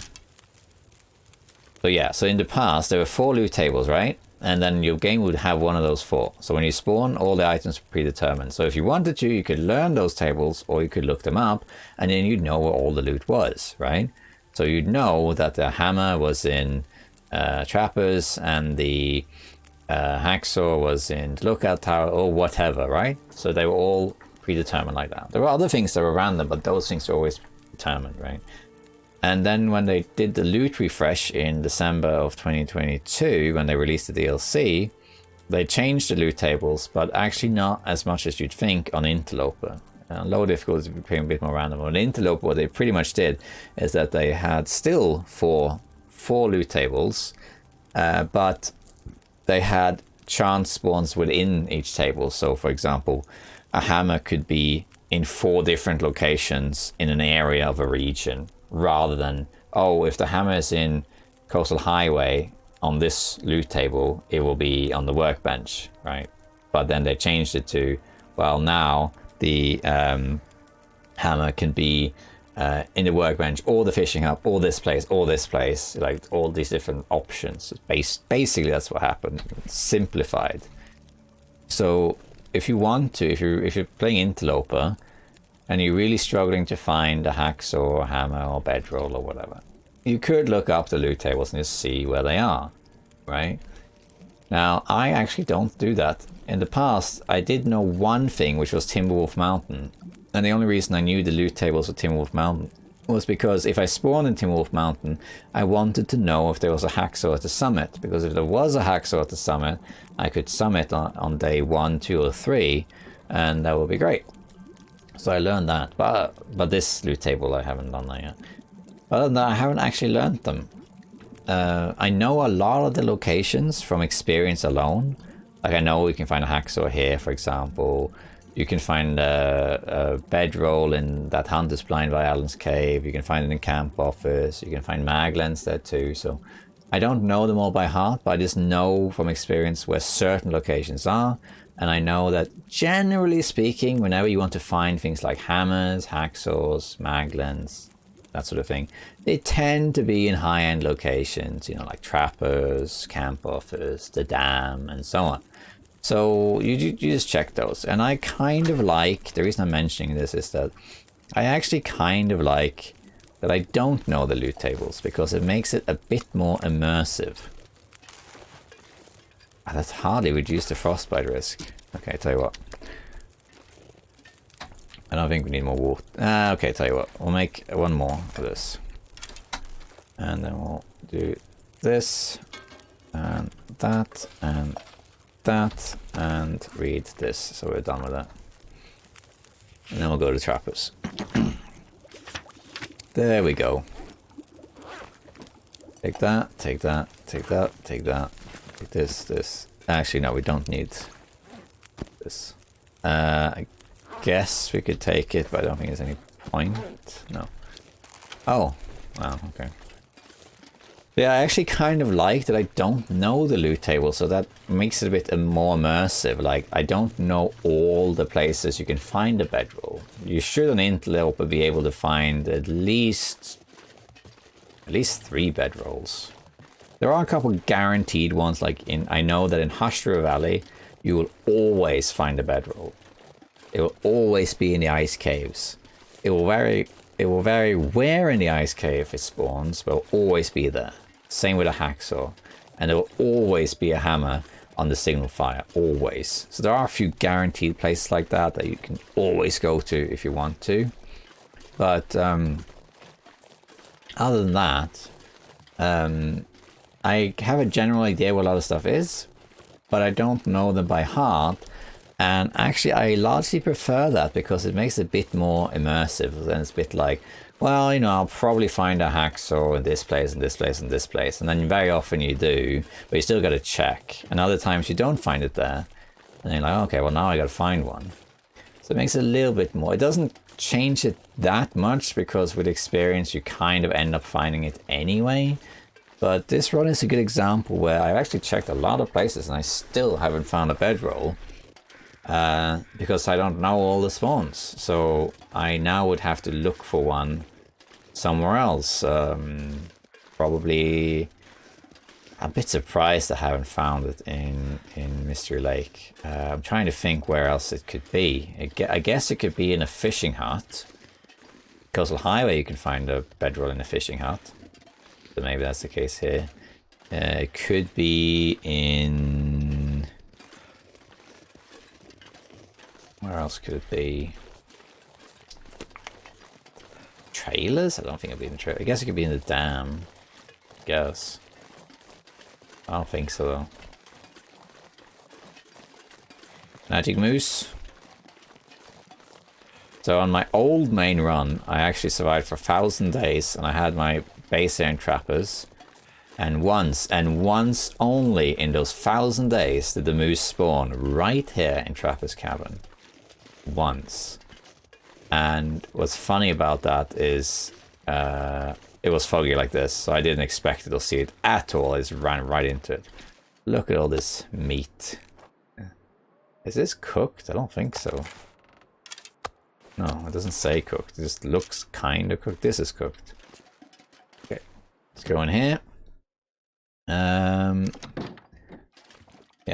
So yeah, so in the past there were 4 loot tables, right? And then your game would have one of those 4. So when you spawn, all the items are predetermined. So if you wanted to, you could learn those tables, or you could look them up, and then you'd know where all the loot was, right? So you'd know that the hammer was in Trappers, and the hacksaw was in the lookout tower, or whatever, right? So they were all predetermined like that. There were other things that were random, but those things were always determined, right? And then when they did the loot refresh in December of 2022, when they released the DLC, they changed the loot tables, but actually not as much as you'd think on Interloper. Low difficulty became a bit more random. On Interloper, what they pretty much did is that they had still four loot tables, but they had chance spawns within each table. So, for example, a hammer could be in 4 different locations in an area of a region, rather than, oh, if the hammer is in Coastal Highway on this loot table, it will be on the workbench, right? But then they changed it to, well, now the hammer can be in the workbench, or the fishing hub, or this place, like all these different options. Basically, that's what happened. It's simplified. So if you want to, if you're playing Interloper, and you're really struggling to find a hacksaw or hammer or bedroll or whatever, you could look up the loot tables and just see where they are, right? Now, I actually don't do that. In the past, I did know one thing, which was Timberwolf Mountain, And the only reason I knew the loot tables for Timberwolf Mountain was because if I spawned in Timberwolf Mountain, I wanted to know if there was a hacksaw at the summit. Because if there was a hacksaw at the summit, I could summit on day 1, 2, or 3, and that would be great. So I learned that. But this loot table, I haven't done that yet. Other than that, I haven't actually learned them. I know a lot of the locations from experience alone. Like I know we can find a hacksaw here, for example. You can find a bedroll in that Hunter's Blind by Allen's Cave. You can find it in Camp Office. You can find maglens there too. So I don't know them all by heart, but I just know from experience where certain locations are. And I know that generally speaking, whenever you want to find things like hammers, hacksaws, maglens, that sort of thing, they tend to be in high-end locations, you know, like Trappers, Camp Office, the Dam, and so on. So you just check those. And I kind of like, the reason I'm mentioning this is that I actually kind of like that I don't know the loot tables, because it makes it a bit more immersive. That's hardly reduced the frostbite risk. Okay, tell you what. I don't think we need more water. Okay, tell you what. We'll make one more for this. And then we'll do this, and that, and that, and read this. So we're done with that. And then we'll go to Trappers. There we go. Take that, take that, take that, take that. Take this. Actually, no, we don't need this. I guess we could take it, but I don't think there's any point. No. Oh. Wow, okay. Yeah, I actually kind of like that I don't know the loot table, so that makes it a bit more immersive. Like, I don't know all the places you can find a bedroll. You should on Interloper be able to find at least 3 bedrolls. There are a couple guaranteed ones, like I know that in Hush River Valley, you will always find a bedroll. It will always be in the ice caves. It will vary where in the ice cave it spawns, but it will always be there. Same with a hacksaw. And there will always be a hammer on the signal fire, always. So there are a few guaranteed places like that that you can always go to if you want to. But other than that, I have a general idea what a lot of stuff is, but I don't know them by heart. And actually, I largely prefer that because it makes it a bit more immersive. Then it's a bit like, well, you know, I'll probably find a hacksaw in this place, and this place, and this place. And then very often you do, but you still got to check. And other times you don't find it there. And you're like, okay, well, now I got to find one. So it makes it a little bit more. It doesn't change it that much because with experience, you kind of end up finding it anyway. But this run is a good example where I've actually checked a lot of places and I still haven't found a bedroll. Because I don't know all the spawns, so I now would have to look for one somewhere else. Probably a bit surprised I haven't found it in Mystery Lake. I'm trying to think where else it could be. I guess it could be in a fishing hut. Coastal Highway you can find a bedroll in a fishing hut, so maybe that's the case here. It could be in... Where else could it be? Trailers? I don't think it'd be in the trailer. I guess it could be in the dam. I guess. I don't think so though. Magic Moose. So on my old main run, I actually survived for 1,000 days and I had my base here in Trappers. And once only in those 1,000 days did the moose spawn right here in Trapper's cabin. Once. And what's funny about that is it was foggy like this, so I didn't expect it or see it at all. I just ran right into it. Look at all this meat. Is this cooked? I don't think so. No, it doesn't say cooked. It just looks kind of cooked. This is cooked. Okay, let's go in here. Yeah,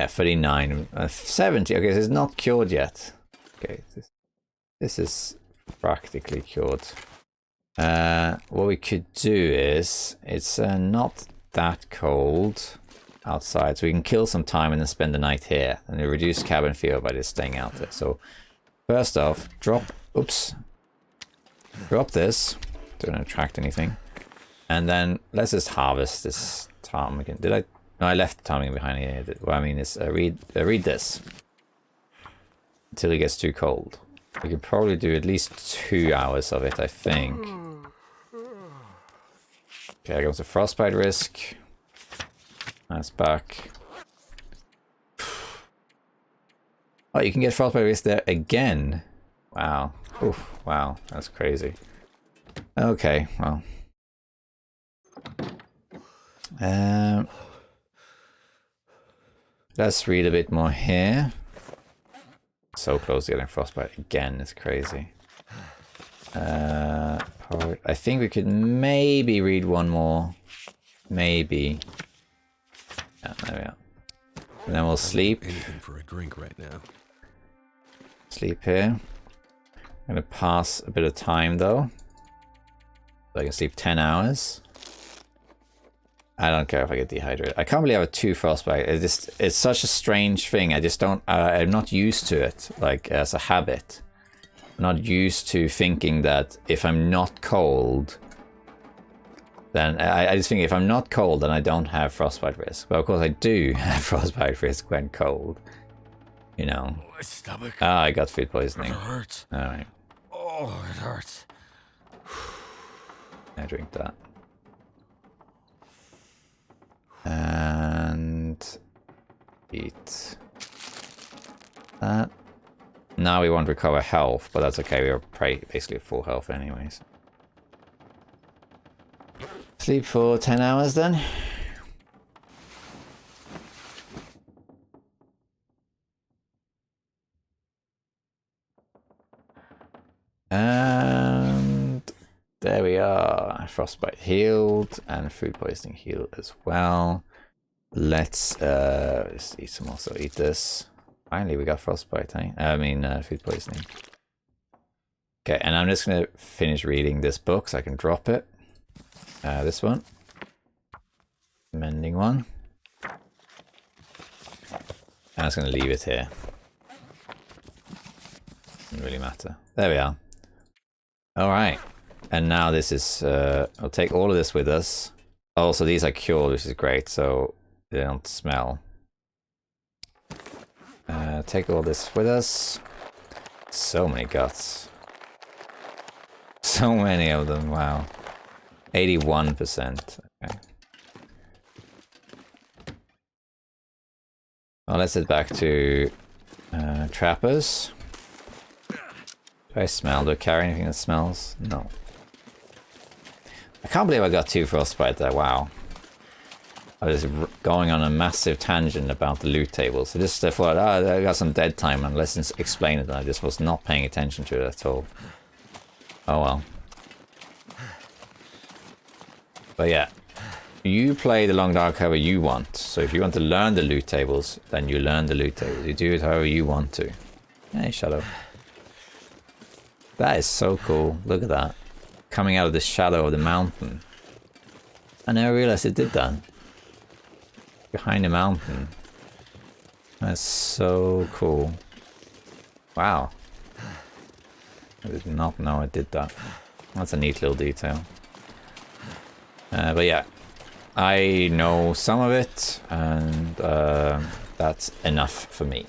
39, 70. Okay, so it's not cured yet. Okay, this is practically cured. What we could do is, it's not that cold outside, so we can kill some time and then spend the night here, and reduce cabin fever by just staying out there. So first off, drop Oops. Drop this. Don't attract anything. And then let's just harvest this ptarmigan. Did I? No, I left the ptarmigan behind here. What I mean is read this. Until it gets too cold. We could probably do at least 2 hours of it, I think. Okay, I go to frostbite risk. That's back. Oh, you can get frostbite risk there again. Wow. Oof, wow, that's crazy. Okay, well. Let's read a bit more here. So close to getting frostbite again, it's crazy. I think we could maybe read one more. Maybe. Yeah, there we are. And then we'll sleep. Anything for a drink right now. Sleep here. I'm gonna pass a bit of time though. So I can sleep 10 hours. I don't care if I get dehydrated. I can't believe I have 2 frostbite. It's such a strange thing. I just don't, I'm not used to it, like as a habit. I'm not used to thinking that if I'm not cold, then I just think if I'm not cold, then I don't have frostbite risk. But of course I do have frostbite risk when cold. You know. My stomach. Ah, I got food poisoning. It hurts. Alright. Oh, it hurts. I drink that. And eat that. Now we won't recover health, but that's okay. We are basically at full health anyways. Sleep for 10 hours then. And there we are. Frostbite healed and food poisoning healed as well. Let's just eat some more. So eat this. Finally, we got frostbite, eh? I mean, food poisoning. Okay, and I'm just gonna finish reading this book so I can drop it. This one. Mending one. I'm just gonna leave it here. Doesn't really matter. There we are. Alright. And now this is, I'll take all of this with us. Oh, so these are cured, which is great, so they don't smell. Take all this with us. So many guts. So many of them, wow. 81%. Okay. Well, let's head back to Trappers. Do I smell? Do I carry anything that smells? No. I can't believe I got 2 frostbite there, wow. I was going on a massive tangent about the loot table, so just I thought, I got some dead time and let's just explain it, and I just was not paying attention to it at all. Oh well. But yeah, you play the long dark however you want, so if you want to learn the loot tables, then you learn the loot tables. You do it however you want to. Hey, Shadow. That is so cool, look at that. Coming out of the shadow of the mountain. I never realized it did that. Behind the mountain. That's so cool. Wow. I did not know it did that. That's a neat little detail. But yeah, I know some of it, and that's enough for me.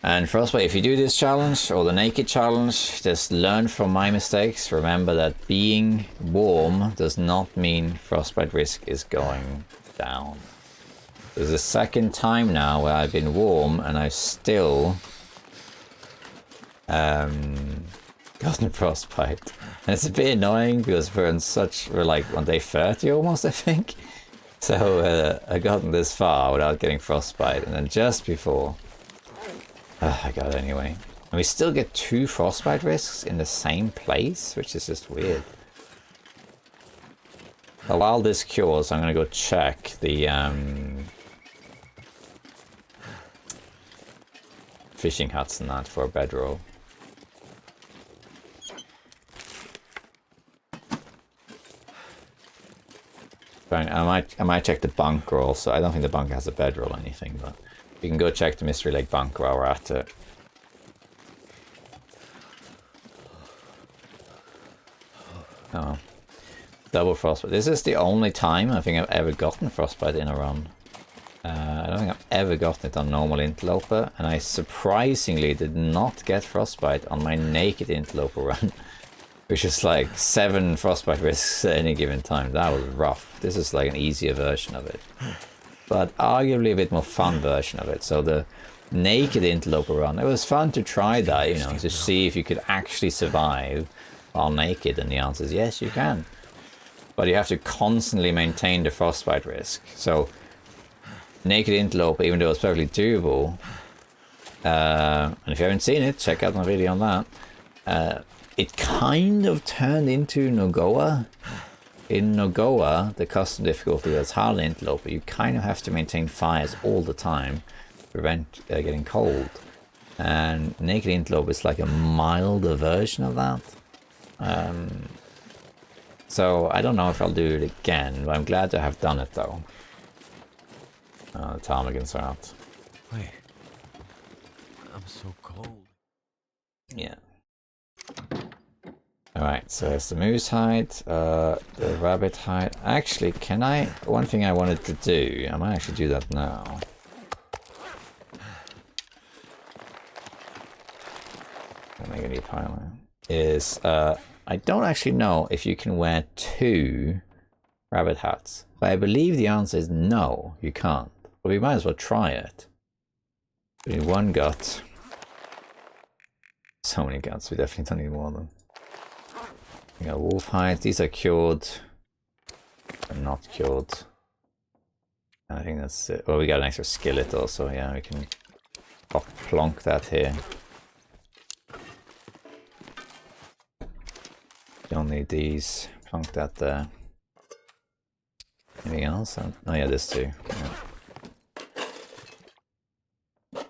And frostbite, if you do this challenge or the naked challenge, just learn from my mistakes. Remember that being warm does not mean frostbite risk is going down. There's a second time now where I've been warm and I've still gotten frostbite. And it's a bit annoying because we're like on day 30 almost, I think. So I gotten this far without getting frostbite, and then just before I got it anyway. And we still get 2 frostbite risks in the same place, which is just weird. But while this cures, I'm gonna go check the fishing huts and that for a bedroll. I might check the bunker also. I don't think the bunker has a bedroll or anything, but we can go check the Mystery Lake bunker while we're at it. Oh. Double frostbite. This is the only time I think I've ever gotten frostbite in a run. I don't think I've ever gotten it on normal interloper, and I surprisingly did not get frostbite on my naked interloper run, which is like 7 frostbite risks at any given time. That was rough. This is like an easier version of it, but arguably a bit more fun version of it. So the naked interloper run, it was fun to try that, you know, to see if you could actually survive while naked, and the answer is yes, you can. But you have to constantly maintain the frostbite risk. So naked interloper, even though it's perfectly doable, and if you haven't seen it, check out my video on that. It kind of turned into Nogoa. In Nogoa, the custom difficulty that's hard interloper, you kind of have to maintain fires all the time to prevent getting cold. And naked interloper is like a milder version of that. So I don't know if I'll do it again, but I'm glad to have done it though. The ptarmigans are out. Wait. I'm so cold. Yeah. Alright, so there's the moose hide, the rabbit hide. Actually, can I... One thing I wanted to do, I might actually do that now. I'll make a new pile. Is, I don't actually know if you can wear 2 rabbit hats. But I believe the answer is no, you can't. But we might as well try it. We need 1 gut. So many guts, we definitely don't need more of them. We got wolf hide, these are cured. They're not cured. I think that's it. Well, we got an extra skillet also, yeah, we can plonk that here. Don't need these. Plonk that there. Anything else? Oh yeah, this too. Yeah.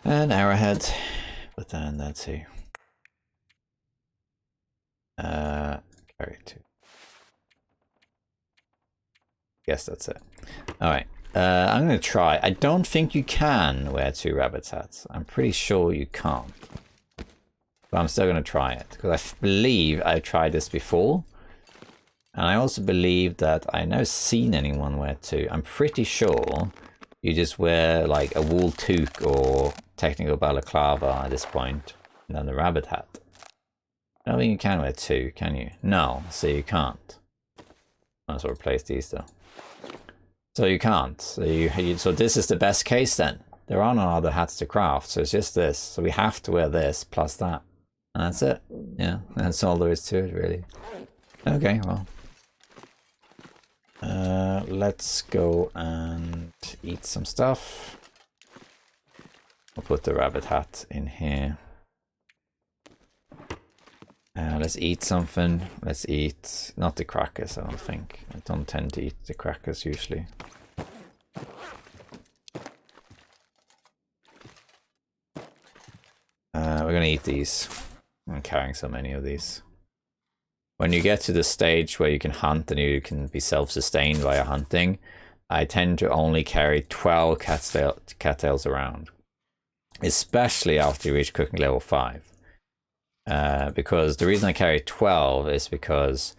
An arrowhead. Put that in there too. Carry 2. Guess that's it. Alright. I'm gonna try. I don't think you can wear 2 rabbit's hats. I'm pretty sure you can't. But I'm still going to try it, because I believe I tried this before. And I also believe that I've never seen anyone wear 2. I'm pretty sure you just wear like a wool toque or technical balaclava at this point, and then the rabbit hat. I don't think you can wear 2, can you? No, so you can't. Might as well replace these though. So you can't. So, so this is the best case then. There are no other hats to craft, so it's just this. So we have to wear this plus that. And that's it. Yeah, that's all there is to it, really. Okay, well. Let's go and eat some stuff. I'll put the rabbit hat in here. Let's eat something. Let's eat... Not the crackers, I don't think. I don't tend to eat the crackers usually. We're gonna eat these. I'm carrying so many of these. When you get to the stage where you can hunt and you can be self-sustained via hunting, I tend to only carry 12 cattails around. Especially after you reach cooking level 5. Because the reason I carry 12 is because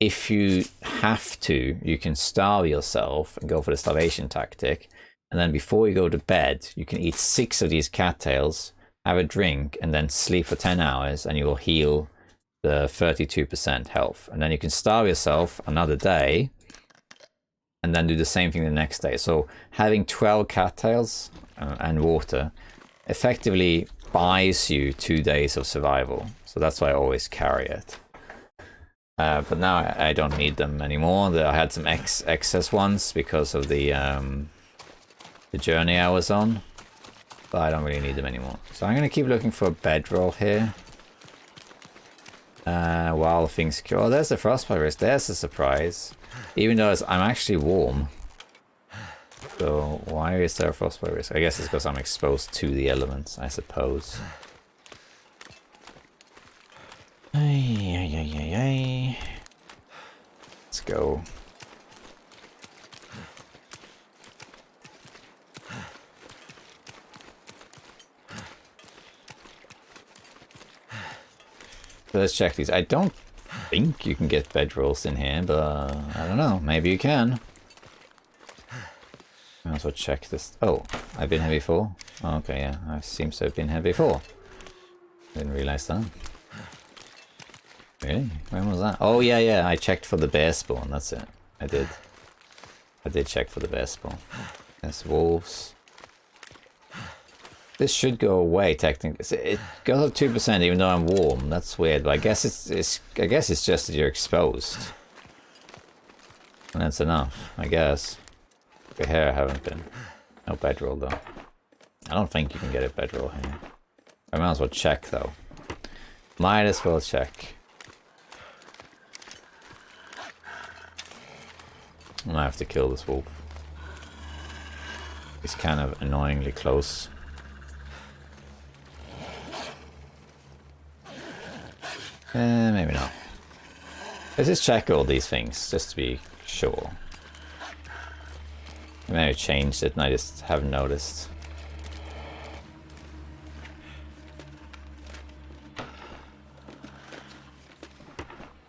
if you have to, you can starve yourself and go for the starvation tactic. And then before you go to bed, you can eat 6 of these cattails, have a drink, and then sleep for 10 hours, and you will heal the 32% health. And then you can starve yourself another day, and then do the same thing the next day. So having 12 cattails and water effectively buys you 2 days of survival. So that's why I always carry it. But now I don't need them anymore. I had some excess ones because of the journey I was on. But I don't really need them anymore. So I'm going to keep looking for a bedroll here. While things... Oh, there's the frostbite risk. There's a surprise. Even though I'm actually warm. So why is there a frostbite risk? I guess it's because I'm exposed to the elements, I suppose. Let's go. let's check these. I don't think you can get bedrolls in here, but I don't know. Maybe you can. I also check this. Oh, I've been here before? Oh, okay, yeah. I seem to have been here before. Didn't realize that. Really? When was that? Oh, yeah, yeah. I checked for the bear spawn. That's it. I did. I did check for the bear spawn. There's wolves. This should go away technically. It goes up 2% even though I'm warm. That's weird, but I guess it's just that you're exposed. And that's enough, I guess. But here I haven't been. No bedroll though. I don't think you can get a bedroll here. I might as well check though. Might as well check. I might have to kill this wolf. He's kind of annoyingly close. Maybe not. Let's just check all these things, just to be sure. I may have changed it and I just haven't noticed.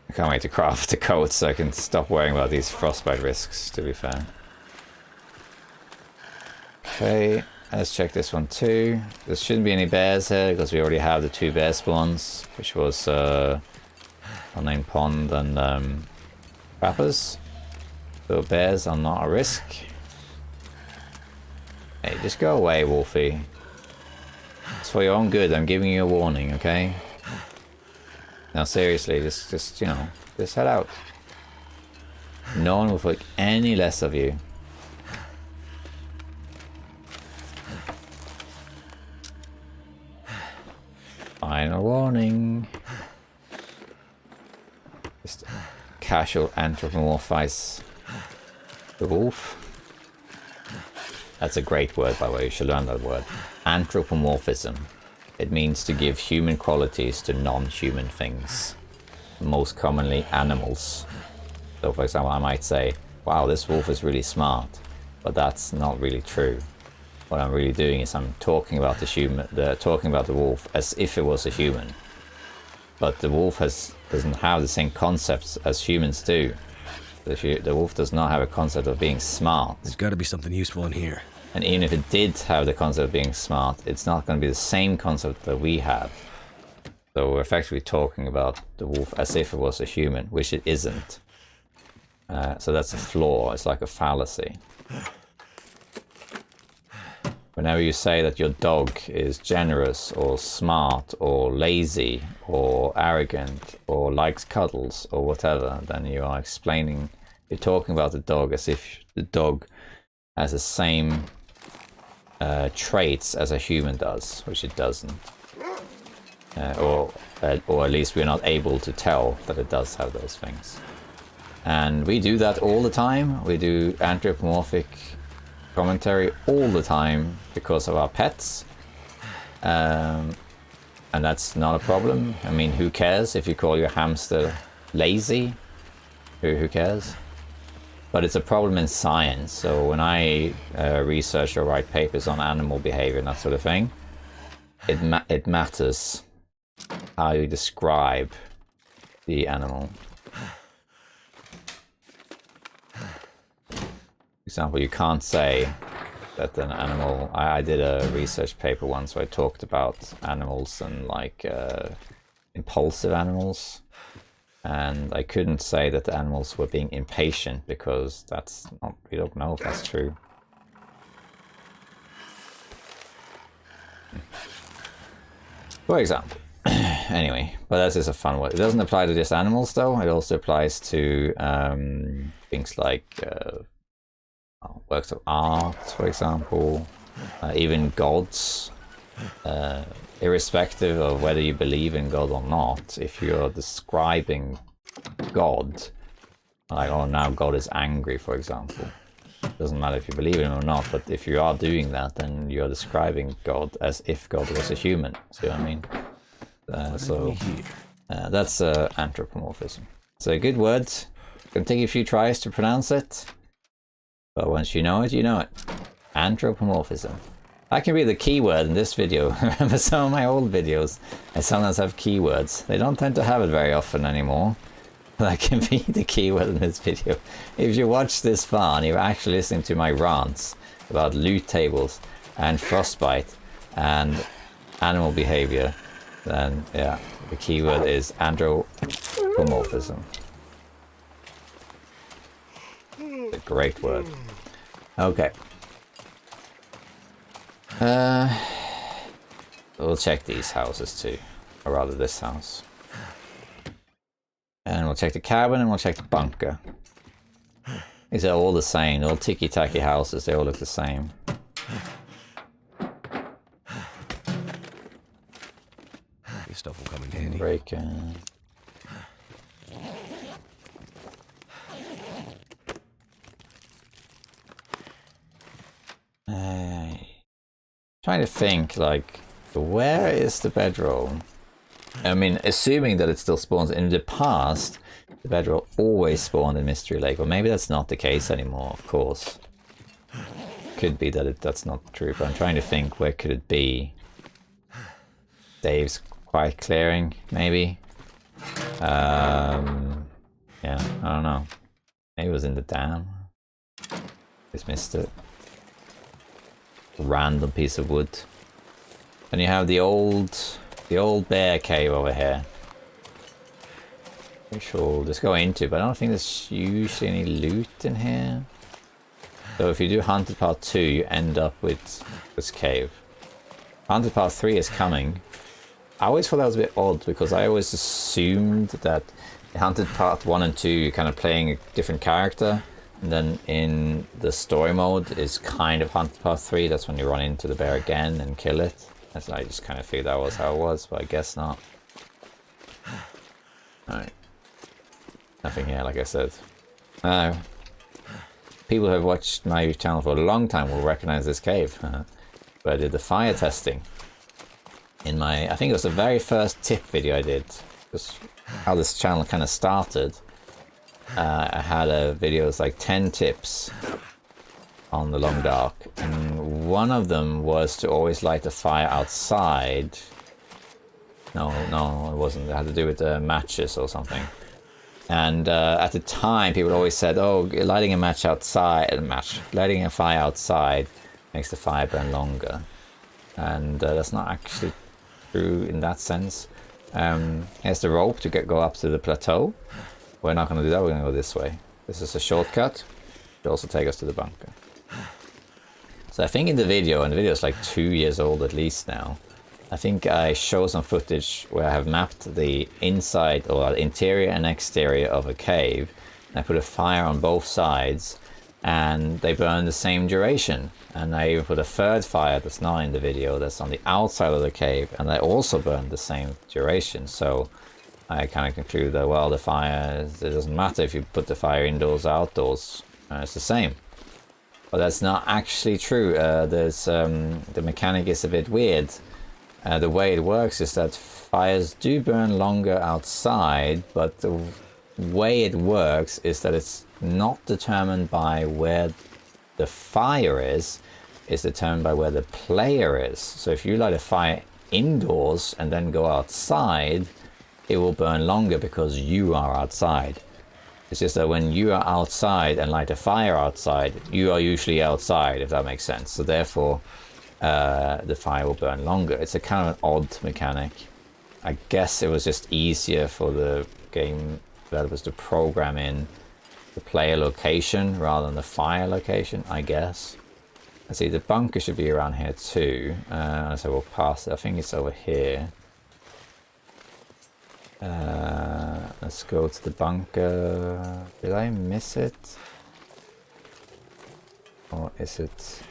I can't wait to craft the coat so I can stop worrying about these frostbite risks, to be fair. Okay, let's check this one too. There shouldn't be any bears here because we already have the 2 bear spawns, which was unnamed pond and trappers. So bears are not a risk. Hey, just go away, Wolfie. It's for your own good. I'm giving you a warning, okay? Now seriously, just you know, just head out. No one will think any less of you. Final warning. Just casual anthropomorphize the wolf. That's a great word, by the way. You should learn that word. Anthropomorphism. It means to give human qualities to non-human things. Most commonly animals. So for example, I might say, wow, this wolf is really smart. But that's not really true. What I'm really doing is I'm talking about the wolf as if it was a human. But the wolf doesn't have the same concepts as humans do. The wolf does not have a concept of being smart. There's got to be something useful in here. And even if it did have the concept of being smart, it's not going to be the same concept that we have. So we're effectively talking about the wolf as if it was a human, which it isn't. So that's a flaw. It's like a fallacy. Whenever you say that your dog is generous or smart or lazy or arrogant or likes cuddles or whatever, then you are explaining, you're talking about the dog as if the dog has the same traits as a human does, which it doesn't. Or at least we're not able to tell that it does have those things. And we do that all the time. We do anthropomorphic commentary all the time because of our pets, and that's not a problem. I mean, who cares if you call your hamster lazy? Who cares? But it's a problem in science. So when I research or write papers on animal behavior and that sort of thing, it matters how you describe the animal. For example, you can't say that an animal... I did a research paper once where I talked about animals and like impulsive animals, and I couldn't say that the animals were being impatient because that's not... we don't know if that's true. For example. Anyway, but that's just a fun word. It doesn't apply to just animals though. It also applies to things like works of art, for example, even gods, irrespective of whether you believe in God or not. If you're describing God, like, oh, now God is angry, for example, it doesn't matter if you believe in him or not, but if you are doing that, then you're describing God as if God was a human. See what I mean? That's anthropomorphism. It's a good word. It's gonna take you a few tries to pronounce it. But once you know it, you know it. Anthropomorphism. That can be the keyword in this video. Remember some of my old videos? I sometimes have keywords. They don't tend to have it very often anymore. That can be the keyword in this video. If you watch this far and you're actually listening to my rants about loot tables and frostbite and animal behavior, then yeah, the keyword is anthropomorphism. A great word. Okay. We'll check these houses too, or rather this house. And we'll check the cabin and we'll check the bunker. These are all the same, all ticky-tacky houses, they all look the same. This stuff will come in handy. Breaker. Trying to think, like, where is the bedroll? I mean, assuming that it still spawns in the past, the bedroll always spawned in Mystery Lake. Well, maybe that's not the case anymore, of course. Could be that that's not true, but I'm trying to think, where could it be? Dave's quiet clearing, maybe? Yeah, I don't know. Maybe it was in the dam. Just missed it. Random piece of wood. And you have the old bear cave over here. Pretty sure we'll just go into, but I don't think there's usually any loot in here. So if you do Hunted Part 2, you end up with this cave. Hunted Part 3 is coming. I always thought that was a bit odd, because I always assumed that in Hunted Part 1 and 2 you're kind of playing a different character. And then in the story mode is kind of Hunted Part 3, that's when you run into the bear again and kill it. That's, I just kind of figured that was how it was, but I guess not. Alright. Nothing here, like I said. People who have watched my channel for a long time will recognize this cave. Where I did the fire testing. In my, I think it was the very first tip video I did. Just how this channel kind of started. I had a video, it was like 10 tips on the Long Dark, and one of them was to always light a fire outside. No, it wasn't. It had to do with matches or something. And at the time, people always said, "Oh, lighting a match outside, lighting a fire outside makes the fire burn longer." And that's not actually true in that sense. Here's the rope to go up to the plateau. We're not going to do that, we're going to go this way. This is a shortcut. It'll also take us to the bunker. So I think in the video, and the video is like 2 years old at least now, I think I show some footage where I have mapped the inside or interior and exterior of a cave. And I put a fire on both sides and they burn the same duration. And I even put a third fire that's not in the video that's on the outside of the cave, and they also burn the same duration. So I kind of conclude that, well, the fire, it doesn't matter if you put the fire indoors or outdoors, it's the same. But that's not actually true. The mechanic is a bit weird. The way it works is that fires do burn longer outside, but the way it works is that it's not determined by where the fire is, it's determined by where the player is. So if you light a fire indoors and then go outside, it will burn longer because you are outside. It's just that when you are outside and light a fire outside, you are usually outside, if that makes sense. So therefore, the fire will burn longer. It's a kind of an odd mechanic. I guess it was just easier for the game developers to program in the player location rather than the fire location, I guess. Let's see, the bunker should be around here too. So we'll pass it. I think it's over here. Let's go to the bunker. Did I miss it? Or is it?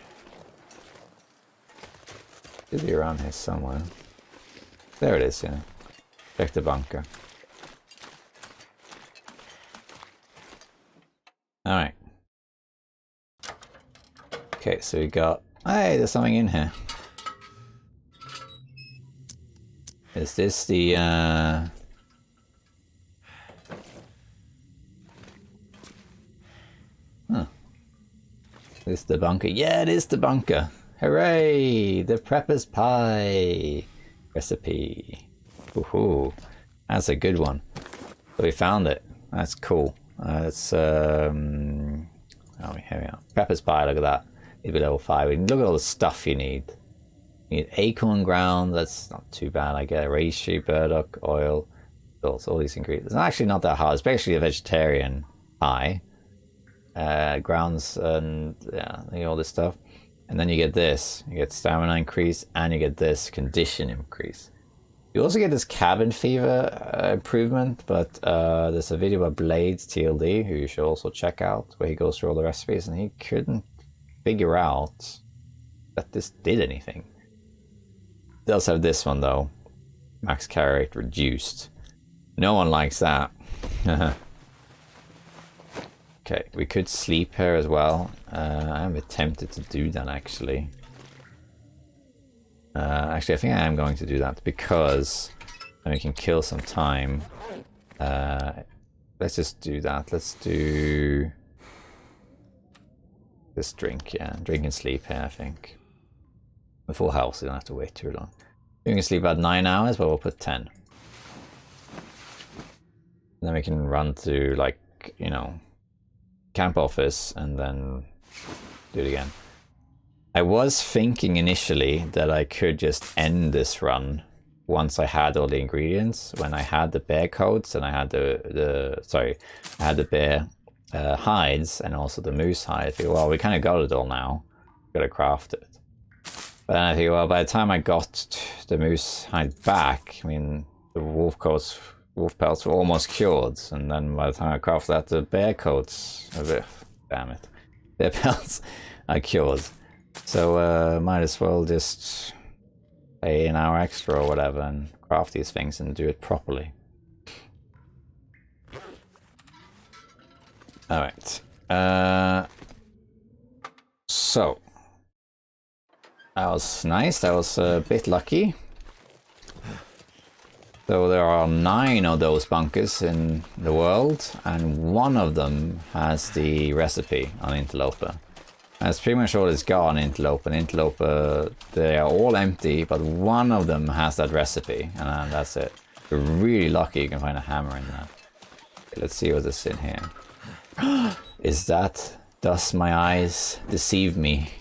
Should be around here somewhere. There it is, yeah. Check the bunker. Alright. Okay, so we got... Hey, there's something in here. Is this the... Huh. Is this the bunker? Yeah, it is the bunker. Hooray! The prepper's pie recipe. Woohoo! That's a good one. So we found it. That's cool. It's oh, here we are. Prepper's pie. Look at that. It'd be level 5. Look at all the stuff you need. You need acorn ground. That's not too bad. I get reishi, burdock, oil. All these ingredients. It's actually not that hard, especially a vegetarian pie. Grounds and yeah, all this stuff. And then you get this. You get stamina increase, and you get this condition increase. You also get this cabin fever improvement, but there's a video by Blades TLD, who you should also check out, where he goes through all the recipes, and he couldn't figure out that this did anything. They also have this one though. Max carry rate reduced. No one likes that. Okay, we could sleep here as well. I'm a bit tempted to do that actually. Actually, I think I am going to do that because then we can kill some time. Let's just do that. Let's do this drink, yeah. Drink and sleep here, I think. The full health, so you don't have to wait too long. We can sleep about 9 hours, but we'll put 10. And then we can run to, like, you know, camp office and then do it again. I was thinking initially that I could just end this run once I had all the ingredients. When I had the bear coats and I had I had the bear hides and also the moose hide. I think, well, we kind of got it all now. Gotta craft it. But then I think, well, by the time I got the moose hide back, I mean, the wolf pelts were almost cured. And then by the time I crafted that, the bear coats, damn it, bear pelts are cured. So might as well just pay an hour extra or whatever and craft these things and do it properly. Alright. So that was nice. That was a bit lucky. So there are 9 of those bunkers in the world, and one of them has the recipe on Interloper. That's pretty much all it's got on Interloper. And Interloper, they are all empty, but one of them has that recipe, and that's it. If you're really lucky, you can find a hammer in that. Okay, let's see what's in here. Does my eyes deceive me?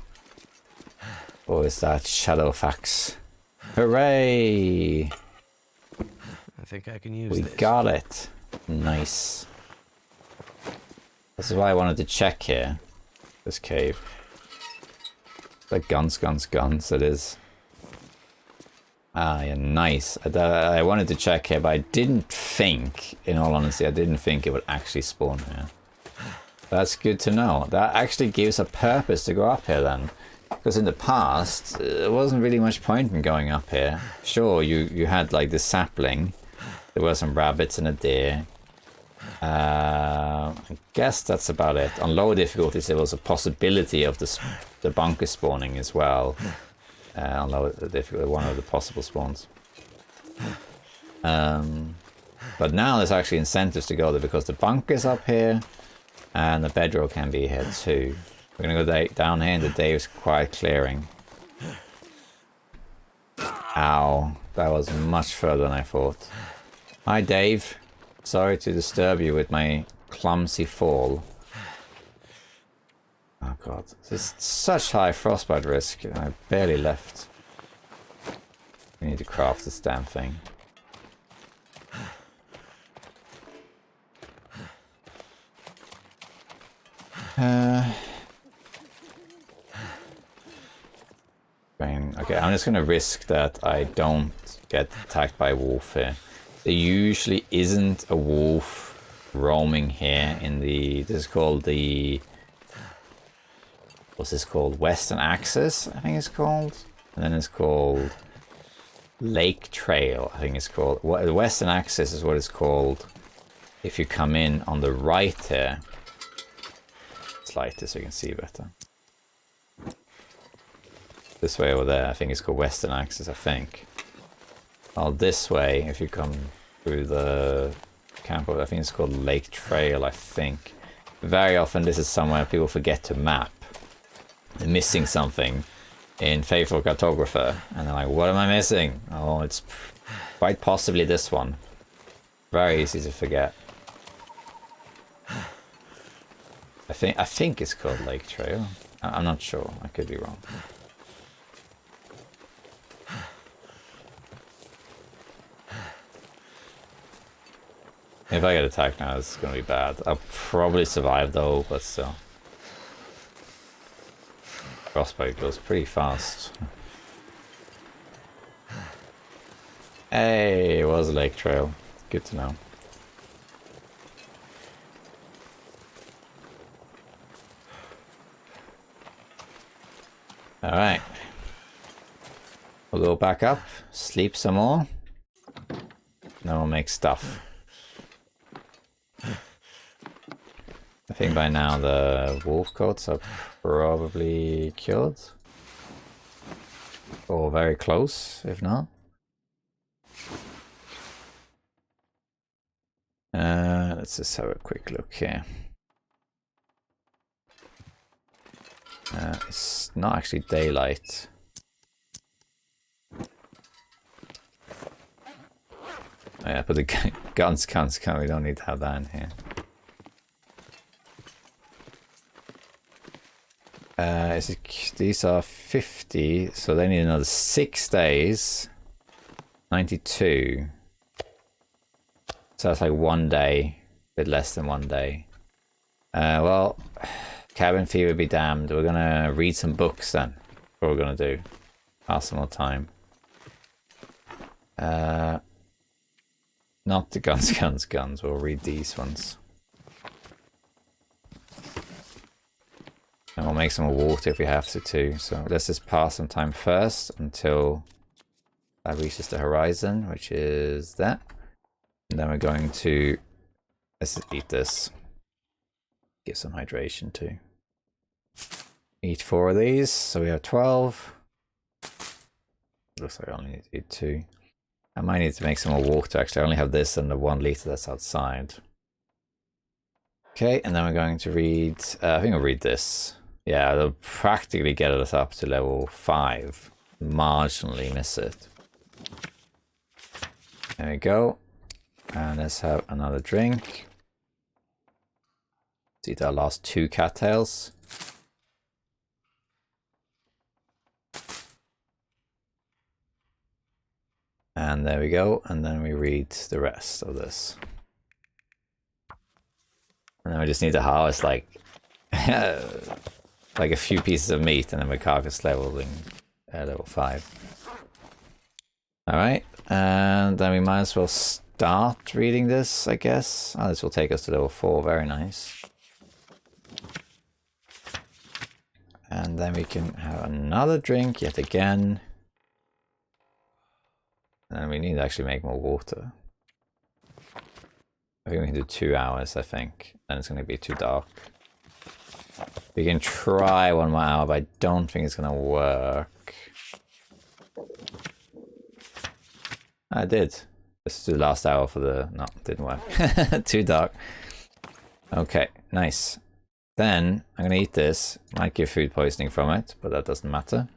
Or is that Shadowfax? Hooray! I think I can use this. We got it. Nice. This is why I wanted to check here. This cave. Like guns, it is. Ah, yeah, nice. I wanted to check here, but I didn't think, in all honesty, I didn't think it would actually spawn here. That's good to know. That actually gives a purpose to go up here then. Because in the past, there wasn't really much point in going up here. Sure, you had like the sapling. There were some rabbits and a deer. I guess that's about it. On lower difficulties, there was a possibility of the bunker spawning as well. On lower difficulty, one of the possible spawns. But now there's actually incentives to go there because the bunker's up here and the bedroll can be here too. We're gonna go down here into Dave's quiet clearing. Ow, that was much further than I thought. Hi Dave. Sorry to disturb you with my clumsy fall. Oh god, there's such high frostbite risk. I barely left. We need to craft this damn thing. Okay, I'm just gonna risk that I don't get attacked by a wolf here. There usually isn't a wolf roaming here in the... This is called the... What's this called? Western Axis, I think it's called. And then it's called Lake Trail, I think it's called. The Western Axis is what it's called if you come in on the right here. Slide this so you can see better. This way over there, I think it's called Western Axis, I think. Well, this way, if you come through the camp, I think it's called Lake Trail, I think. Very often this is somewhere people forget to map. They're missing something. in Faithful Cartographer, and I'm like, what am I missing? Oh, it's quite possibly this one. Very easy to forget. I think it's called Lake Trail. I'm not sure. I could be wrong. If I get attacked now, it's gonna be bad. I'll probably survive though, but still. Frostbite goes pretty fast. Hey, it was a lake trail. Good to know. Alright. We'll go back up, sleep some more. Then we'll make stuff. I think by now the wolf coats are probably killed. Or very close, if not. Let's just have a quick look here. It's not actually daylight. Oh yeah, but the guns can't come. We don't need to have that in here. These are 50, so they need another 6 days. 92. So that's like 1 day, a bit less than 1 day. Well, cabin fever be damned. We're gonna read some books then. That's what we're gonna do. Pass some more time. Not the guns. We'll read these ones. And we'll make some more water if we have to too. So let's just pass some time first until that reaches the horizon, which is that. And then we're going to, let's just eat this. Get some hydration too. Eat 4 of these, so we have 12. Looks like I only need to eat 2. I might need to make some more water actually. I only have this and the 1 liter that's outside. Okay, and then we're going to read, I think I'll read this. Yeah, they'll practically get us up to level 5. Marginally miss it. There we go. And let's have another drink. Let's eat our last 2 cattails. And there we go. And then we read the rest of this. And then we just need to harvest like like a few pieces of meat, and then we're carcass leveling level 5. Alright, and then we might as well start reading this, I guess. Oh, this will take us to level 4, very nice. And then we can have another drink yet again. And then we need to actually make more water. I think we can do 2 hours, I think. Then it's going to be too dark. We can try 1 more hour, but I don't think it's going to work. I did. Let's do the last hour for the... No, it didn't work. Too dark. Okay, nice. Then I'm going to eat this. Might give food poisoning from it, but that doesn't matter.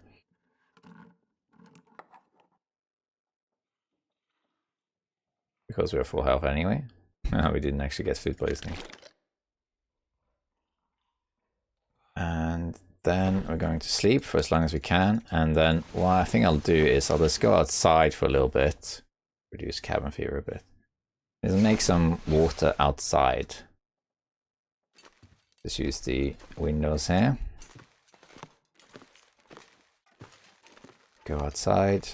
Because we're full health anyway. No, we didn't actually get food poisoning. And then we're going to sleep for as long as we can. And then what I think I'll do is I'll just go outside for a little bit. Reduce cabin fever a bit. Is make some water outside. Just use the windows here. Go outside.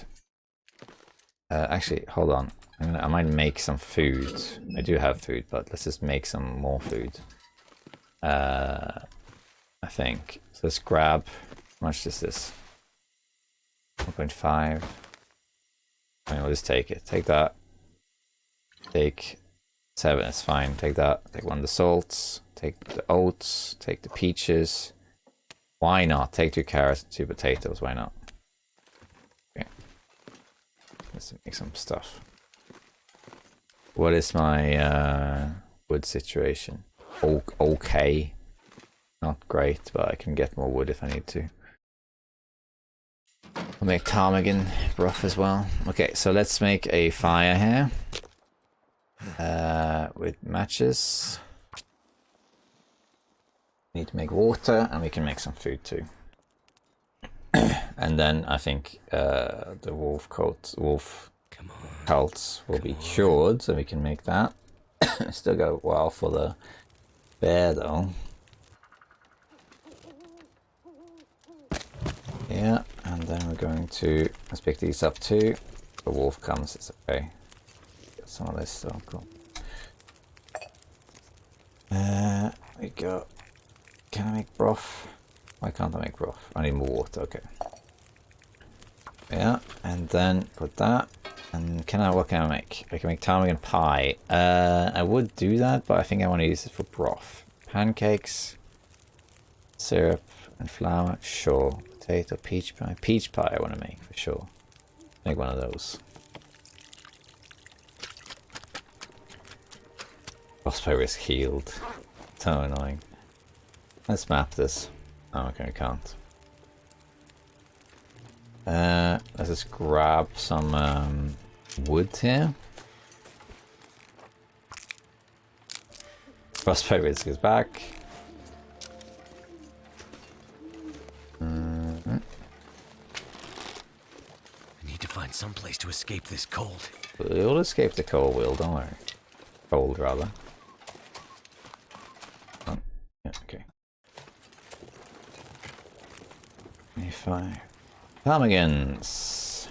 Actually, hold on. I might make some food. I do have food, but let's just make some more food. I think. So let's grab, how much is this? 1.5. I mean, we'll just take it. Take that. Take 7, it's fine. Take that. Take 1 of the salts. Take the oats. Take the peaches. Why not? Take 2 carrots and 2 potatoes. Why not? Okay. Let's make some stuff. What is my wood situation? Okay. Not great, but I can get more wood if I need to. I'll make ptarmigan broth as well. Okay, so let's make a fire here. With matches. Need to make water, and we can make some food too. And then I think the wolf pelts will be cured, so we can make that. Still go well for the bear though. Yeah, and then we're going to let's pick these up too. The wolf comes, it's okay. Get some of this still, cool. We go. Can I make broth? Why can't I make broth? I need more water, okay. Yeah, and then put that. And what can I make? I can make ptarmigan pie. I would do that, but I think I want to use it for broth. Pancakes, syrup, and flour. Sure. Potato, peach pie. Peach pie I want to make for sure. Make one of those. Frostbite is healed. So annoying. Let's map this. Oh, okay, I can't. Let's just grab some wood here. Frostbite risk is back. I need to find some place to escape this cold. We'll escape the cold, Will, don't worry. Cold, rather. Oh, yeah, okay. 25. Ptarmigans.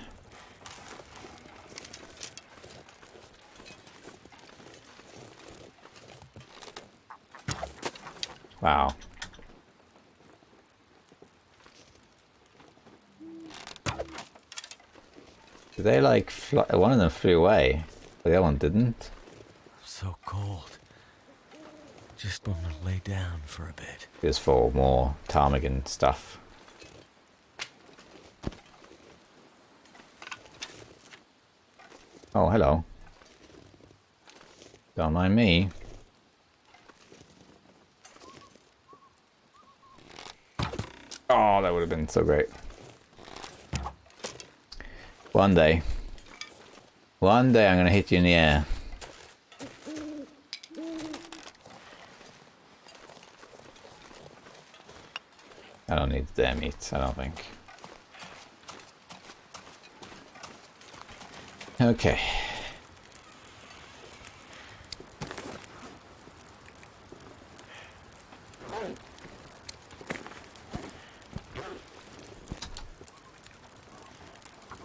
Wow. Did they like fly? One of them flew away, but the other one didn't. I'm so cold. Just want to lay down for a bit. Just for more ptarmigan stuff. Oh, hello. Don't mind me. Oh, that would have been so great. One day I'm gonna hit you in the air. I don't need the damn meat, I don't think. Okay.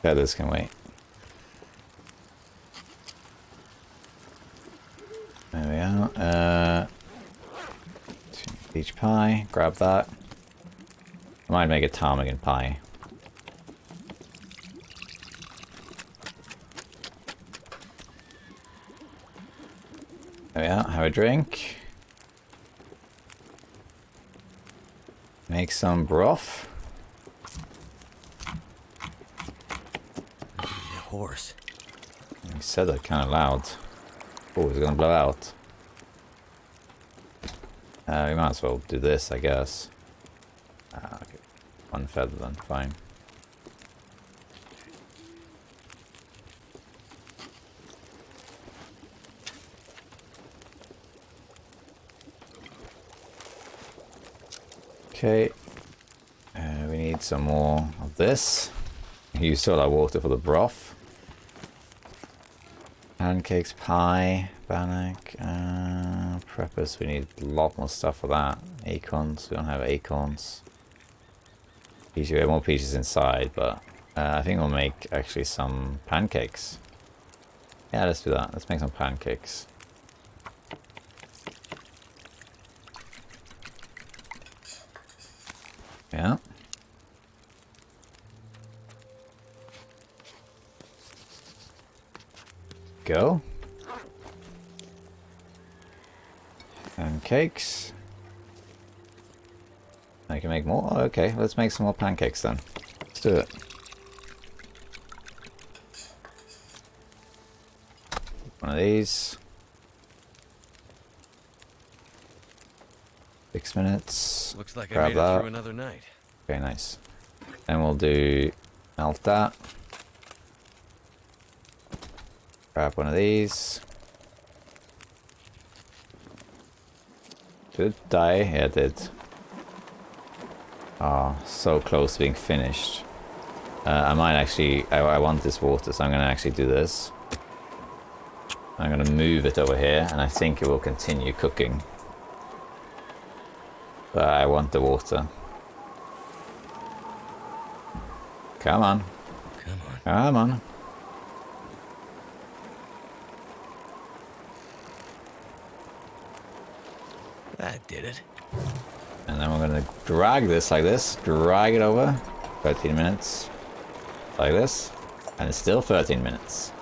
Feathers can wait. There we are. Peach pie. Grab that. I might make a ptarmigan pie. There we are. Have a drink. Make some broth. Horse. He said that kind of loud. Oh, it's gonna blow out. We might as well do this, I guess. Okay. One feather then, fine. Okay. We need some more of this. Use all our water for the broth. Pancakes, pie, bannock, preppers. We need a lot more stuff for that. Acorns. We don't have acorns. Peaches. We have more peaches inside, but I think we'll make actually some pancakes. Yeah, let's do that. Let's make some pancakes. Yeah. Go. Pancakes. I can make more? Oh, okay, let's make some more pancakes then. Let's do it. One of these. 6 minutes. Looks like Grab I made that. it through another night. Okay, nice. Then we'll do Melt that. Grab one of these. Did it die? Yeah, it did. Oh, so close to being finished. I might actually... I want this water, so I'm going to actually do this. I'm going to move it over here, and I think it will continue cooking. But I want the water. Come on. Come on. Come on. That did it. And then we're going to drag this like this. Drag it over. 13 minutes. Like this. And it's still 13 minutes.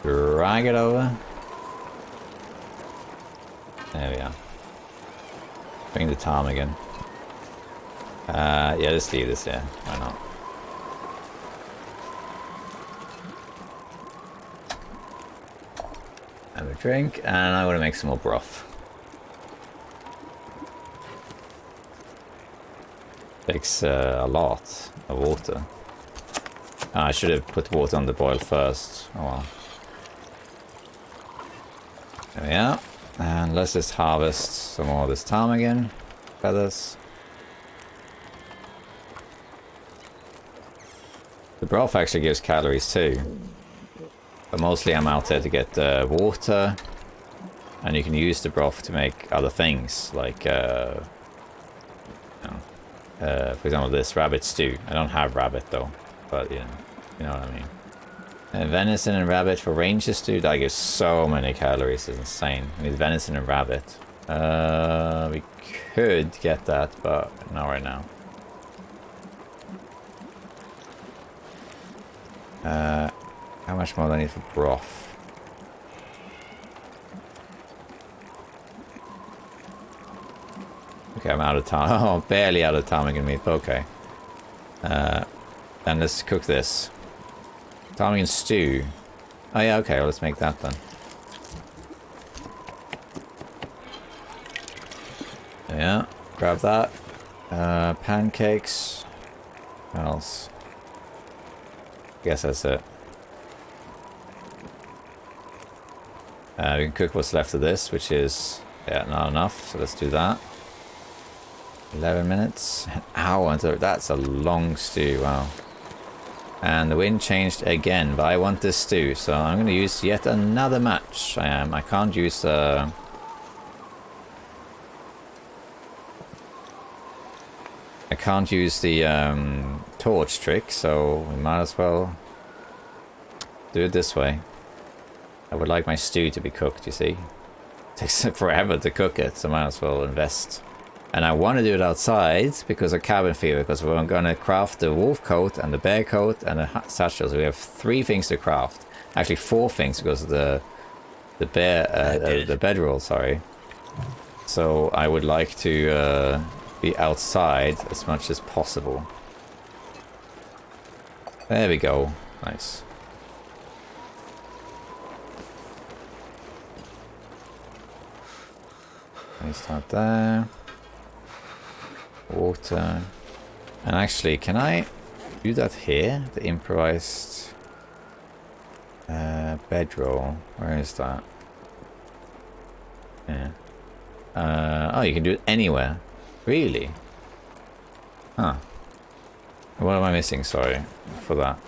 Drag it over. There we are. Bring the time again. Yeah, let's leave this here. Why not? Have a drink, and I'm going to make some more broth. Takes a lot of water. Oh, I should have put water on the boil first. Oh well. There we are. And let's just harvest some more of this thyme again. Feathers. The broth actually gives calories too. But mostly I'm out there to get water. And you can use the broth to make other things. Like, for example, this rabbit stew. I don't have rabbit though. But, you know what I mean. Venison and rabbit for ranger stew. That gives so many calories. It's insane. I need venison and rabbit. We could get that, but not right now. How much more do I need for broth? Okay, I'm out of time. Oh, barely out of ptarmigan meat. Okay. Then let's cook this. Ptarmigan stew. Oh yeah, okay, well, let's make that then. Yeah, grab that. Pancakes. What else? Guess that's it. We can cook what's left of this, which is, yeah, not enough, so let's do that. 11 minutes. An hour until that's a long stew, wow. And the wind changed again, but I want this stew, so I'm going to use yet another match. I can't use I can't use the torch trick, so we might as well do it this way. I would like my stew to be cooked, you see. It takes forever to cook it, so I might as well invest. And I want to do it outside because of cabin fever, because we're going to craft the wolf coat and the bear coat and the satchel. So we have 3 things to craft. Actually 4 things because of the bedroll, sorry. So I would like to be outside as much as possible. There we go. Nice. Let me start there. Water. And actually, can I do that here? The improvised bedroll. Where is that? Yeah. Oh, you can do it anywhere. Really? Huh. What am I missing? Sorry for that.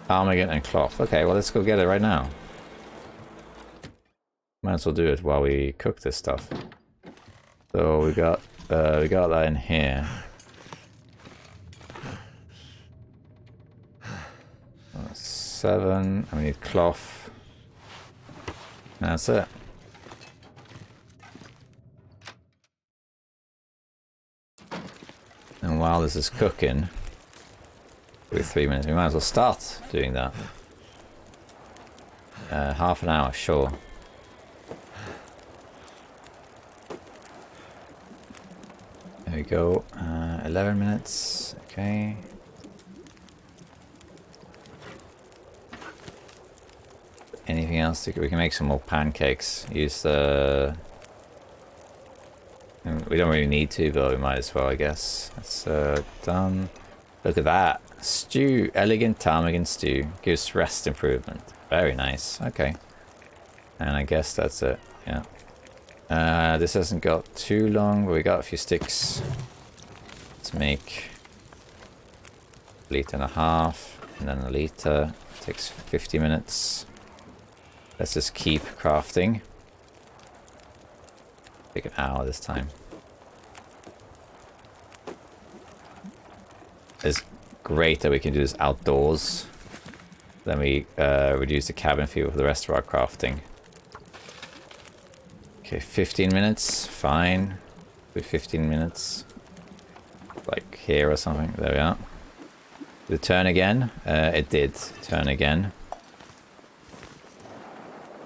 Ptarmigan and cloth. Okay, well, let's go get it right now. Might as well do it while we cook this stuff. So we got that in here. 7. And we need cloth. And that's it. And while this is cooking, with 3 minutes, we might as well start doing that. Half an hour, sure. There we go. 11 minutes. Okay. Anything else? We can make some more pancakes. Use the And we don't really need to, but we might as well, I guess. That's done. Look at that. Stew. Elegant ptarmigan stew. Gives rest improvement. Very nice. Okay. And I guess that's it. Yeah. This hasn't got too long, but we got a few sticks. Let's make a liter and a half, and then a liter. Takes 50 minutes. Let's just keep crafting. Take an hour this time. It's great that we can do this outdoors. Then we reduce the cabin fee for the rest of our crafting. Okay, 15 minutes, fine. Do 15 minutes. Like here or something. There we are. Did it turn again? It did turn again.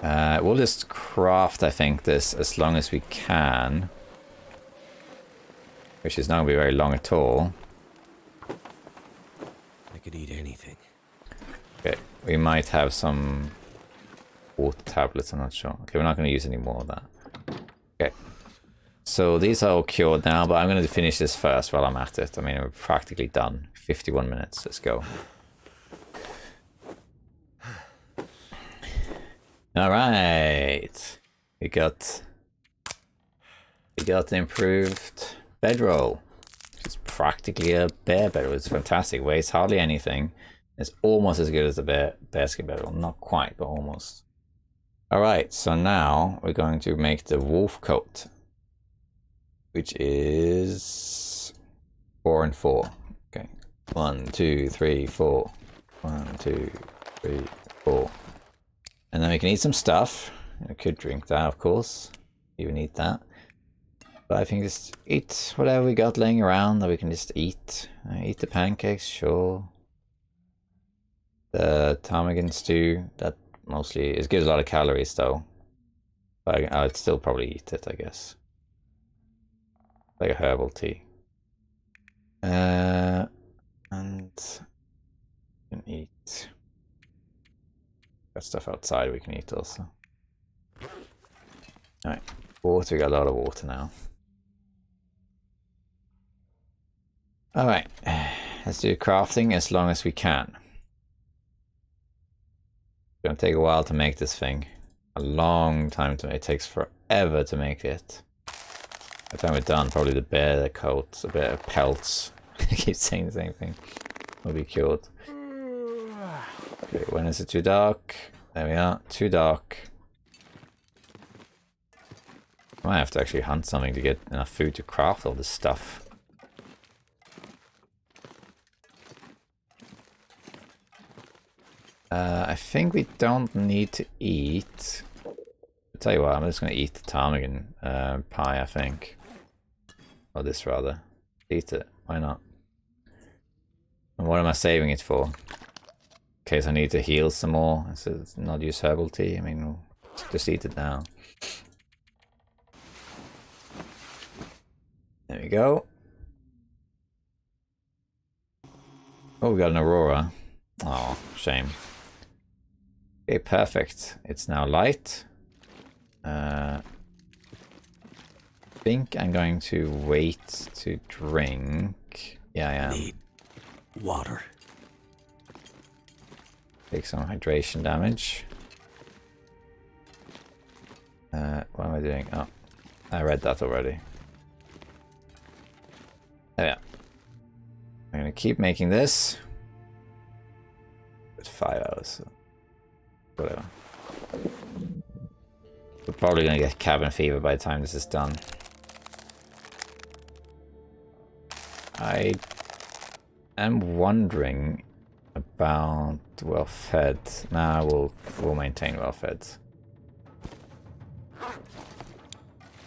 We'll just craft, I think, this as long as we can. Which is not going to be very long at all. I could eat anything. Okay, we might have some water tablets, I'm not sure. Okay, we're not going to use any more of that. Okay, so these are all cured now, but I'm going to finish this first while I'm at it. I mean, we're practically done. 51 minutes, let's go. Alright, we got the improved bedroll. It's practically a bear bedroll. It's fantastic. Weighs hardly anything. It's almost as good as the bearskin bedroll. Not quite, but almost. Alright, so now we're going to make the wolf coat, which is 4 and 4. Okay, 1, 2, 3, 4. 1, 2, 3, 4. And then we can eat some stuff. I could drink that, of course. Even eat that. But I think just eat whatever we got laying around that we can just eat. Eat the pancakes, sure. The ptarmigan stew, that mostly it gives a lot of calories though. But I'd still probably eat it, I guess. Like a herbal tea. And you can eat. Got stuff outside we can eat also. Alright, water, we got a lot of water now. Alright, let's do crafting as long as we can. It's gonna take a while to make this thing. A long time to make. It takes forever to make it. By the time we're done, probably the bear, the coats, a bit of pelts. I keep saying the same thing. Will be cured. Okay, when is it too dark? There we are, too dark. I might have to actually hunt something to get enough food to craft all this stuff. I think we don't need to eat. I'll tell you what, I'm just going to eat the ptarmigan pie, I think. Or this rather. Eat it, why not? And what am I saving it for? In case I need to heal some more. So not use herbal tea. I mean, we'll just eat it now. There we go. Oh, we got an aurora. Oh, shame. Okay, perfect. It's now light. I think I'm going to wait to drink. Yeah, I am. Need water. Take some hydration damage. What am I doing? Oh, I read that already. Oh yeah. I'm gonna keep making this. It's 5 hours. So whatever. We're probably gonna get cabin fever by the time this is done. I am wondering about well-fed. Nah, we'll maintain well-fed.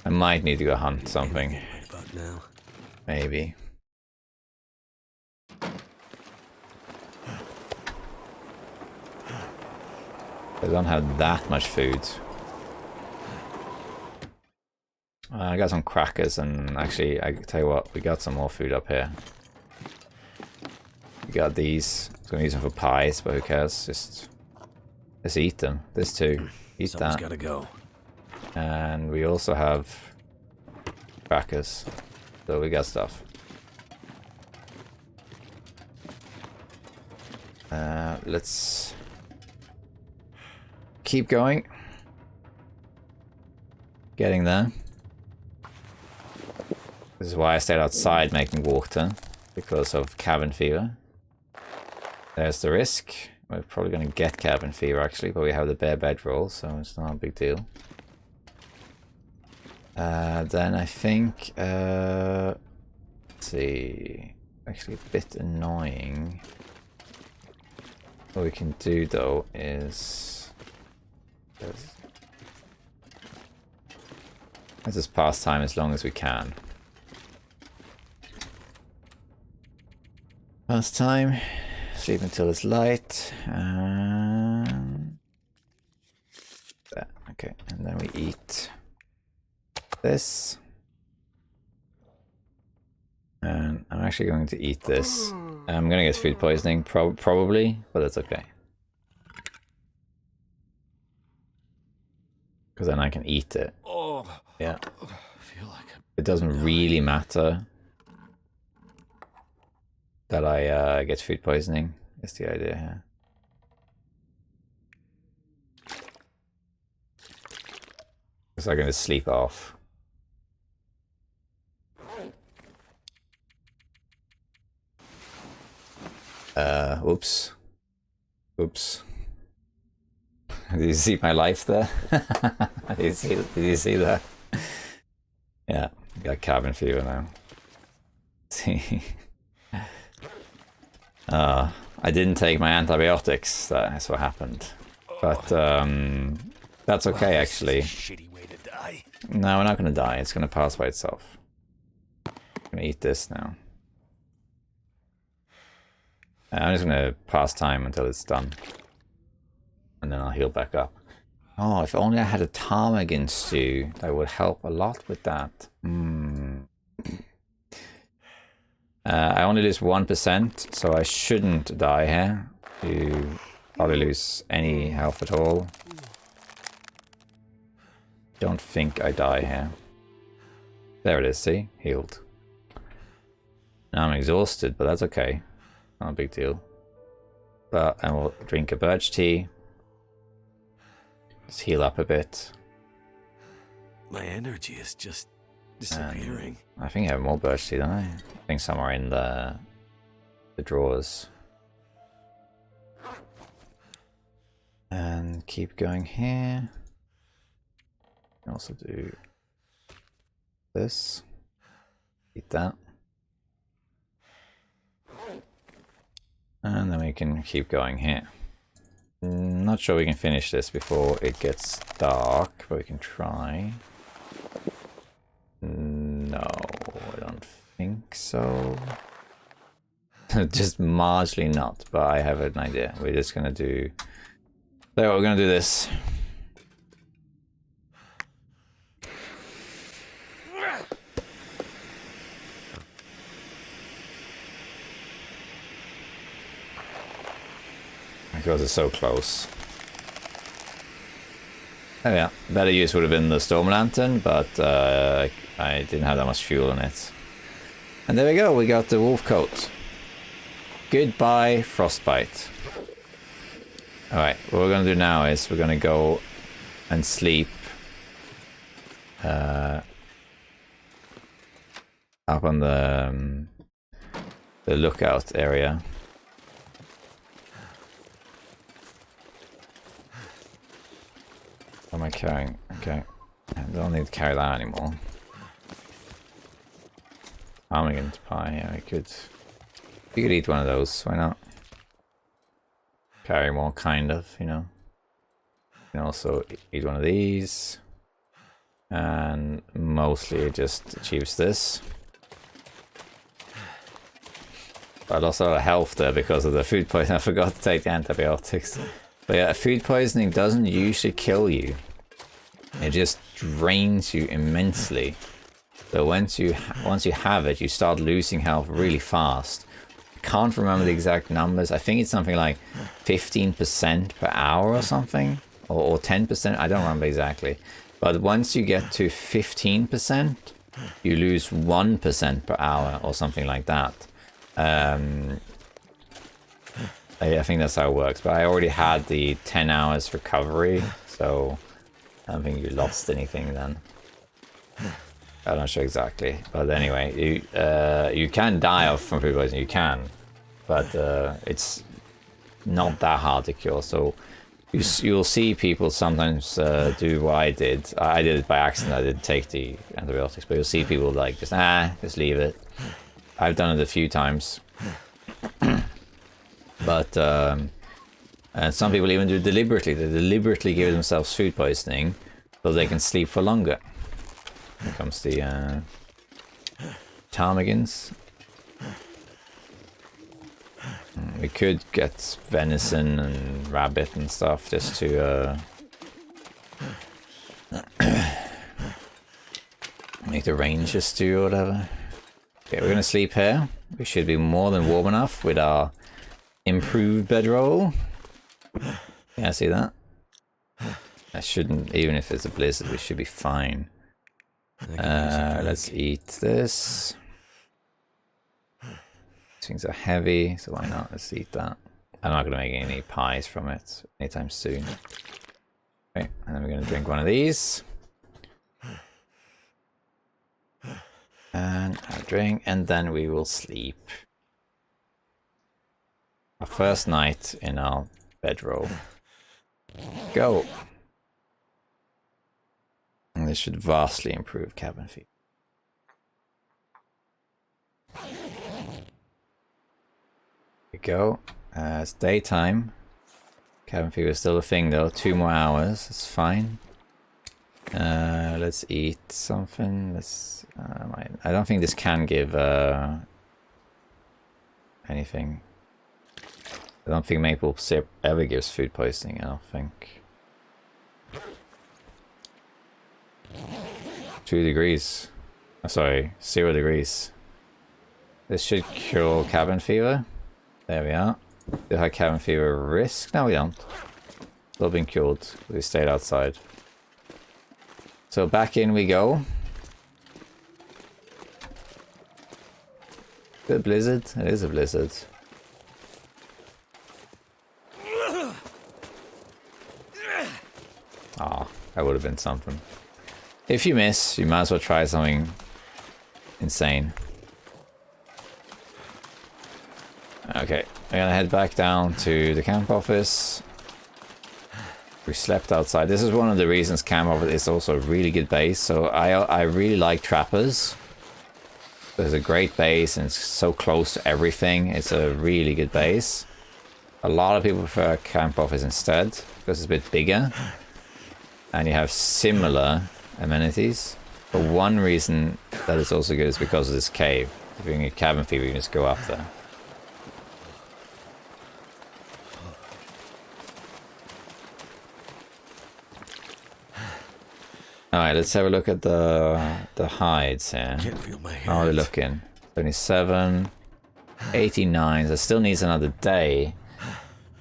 I might need to go hunt something. Right about now. Maybe. I don't have that much food. I got some crackers, and actually, I can tell you what, we got some more food up here. We got these. I'm gonna use them for pies, but who cares? Just eat them. This too. Eat Someone's that. gotta go. And we also have crackers. So we got stuff. Let's keep going. Getting there. This is why I stayed outside making water, because of cabin fever. There's the risk. We're probably going to get cabin fever actually, but we have the bare bedroll, so it's not a big deal. Then I think, let's see, actually a bit annoying. What we can do though is, let's just pass time as long as we can. Pass time, sleep until it's light, and okay, and then we eat this. And I'm actually going to eat this. I'm gonna get food poisoning, probably, but that's okay. Because then I can eat it. Yeah. It doesn't really matter that I get food poisoning, is the idea here. Because I'm gonna sleep off. Oops. Oops. Did you see my life there? Did you see that? Yeah, got cabin fever now. See. I didn't take my antibiotics, that's what happened. But that's okay actually. Shitty way to die. No, we're not gonna die, it's gonna pass by itself. I'm gonna eat this now. I'm just gonna pass time until it's done. And then I'll heal back up. Oh, if only I had a ptarmigan stew, that would help a lot with that. I only lose 1%, so I shouldn't die here. You hardly lose any health at all. Don't think I die here. There it is, see? Healed. Now I'm exhausted, but that's okay. Not a big deal. But I will drink a birch tea. Just heal up a bit. My energy is just disappearing. I think I have more birch tea, don't I? I think somewhere in the drawers. And keep going here. Can also do this. Eat that. And then we can keep going here. Not sure we can finish this before it gets dark, but we can try. No, I don't think so. Just marginally not, but I have an idea. We're just gonna do... So we're gonna do this. Because it's so close. Oh yeah, better use would have been the storm lantern, but I didn't have that much fuel in it. And there we go, we got the wolf coat. Goodbye, frostbite. Alright, what we're gonna do now is we're gonna go and sleep up on the lookout area. What am I carrying? Okay. I don't need to carry that anymore. Ptarmigan pie, yeah, we could eat one of those, why not? Carry more, kind of, you know. You can also eat one of these. And mostly it just achieves this. But I lost a lot of health there because of the food poisoning. I forgot to take the antibiotics. But yeah, food poisoning doesn't usually kill you. It just drains you immensely. So once you have it, you start losing health really fast. I can't remember the exact numbers. I think it's something like 15% per hour or something. Or 10%, I don't remember exactly. But once you get to 15%, you lose 1% per hour or something like that. I think that's how it works, but I already had the 10 hours recovery, so I don't think you lost anything then. I'm not sure exactly, but anyway, you can die from food poisoning, you can, but it's not that hard to cure. So you'll see people sometimes do what I did. I did it by accident. I didn't take the antibiotics, but you'll see people like just leave it. I've done it a few times, but and some people even do it deliberately. They deliberately give themselves food poisoning so they can sleep for longer. Here comes the ptarmigans. We could get venison and rabbit and stuff just to make the rangers stew or whatever. Okay, we're gonna sleep here. We should be more than warm enough with our improved bedroll. Yeah, see that? I shouldn't, even if it's a blizzard, we should be fine. Let's eat this. Things are heavy, so why not? Let's eat that. I'm not going to make any pies from it anytime soon. Okay, and then we're going to drink one of these. And a drink, and then we will sleep. Our first night in our bedroll. Go! And this should vastly improve cabin fever. We go. It's daytime. Cabin fever is still a thing though. 2 more hours. It's fine. Let's eat something. Let's. I don't think this can give anything. I don't think maple syrup ever gives food poisoning. I don't think. 2 degrees. Oh, sorry, 0 degrees. This should cure cabin fever. There we are. Do we have cabin fever risk? No, we don't. Still been cured. We stayed outside. So back in we go. Is it a blizzard? It is a blizzard. Ah, that would have been something. If you miss, you might as well try something insane. Okay, we're gonna head back down to the camp office. We slept outside. This is one of the reasons camp office is also a really good base. So I really like trappers. There's a great base and it's so close to everything. It's a really good base. A lot of people prefer camp office instead because it's a bit bigger and you have similar amenities. But one reason that it's also good is because of this cave. If you get cabin fever, you can just go up there. Alright, let's have a look at the hides here. How are they looking? 27, 89. So still needs another day.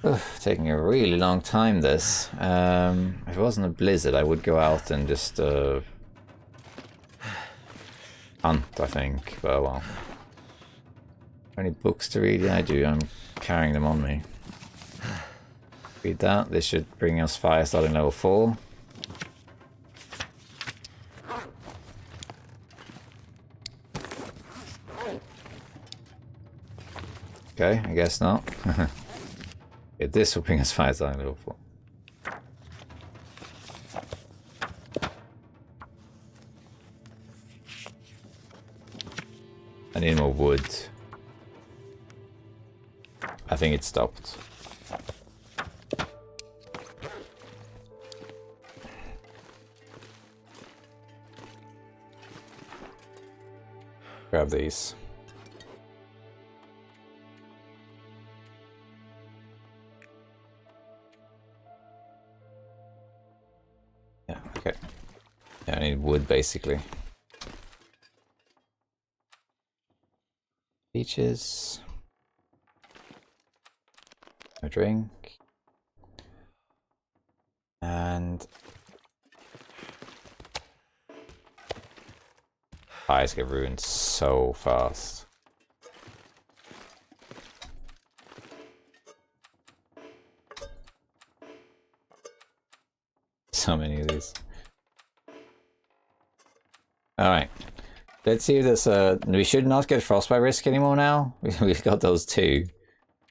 Oof, taking a really long time this. If it wasn't a blizzard, I would go out and just hunt, I think. But well. Any books to read? Yeah, I do. I'm carrying them on me. Read that. This should bring us fire starting level 4. Okay, I guess not. Yeah, this will bring us fire starting level 4. I need more wood. I think it stopped. Grab these. Yeah, okay. Yeah, I need wood basically. Peaches. A drink. And tires get ruined so fast. So many of these. Alright. Let's see if there's a... We should not get frostbite risk anymore now. We've got those two.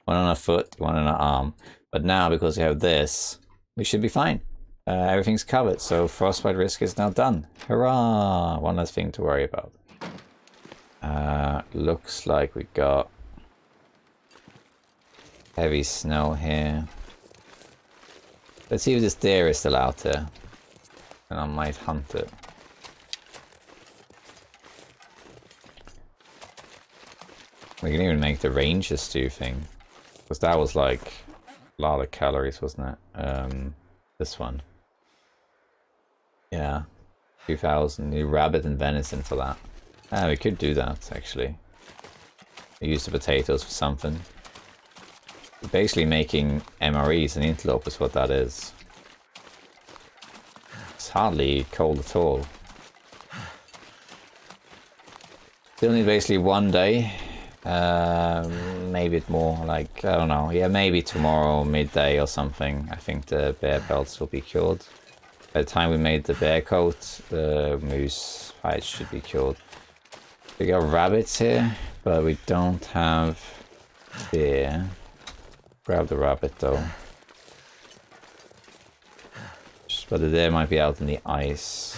One on our foot, one on our arm. But now, because we have this, we should be fine. Everything's covered, so frostbite risk is now done. Hurrah! One less thing to worry about. Looks like we got heavy snow here. Let's see if this deer is still out there. And I might hunt it. We can even make the ranger stew thing. Because that was like a lot of calories, wasn't it? This one. Yeah. 2,000. New rabbit and venison for that. Ah, we could do that, actually. We use the potatoes for something. We're basically making MREs, and antelope is what that is. It's hardly cold at all. Still need basically 1 day. Maybe it's more, like, I don't know. Yeah, maybe tomorrow, midday or something. I think the bear pelts will be cured. By the time we made the bear coat, the moose hides should be cured. We got rabbits here, but we don't have deer. Grab the rabbit though. But the deer might be out in the ice.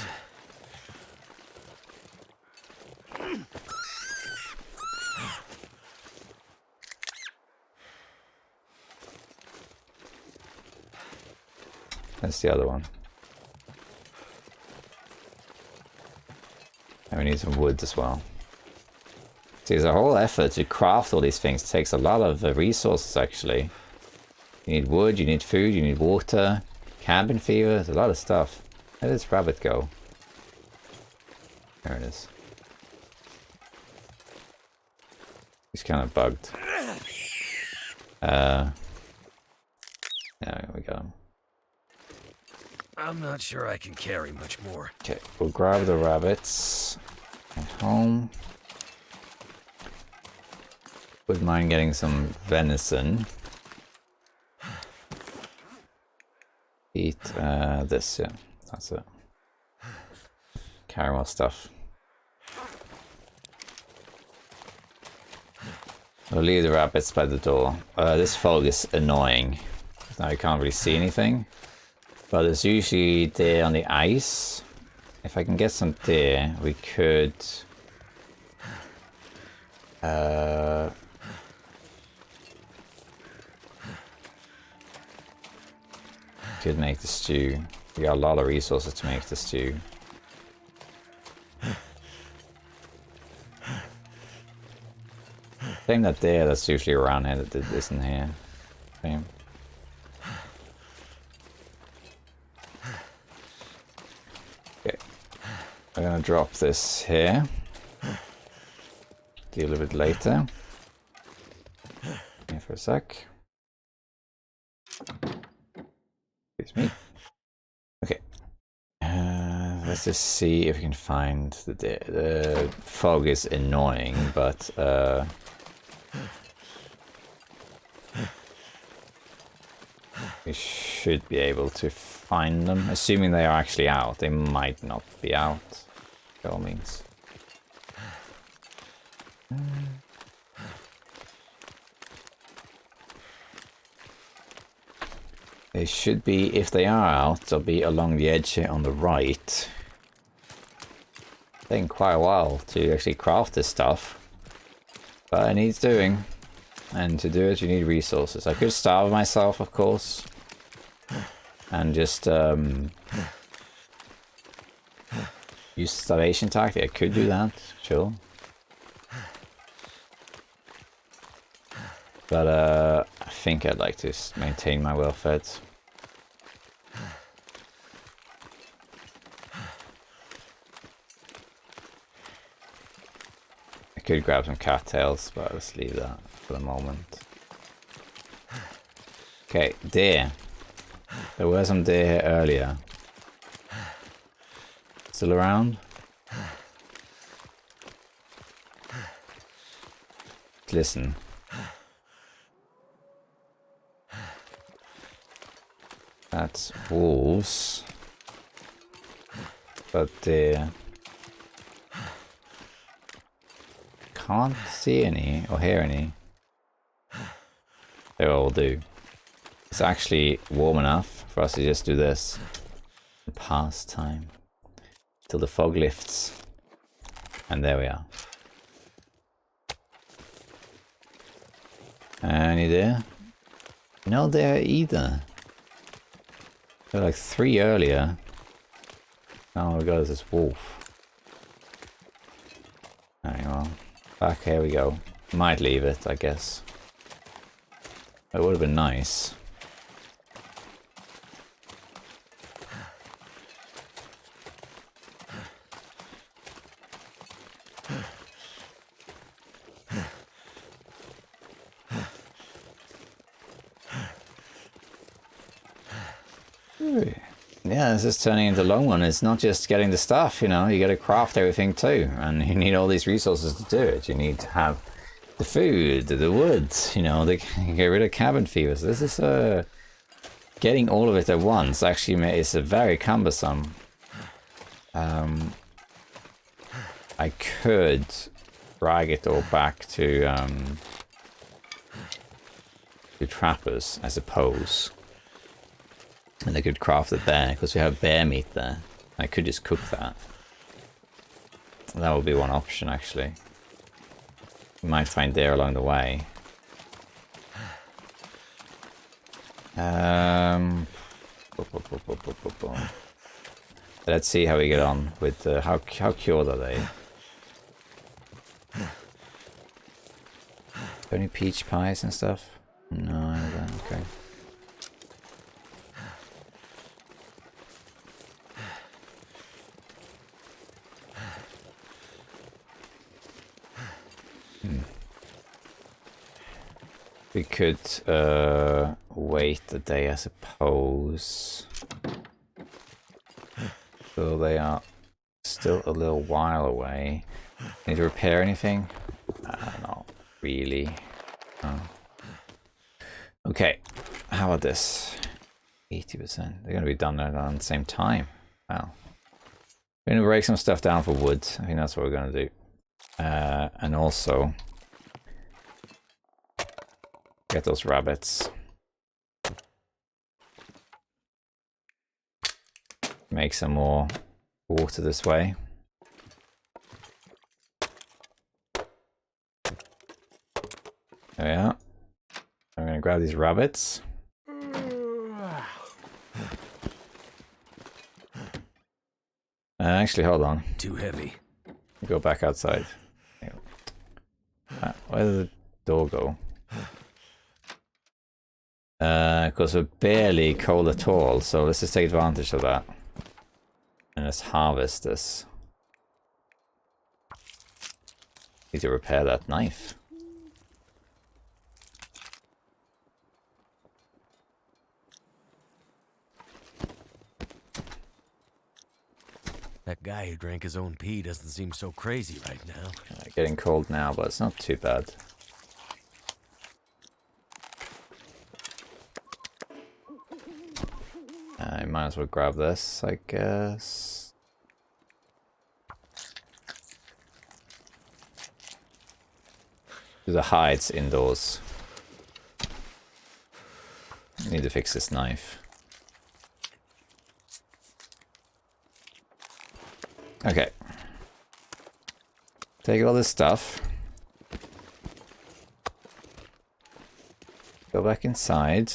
That's the other one. And we need some wood as well. See, there's a whole effort to craft all these things. It takes a lot of resources, actually. You need wood, you need food, you need water, cabin fever, there's a lot of stuff. Where does rabbit go? There it is. He's kind of bugged. Yeah, we got him. I'm not sure I can carry much more. Okay, we'll grab the rabbits at home. Wouldn't mind getting some venison. Eat this, yeah, that's it. Carry more stuff. We'll leave the rabbits by the door. This fog is annoying. Now you can't really see anything. But there's usually deer on the ice. If I can get some deer, we could... could make the stew. We got a lot of resources to make the stew. Same that deer that's usually around here that isn't here. Same. Okay. I'm gonna drop this here. Deal with it later. Here for a sec. Excuse me. Okay. Let's just see if we can find the fog is annoying, but we should be able to find them, assuming they are actually out. They might not be out, by all means. They should be, if they are out, they'll be along the edge here on the right. It's taking quite a while to actually craft this stuff, but it needs doing. And to do it, you need resources. I could starve myself, of course, and just use starvation tactic. I could do that, sure. But I think I'd like to maintain my well-fed. I could grab some cattails, but let's leave that for the moment. Okay, deer. There were some deer here earlier. Still around? Listen. That's wolves. But can't see any or hear any. They all do. It's actually warm enough for us to just do this and pass time till the fog lifts. And there we are. Any there? No there either. There were like 3 earlier. Oh my god, there's this wolf. Alright, well, back here we go. Might leave it, I guess. It would have been nice. Yeah, this is turning into a long one. It's not just getting the stuff, you know, you gotta craft everything too. And you need all these resources to do it. You need to have the food, the wood, you know, they get rid of cabin fever. So this is getting all of it at once actually is very cumbersome. I could drag it all back to trappers, I suppose. And I could craft it there, because we have bear meat there. I could just cook that. That would be one option, actually. We might find deer along the way. Let's see how we get on with how cured are they? Any peach pies and stuff? No, okay. We could wait a day, I suppose. So they are still a little while away. Need to repair anything? Not really. Oh. Okay, how about this? 80%. They're going to be done at the same time. Wow. We're going to break some stuff down for wood. I think that's what we're going to do. And also get those rabbits. Make some more water this way. There we are. I'm going to grab these rabbits. Actually, hold on. Too heavy. Go back outside. Where did the door go? Because we're barely cold at all, so let's just take advantage of that. And let's harvest this. Need to repair that knife. That guy who drank his own pee doesn't seem so crazy right now. Getting cold now, but it's not too bad. I might as well grab this, I guess. Do the hides indoors. Need to fix this knife. Okay. Take all this stuff. Go back inside.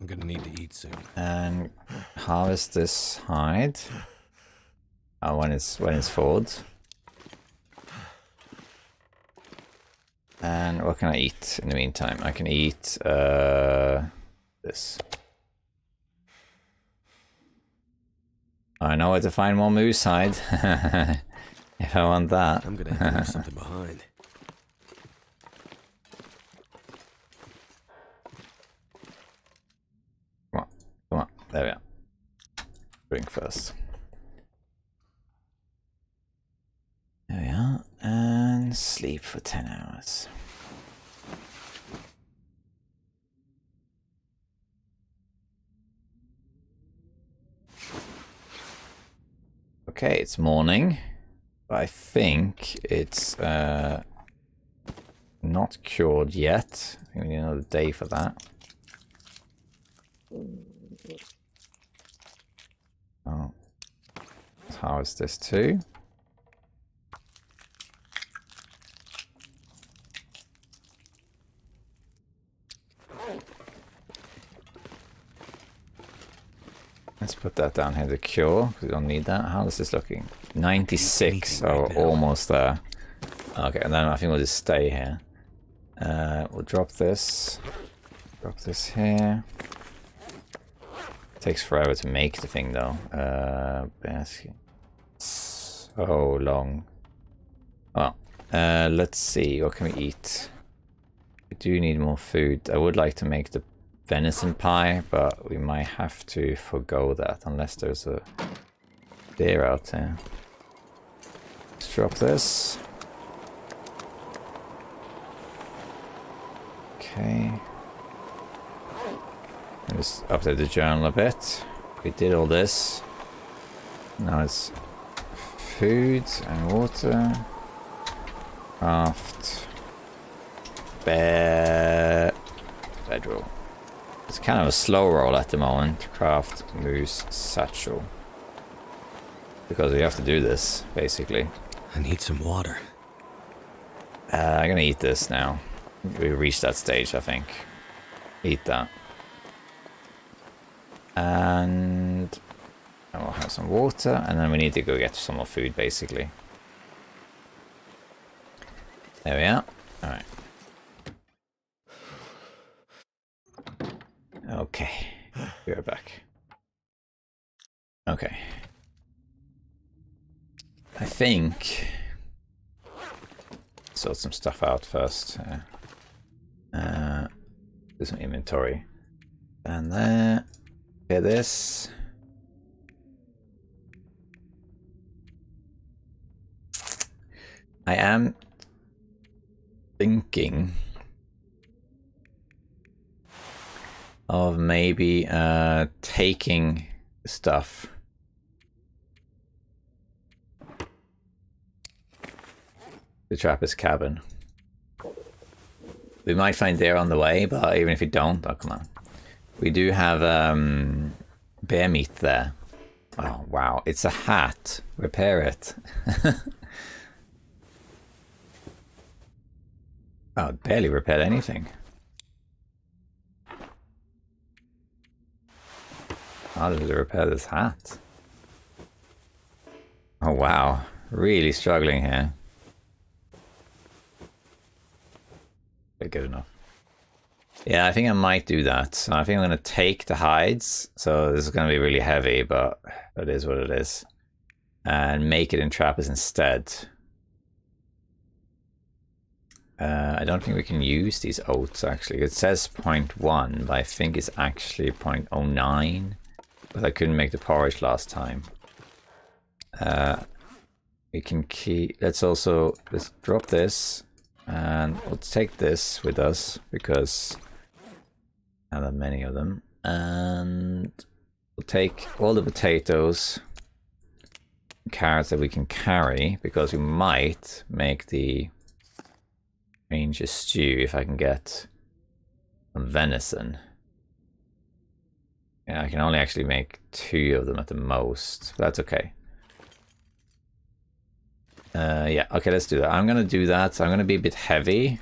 I'm gonna need to eat soon. And harvest this hide. When it's forward. And what can I eat in the meantime? I can eat this. I know where to find more moose hide. If I want that. I'm gonna have to leave something behind. Come on, there we are. Drink first. There we are, and and sleep for 10 hours. Okay, it's morning. I think it's not cured yet. I think we need another day for that. Oh, let's harvest this too. Let's put that down here to cure, because we don't need that. How is this looking? 96, so almost there. Okay, and then I think we'll just stay here. We'll drop this. Drop this here. Takes forever to make the thing though. Basket. So long. Well, let's see. What can we eat? We do need more food. I would like to make the venison pie, but we might have to forgo that unless there's a deer out there. Let's drop this. Okay. Just update the journal a bit. We did all this. Now it's food and water. Craft. Bedroll. It's kind of a slow roll at the moment. Craft moose satchel. Because we have to do this, basically. I need some water. I'm gonna eat this now. We reached that stage, I think. Eat that. And we'll have some water, and then we need to go get some more food, basically. There we are. Alright. Okay. We're back. Okay. I think... sort some stuff out first. Do some inventory. And there. Okay, this. I am thinking of maybe taking stuff. The trapper's cabin. We might find deer on the way, but even if we don't, oh come on. We do have bear meat there. Oh wow, it's a hat. Repair it. Oh, it barely repaired anything. How did it repair this hat? Oh wow, really struggling here. Good enough. Yeah, I think I might do that. So I think I'm going to take the hides. So this is going to be really heavy, but it is what it is. And make it in trappers instead. I don't think we can use these oats, actually. It says 0.1, but I think it's actually 0.09. But I couldn't make the porridge last time. We can keep... Let's drop this. And let's take this with us, because I have many of them. And we'll take all the potatoes, carrots that we can carry, because we might make the ranger stew if I can get some venison. Yeah, I can only actually make 2 of them at the most, but that's okay. Yeah, okay, let's do that. I'm gonna do that. So I'm gonna be a bit heavy. Do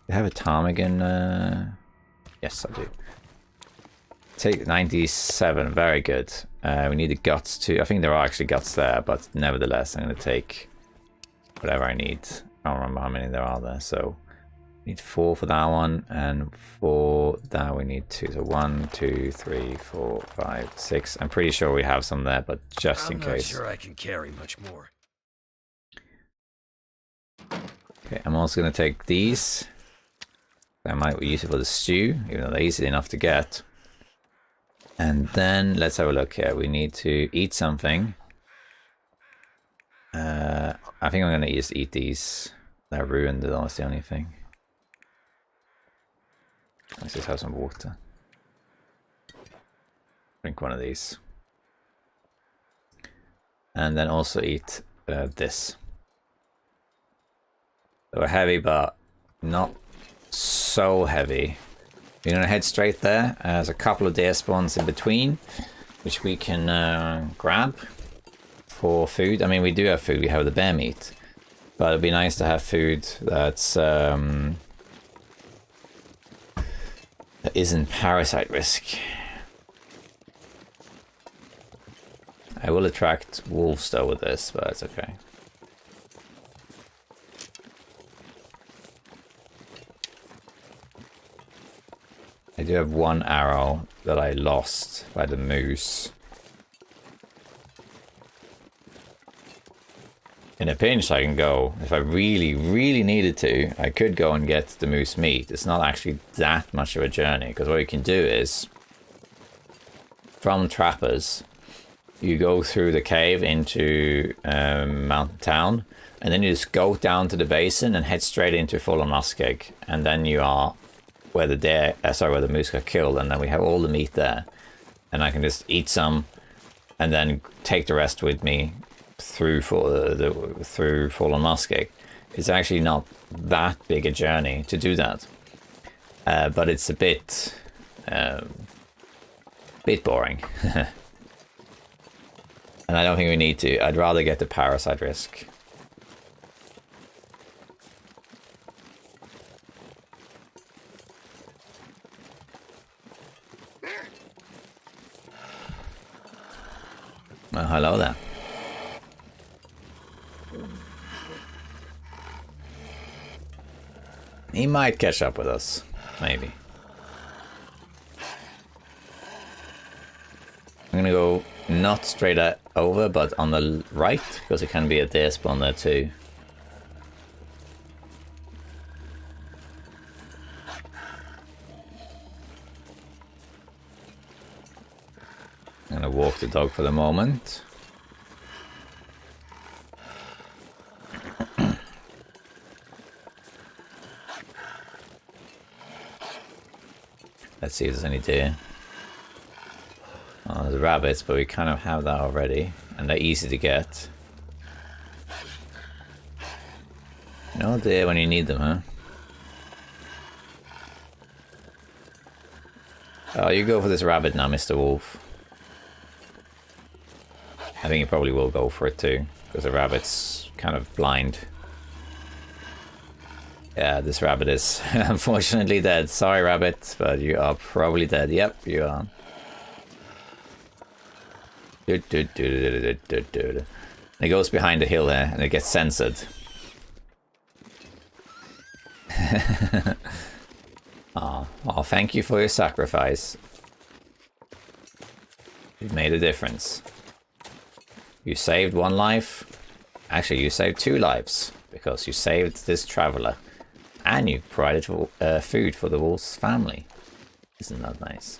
I have a ptarmigan? Yes, I do. Take 97, very good. We need the guts too. I think there are actually guts there, but nevertheless, I'm gonna take whatever I need. I don't remember how many there are there, so we need 4 for that one, and for that we need 2. So 1, 2, 3, 4, 5, 6. I'm pretty sure we have some there, but just in case. I'm not sure I can carry much more. Okay, I'm also going to take these. I might use it for the stew, even though they're easy enough to get. And then let's have a look here. We need to eat something. I think I'm going to just eat these. That ruined it, that's the only thing. Let's just have some water. Drink one of these. And then also eat this. They were heavy, but not so heavy. We're gonna head straight there. There's a couple of deer spawns in between, which we can grab for food. I mean, we do have food. We have the bear meat, but it'd be nice to have food that's that isn't parasite risk. I will attract wolves though with this, but it's okay. I do have one arrow that I lost by the moose. In a pinch I can go, if I really, really needed to, I could go and get the moose meat. It's not actually that much of a journey, because what you can do is, from Trappers, you go through the cave into Mountain Town, and then you just go down to the basin and head straight into Fallen Muskeg, and then you are where the deer, where the moose got killed, and then we have all the meat there, and I can just eat some, and then take the rest with me through through Fallen Muskeg. It's actually not that big a journey to do that, but it's a bit boring. And I don't think we need to. I'd rather get the parasite risk. Well, hello there. He might catch up with us, maybe. I'm gonna go not straight over, but on the right, because it can be a deer spawn there too. I'm gonna walk the dog for the moment. Let's see if there's any deer. Oh, there's rabbits, but we kind of have that already, and they're easy to get. No deer when you need them, huh? Oh, you go for this rabbit now, Mr. Wolf. I think you probably will go for it too, because the rabbit's kind of blind. Yeah, this rabbit is unfortunately dead. Sorry, rabbit, but you are probably dead. Yep, you are. It goes behind the hill there, and it gets censored. Oh, thank you for your sacrifice. You've made a difference. You saved one life. Actually, you saved 2 lives, because you saved this traveler. And you provided food for the wolf's family. Isn't that nice?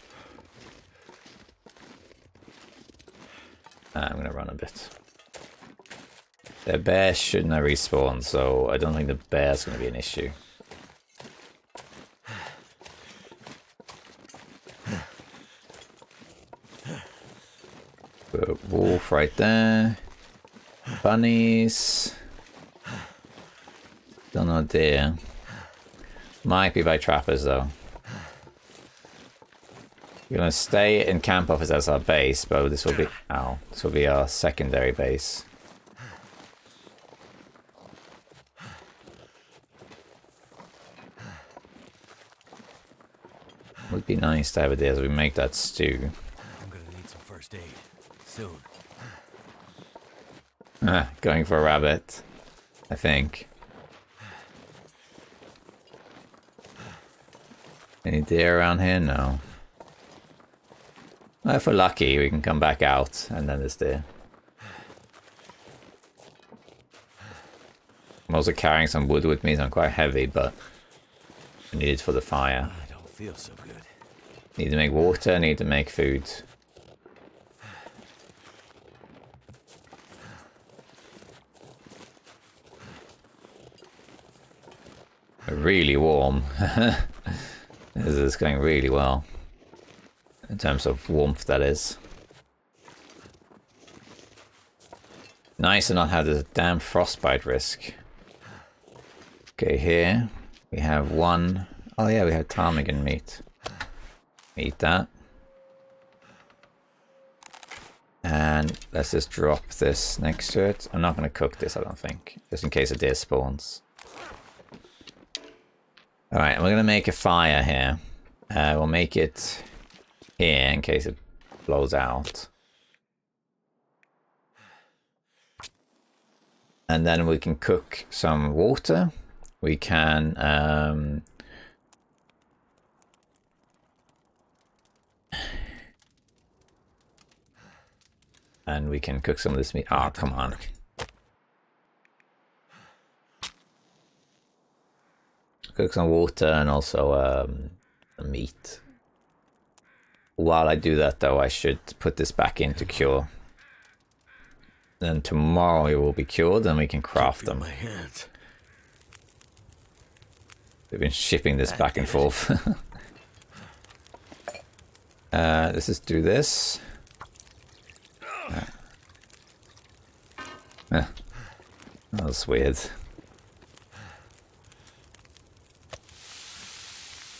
I'm gonna run a bit. The bear shouldn't have respawned, so I don't think the bear's gonna be an issue. Put a wolf right there. Bunnies. Don't know deer. Might be by trappers though. We're gonna stay in camp office as our base, but this will be our secondary base. Would be nice to have it as we make that stew. I'm gonna need some first aid soon. Going for a rabbit, I think. Any deer around here? No. Well, if we're lucky, we can come back out, and then there's deer. I'm also carrying some wood with me, so I'm quite heavy, but I need it for the fire. I don't feel so good. Need to make water, need to make food. really warm. This is going really well. In terms of warmth, that is. Nice to not have the damn frostbite risk. Okay, here we have one. Oh yeah, we have ptarmigan meat. Eat that. And let's just drop this next to it. I'm not going to cook this, I don't think. Just in case a deer spawns. Alright, we're going to make a fire here. We'll make it here in case it blows out. And then we can cook some water. We can... and we can cook some of this meat. Oh, come on. Cook some water and also meat. While I do that, though, I should put this back in to cure. Then tomorrow it will be cured and we can craft them. We've been shipping this back and forth. Let's just do this. That was weird.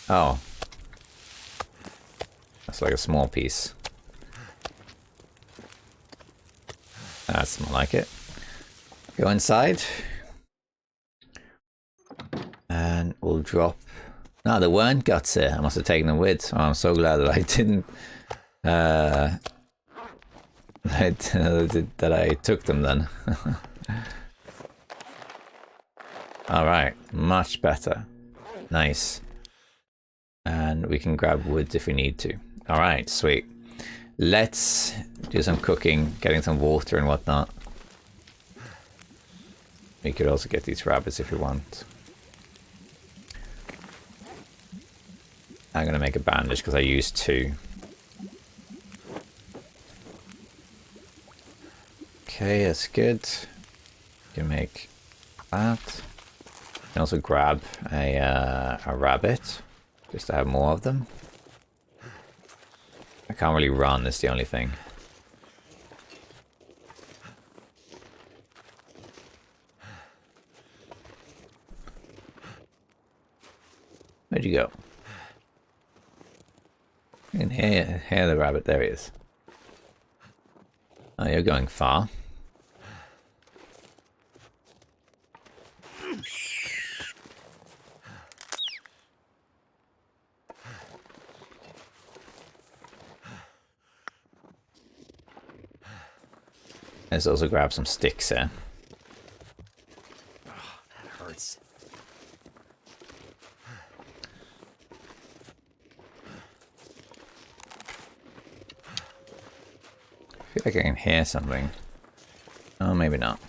Oh. That's like a small piece. That's more like it. Go inside. And we'll drop... No, there weren't guts here. I must have taken them with. Oh, I'm so glad that I didn't... that I took them then. Alright, much better. Nice. And we can grab wood if we need to. Alright, sweet. Let's do some cooking, getting some water and whatnot. We could also get these rabbits if we want. I'm gonna make a bandage because I used 2. Okay, that's good. You can make that. You can also grab a rabbit, just to have more of them. I can't really run, that's the only thing. Where'd you go? You can hear the rabbit, there he is. Oh, you're going far. Let's also grab some sticks here. Oh, that hurts. I feel like I can hear something. Oh, maybe not.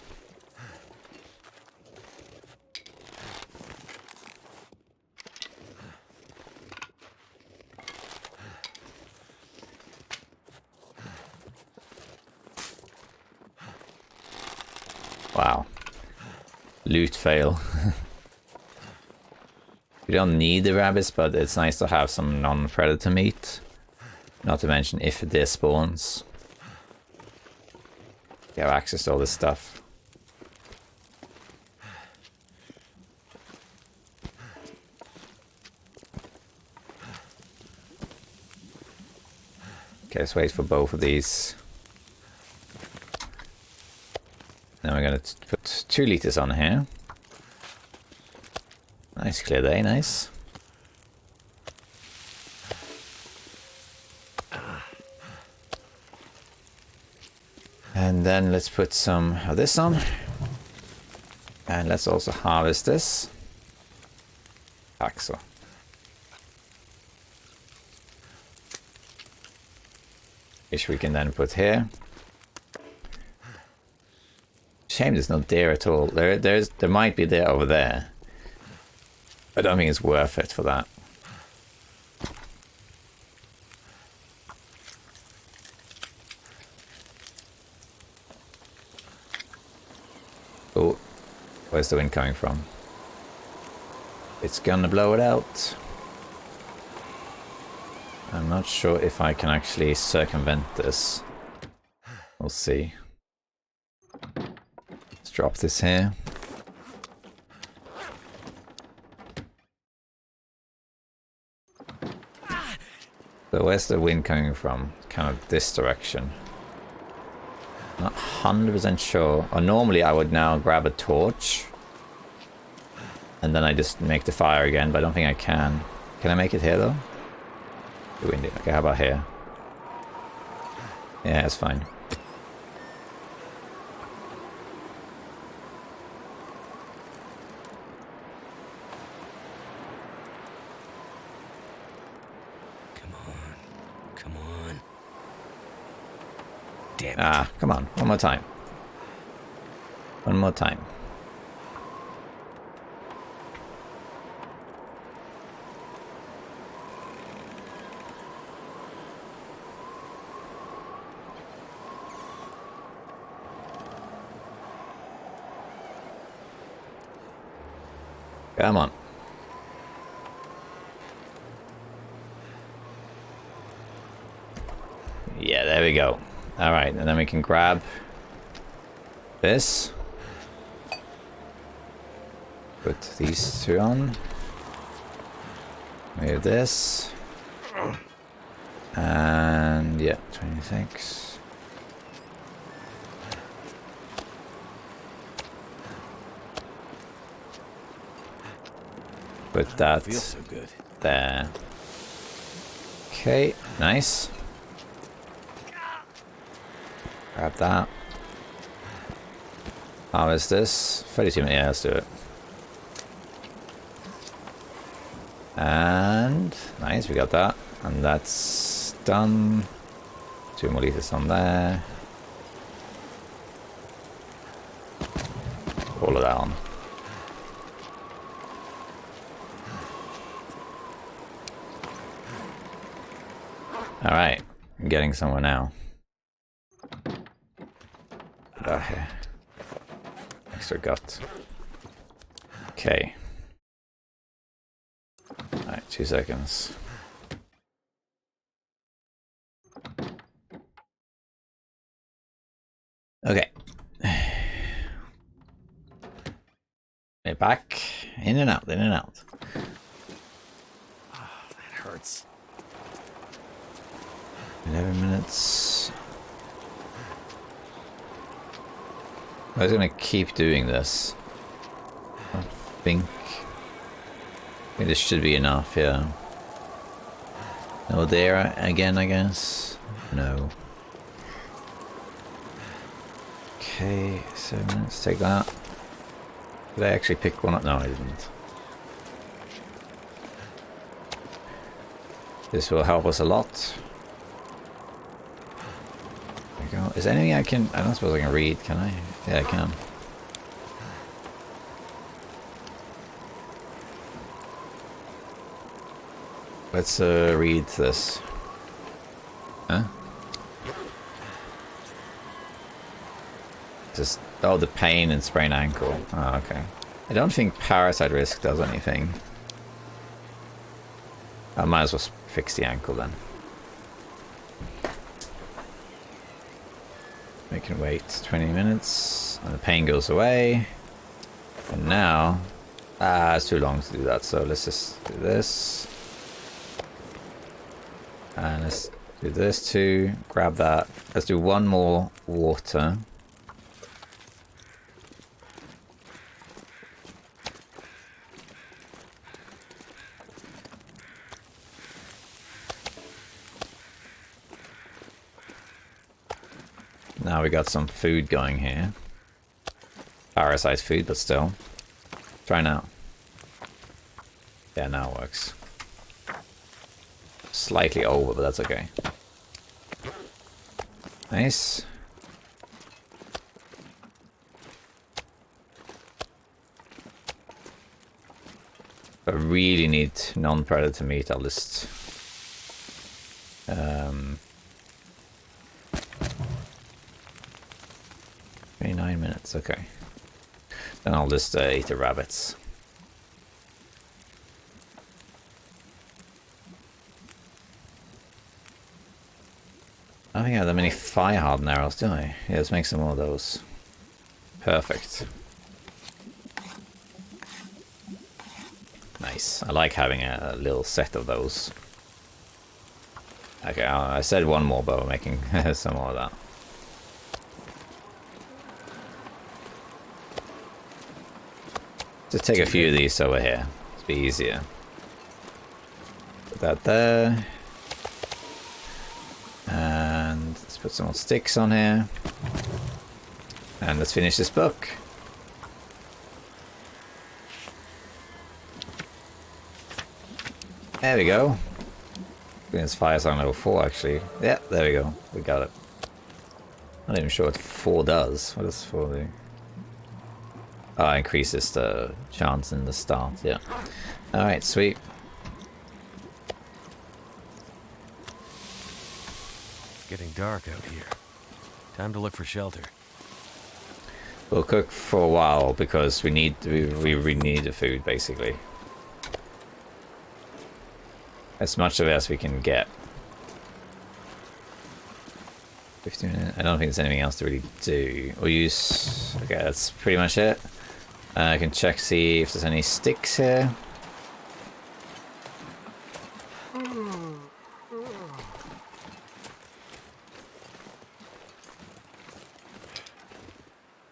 Wow. Loot fail. We don't need the rabbits, but it's nice to have some non-predator meat. Not to mention if it spawns. You have access to all this stuff. Okay, let's wait for both of these. Now we're going to put 2 liters on here. Nice clear day, nice. And then let's put some of this on. And let's also harvest this. Axle. Which we can then put here. Shame there's no deer at all. There might be deer over there. I don't think it's worth it for that. Oh, where's the wind coming from? It's gonna blow it out. I'm not sure if I can actually circumvent this. We'll see. Let's drop this here. So where's the wind coming from? Kind of this direction. Not 100% sure. Or normally I would now grab a torch. And then I just make the fire again, but I don't think I can. Can I make it here though? Too windy. Okay, how about here? Yeah, it's fine. Come on. Damn it. Ah, come on. One more time. One more time. Come on. Yeah, there we go. Alright, and then we can grab this. Put these two on. We have this. And yeah, 26. Put that Feels so good. there. Okay, nice. Grab that. Harvest this. 32 minutes, yeah, let's do it. And nice, we got that. And that's done. 2 more liters on there. All of that on. Alright, I'm getting somewhere now. Okay. Extra gut. Okay. Alright, 2 seconds. Okay. Get back. In and out, in and out. Oh, that hurts. 11 minutes. I was gonna keep doing this. I think this should be enough, yeah. No, there again, I guess. No. Okay, 7 minutes. Take that. Did I actually pick one up? No, I didn't. This will help us a lot. There we go. Is there anything I can... I don't suppose I can read, can I? Yeah, I can. Let's read this. Huh? Just... Oh, the pain and sprained ankle. Oh, okay. I don't think parasite risk does anything. I might as well fix the ankle then. We can wait 20 minutes and the pain goes away. And now, it's too long to do that, so let's just do this. And let's do this too. Grab that. Let's do one more water. Now we got some food going here. Parasite food, but still. Try now. Yeah, now it works. Slightly over, but that's okay. Nice. If I really need non-predator meat, I'll just... 29 minutes, okay. Then I'll just eat the rabbits. I don't think I have that many fire hardened arrows, do I? Yeah, let's make some more of those. Perfect. Nice. I like having a little set of those. Okay, I said one more, but we're making some more of that. Just take a few of these over here. It'll be easier. Put that there. And let's put some more sticks on here. And let's finish this book. There we go. This fire's on level 4 actually. Yeah, there we go. We got it. I'm not even sure what 4 does. What does 4 do? Oh, it increases the chance in the start, yeah. Alright, sweet. It's getting dark out here. Time to look for shelter. We'll cook for a while because we really need the food basically. As much of it as we can get. 15 minutes. I don't think there's anything else to really do. We'll use... Okay, that's pretty much it. I can check, see if there's any sticks here.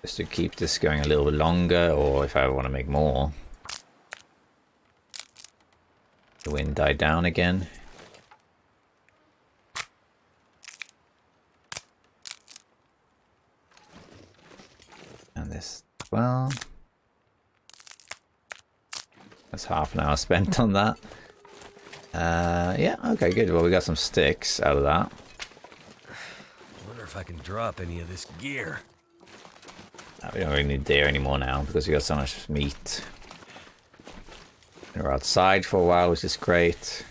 Just to keep this going a little bit longer, or if I want to make more. The wind died down again. And this as well. That's half an hour spent on that. Yeah, okay, good. Well, we got some sticks out of that. I wonder if I can drop any of this gear. We don't really need deer anymore now because we got so much meat. We're outside for a while, which is great.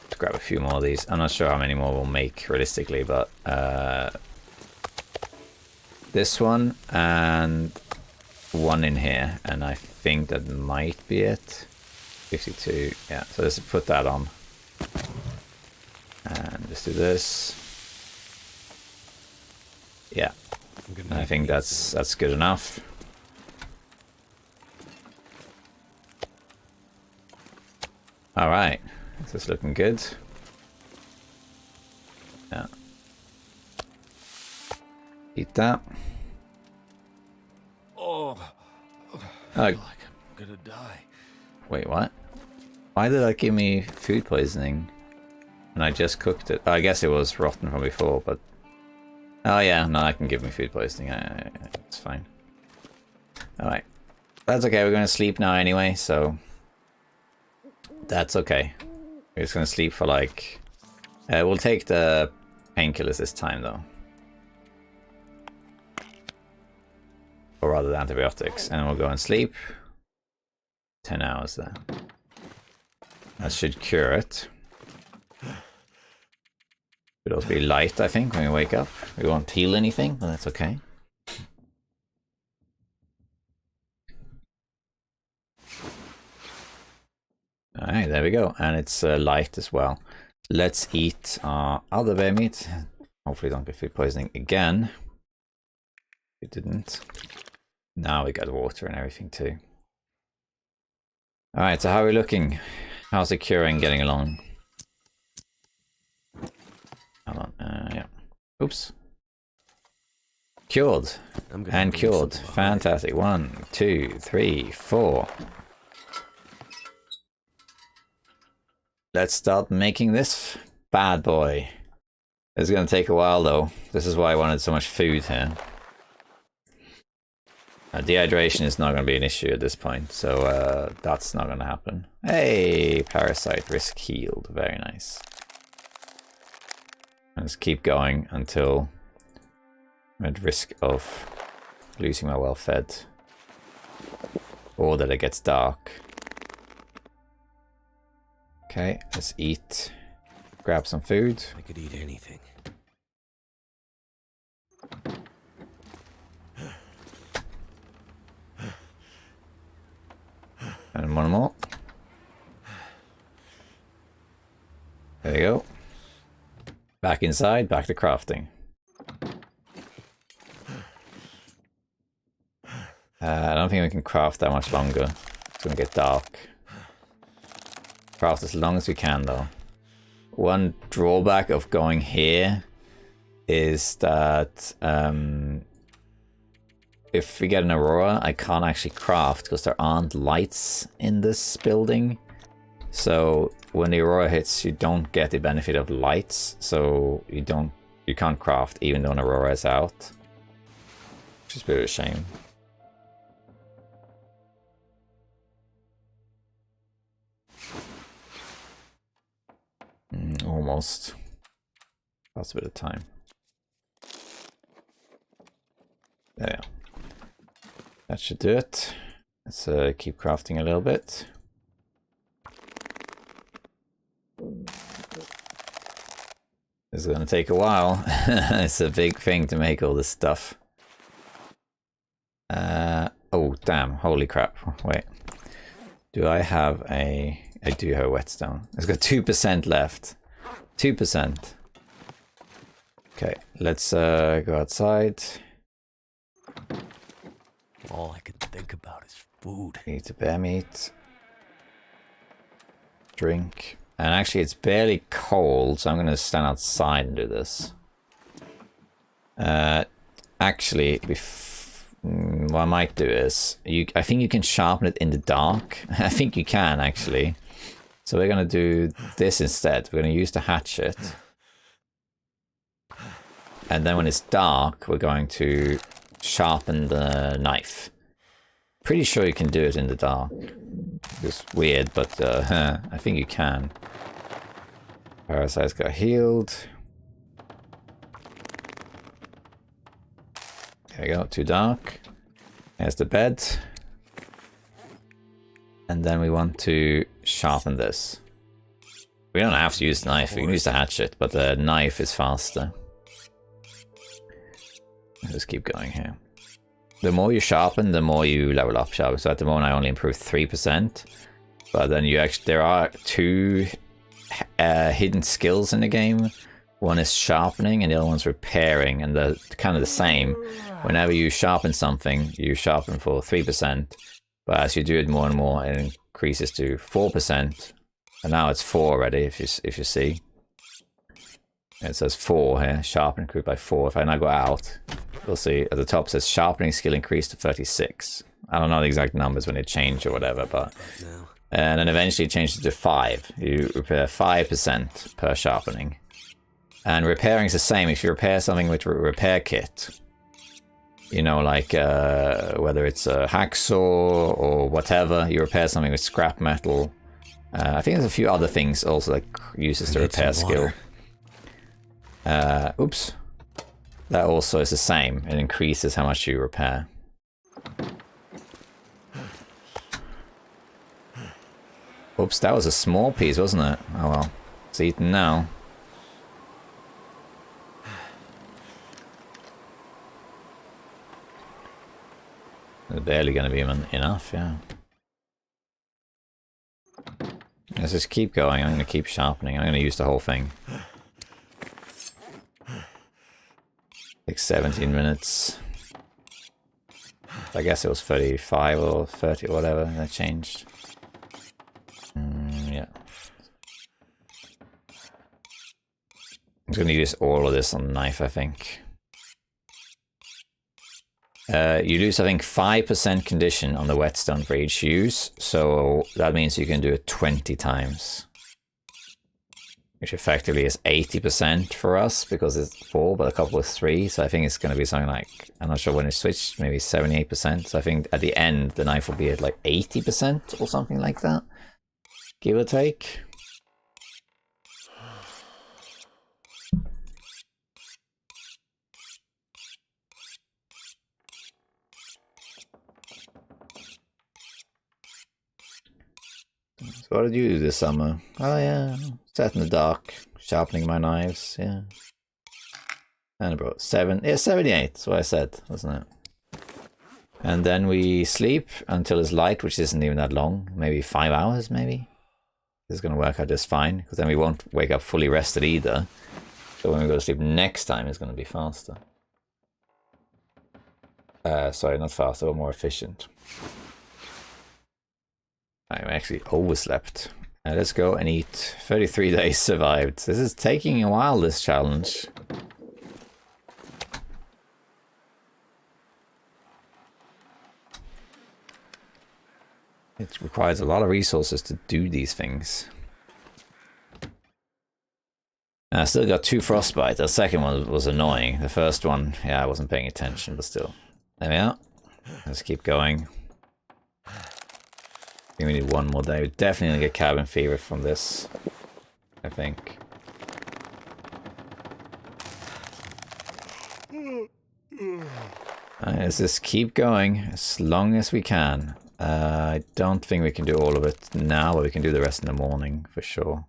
Let's grab a few more of these. I'm not sure how many more we'll make realistically, but this one and one in here, and I think that might be it. 52, yeah, so let's put that on. And just do this. Yeah, I think that's good enough. All right, this is looking good. Yeah. Eat that. Oh, I feel like I'm gonna die. Wait, what? Why did that give me food poisoning? And I just cooked it. Oh, I guess it was rotten from before, but... Oh yeah, no, I can give me food poisoning. It's fine. Alright. That's okay, we're going to sleep now anyway, so... That's okay. We're just going to sleep for like... we'll take the painkillers this time, though. Or rather the antibiotics. And we'll go and sleep. 10 hours there. That should cure it. It'll also be light, I think, when we wake up. We won't heal anything, but that's okay. Alright, there we go. And it's light as well. Let's eat our other bear meat. Hopefully don't get food poisoning again. We didn't. Now we got water and everything too. Alright, so how are we looking? How's the curing getting along? Hold on, yeah. Oops. Cured. And cured. Fantastic. 1, 2, 3, 4. Let's start making this bad boy. It's going to take a while though. This is why I wanted so much food here. Dehydration is not going to be an issue at this point, so that's not going to happen. Hey, parasite risk healed. Very nice. Let's keep going until I'm at risk of losing my well-fed. Or that it gets dark. Okay, let's eat. Grab some food. I could eat anything. And one more. There you go. Back inside, back to crafting. I don't think we can craft that much longer. It's gonna get dark. Craft as long as we can though. One drawback of going here is that if we get an aurora, I can't actually craft because there aren't lights in this building. So when the aurora hits, you don't get the benefit of lights, so you can't craft even though an aurora is out. Which is a bit of a shame. Almost. That's a bit of time. There we go. That should do it. Let's keep crafting a little bit. This is going to take a while. It's a big thing to make all this stuff. Oh, damn. Holy crap. Wait. Do I have a... I do have a whetstone. It's got 2% left. 2%. Okay, let's go outside. All I can think about is food. Eat a bear meat. Drink. And actually it's barely cold, so I'm going to stand outside and do this. Actually, what I might do is... I think you can sharpen it in the dark. I think you can, actually. So we're going to do this instead. We're going to use the hatchet. And then when it's dark, we're going to sharpen the knife. Pretty sure you can do it in the dark. It's weird, but I think you can. Parasites got healed. There we go, too dark. There's the bed. And then we want to sharpen this. We don't have to use the knife, we can use the hatchet, but the knife is faster. Let's just keep going here. The more you sharpen, the more you level up sharpen. So at the moment I only improved 3%. But then you actually, there are 2 hidden skills in the game. One is sharpening and the other one's repairing, and they're kind of the same. Whenever you sharpen something, you sharpen for 3%. But as you do it more and more, it increases to 4%. And now it's 4 already, if you see. It says 4 here, sharpen improved by 4. If I now go out, you'll see at the top it says sharpening skill increased to 36. I don't know the exact numbers when it changed or whatever, but... And then eventually it changes to 5. You repair 5% per sharpening. And repairing is the same. If you repair something with a repair kit, you know, like whether it's a hacksaw or whatever, you repair something with scrap metal. I think there's a few other things also that uses the repair skill. Oops. That also is the same. It increases how much you repair. Oops, that was a small piece, wasn't it? Oh well. It's eaten now. It's barely going to be enough, yeah. Let's just keep going. I'm going to keep sharpening. I'm going to use the whole thing. Like 17 minutes. I guess it was 35 or 30 or whatever that changed. Yeah. I'm going to use all of this on the knife, I think. You lose, I think, 5% condition on the whetstone for each use, so that means you can do it 20 times. Which effectively is 80% for us, because it's 4, but a couple is 3, so I think it's going to be something like, I'm not sure when it switched, maybe 78%, so I think at the end the knife will be at like 80% or something like that, give or take. So what did you do this summer? Oh yeah, sat in the dark, sharpening my knives, yeah. And about 78, that's what I said, wasn't it? And then we sleep until it's light, which isn't even that long. Maybe 5 hours, maybe. This is going to work out just fine, because then we won't wake up fully rested either. So when we go to sleep next time, it's going to be faster. Sorry, not faster, but more efficient. I'm actually overslept. Let's go and eat. 33 days survived. This is taking a while, this challenge. It requires a lot of resources to do these things. I still got 2 frostbite. The second one was annoying. The first one, yeah, I wasn't paying attention, but still. There we are. Let's keep going. I think we need 1 more day. We definitely get cabin fever from this, I think. Let's just keep going as long as we can. I don't think we can do all of it now, but we can do the rest in the morning for sure.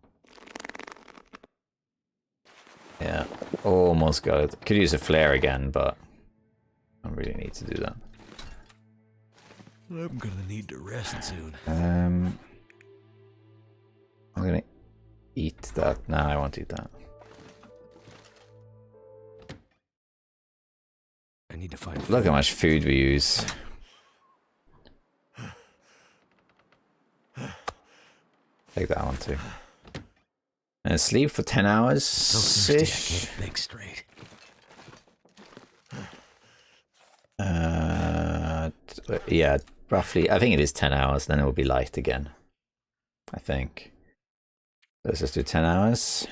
Yeah, almost got it. Could use a flare again, but I don't really need to do that. I'm gonna need to rest soon. I'm gonna eat that. No, I won't eat that. I need to find food. Look how much food we use. Take that one too. And sleep for 10 hours. So thirsty, I can't think straight. Yeah, roughly. I think it is 10 hours. Then it will be light again. I think. Let's just do 10 hours.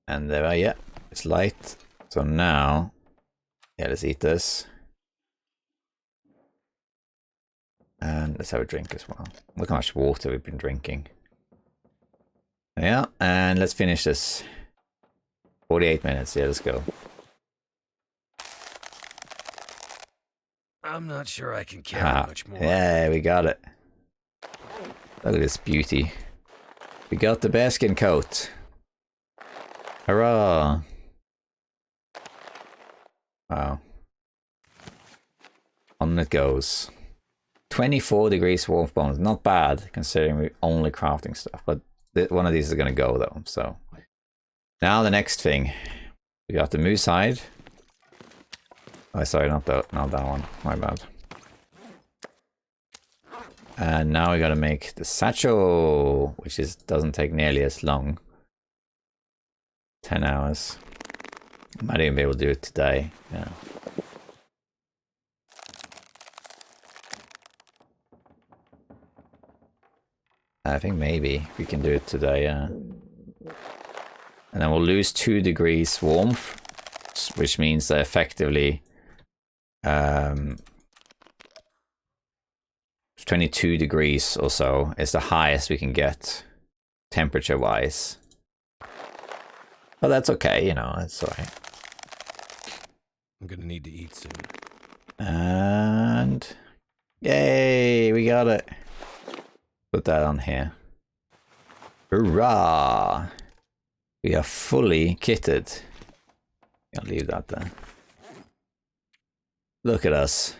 And there we are. Yeah, it's light. So now, yeah, let's eat this. And let's have a drink as well. Look how much water we've been drinking. Yeah, and let's finish this. 48 minutes. Yeah, let's go. I'm not sure I can carry much more. Yeah, we got it. Look at this beauty. We got the bearskin coat. Hurrah! Wow. On it goes. 24 degrees warmth bonus. Not bad, considering we're only crafting stuff. But one of these is going to go, though. So now the next thing. We got the moose hide. Oh, sorry, not that one. My bad. And now we got to make the satchel, which doesn't take nearly as long. 10 hours. Might even be able to do it today. Yeah. I think maybe we can do it today, yeah. And then we'll lose 2 degrees warmth, which means that effectively 22 degrees or so is the highest we can get temperature-wise. But that's okay, you know, it's alright. I'm gonna need to eat soon. And yay, we got it. Put that on here. Hurrah! We are fully kitted. I'll leave that there. Look at us.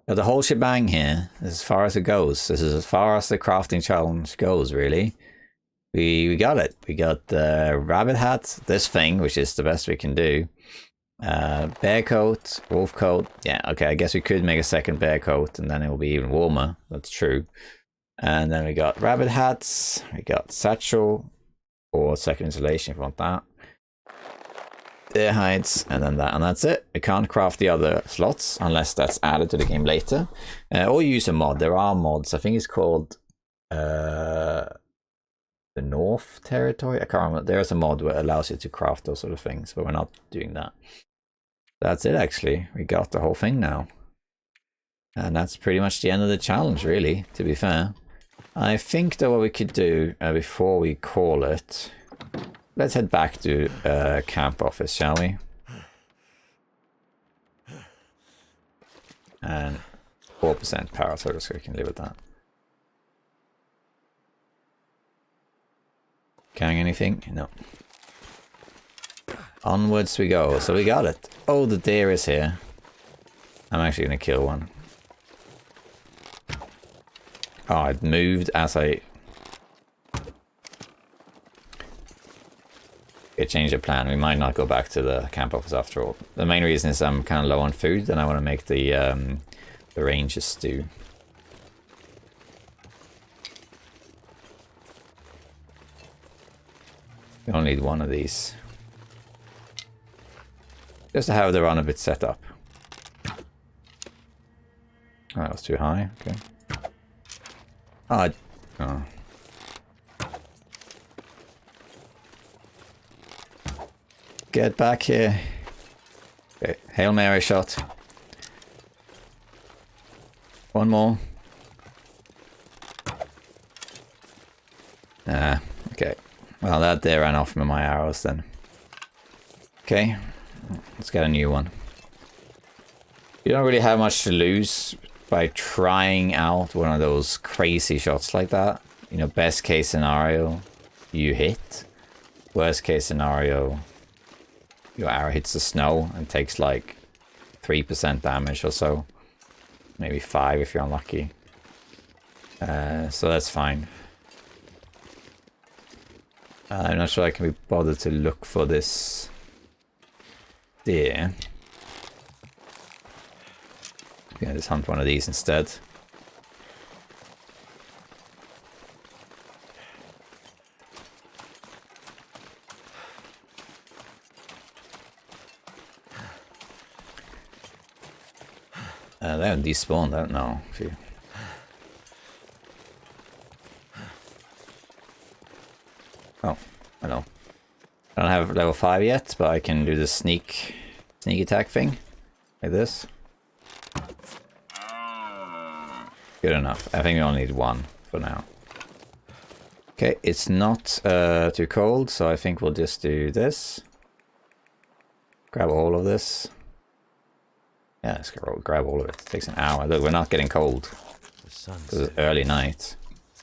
Got the whole shebang here, as far as it goes. This is as far as the crafting challenge goes, really. We got it. We got the rabbit hat, this thing, which is the best we can do. Bear coat, wolf coat. Yeah, okay, I guess we could make a second bear coat and then it will be even warmer. That's true. And then we got rabbit hats. We got satchel, or second insulation if you want that. Deer hides, and then that, and that's it. We can't craft the other slots unless that's added to the game later. Or use a mod. There are mods. I think it's called the North Territory. I can't remember. There's a mod where it allows you to craft those sort of things, but we're not doing that. That's it, actually. We got the whole thing now. And that's pretty much the end of the challenge, really, to be fair. I think that what we could do before we call it, let's head back to camp office, shall we? And 4% power, so we can live with that. Carrying anything? No. Onwards we go. So we got it. Oh, the deer is here. I'm actually going to kill one. Oh, it moved as I... Okay, change the plan. We might not go back to the camp office after all. The main reason is I'm kind of low on food, and I want to make the Ranger stew. We only need one of these. Just to have the run a bit set up. Oh, that was too high. Okay. Oh. Get back here. Okay, Hail Mary shot. One more. Okay. Well, that there ran off with my arrows then. Okay, let's get a new one. You don't really have much to lose by trying out one of those crazy shots like that. You know, best case scenario, you hit. Worst case scenario, your arrow hits the snow and takes like 3% damage or so. Maybe 5 if you're unlucky. So that's fine. I'm not sure I can be bothered to look for this deer. Yeah, just hunt one of these instead. They haven't despawned, I don't know. Oh, I know. I don't have level 5 yet, but I can do the sneak attack thing. Like this. Good enough. I think we only need one for now. Okay, it's not too cold, so I think we'll just do this. Grab all of this. Yeah, let's grab all of it. It takes an hour. Look, we're not getting cold. Because it's early night.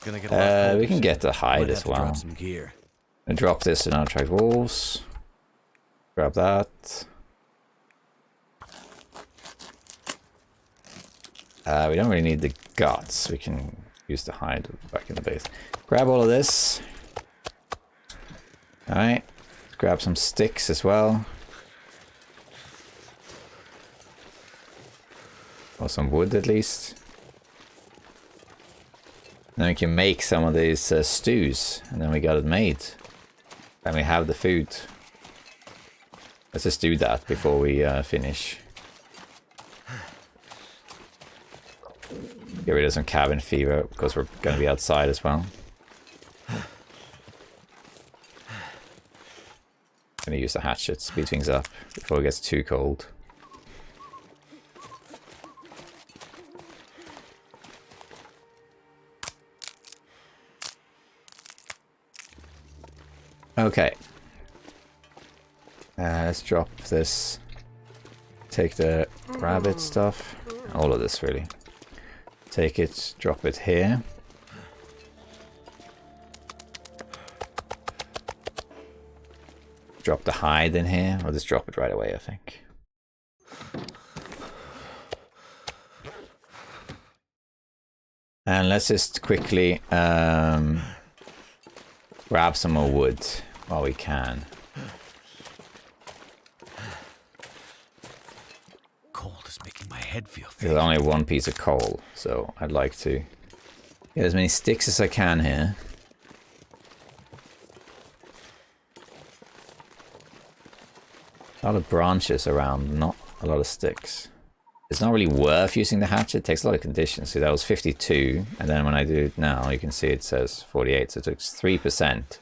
We can get the hide as well. I'll drop this and I'll try wolves. Grab that. We don't really need the guts. We can use the hide back in the base. Grab all of this. Alright. Grab some sticks as well. Or some wood at least. And then we can make some of these stews. And then we got it made. And we have the food. Let's just do that before we finish. Get rid of some cabin fever because we're going to be outside as well. Going to use the hatchet, speed things up before it gets too cold. Okay. Let's drop this. Take the rabbit stuff. All of this really. Take it, drop it here. Drop the hide in here. I'll just drop it right away, I think. And let's just quickly grab some more wood while we can. Cold is making my head feel thick. There's only one piece of coal, so I'd like to get as many sticks as I can here. A lot of branches around, not a lot of sticks. It's not really worth using the hatchet. It takes a lot of conditions. See, that was 52, and then when I do it now, you can see it says 48, so it took 3%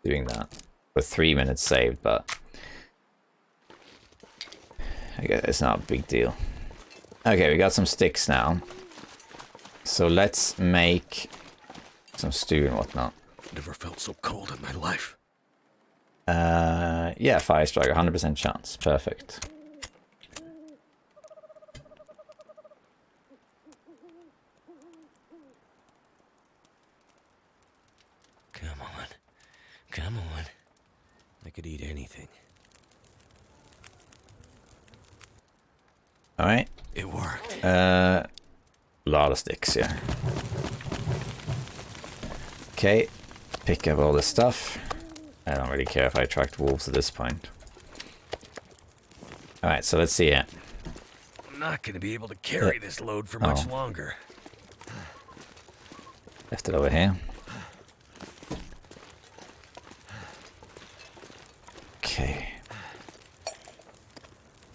doing that. With 3 minutes saved, but I guess it's not a big deal. Okay, we got some sticks now. So let's make some stew and whatnot. Never felt so cold in my life. Yeah, fire strike, 100% chance. Perfect. Come on. I could eat anything. Alright. It worked. A lot of sticks, yeah. Okay. Pick up all this stuff. I don't really care if I attract wolves at this point. Alright, so let's see it. I'm not going to be able to carry this load for much longer. Left it over here. Okay.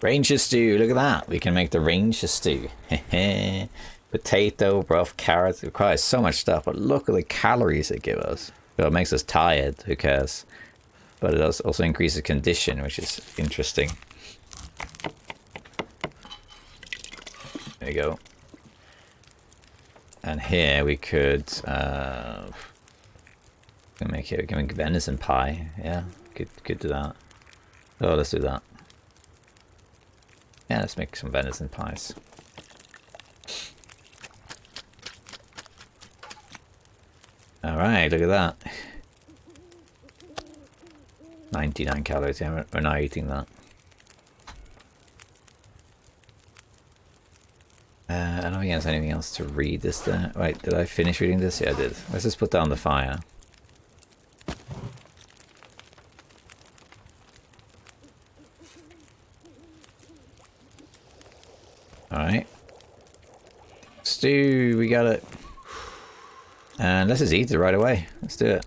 Ranger stew, look at that. We can make the ranger stew. Potato, broth, carrots. It requires so much stuff, but look at the calories it gives us. Well, it makes us tired, who cares? But it does also increases condition, which is interesting. There you go. And here we could we can make venison pie. Yeah, could do that. Oh, let's do that. Yeah, let's make some venison pies. Alright, look at that. 99 calories, yeah, we're not eating that. I don't think there's anything else to read this there. Wait, did I finish reading this? Yeah, I did. Let's just put down the fire. Alright. Stew, we got it. And let's just eat it right away. Let's do it.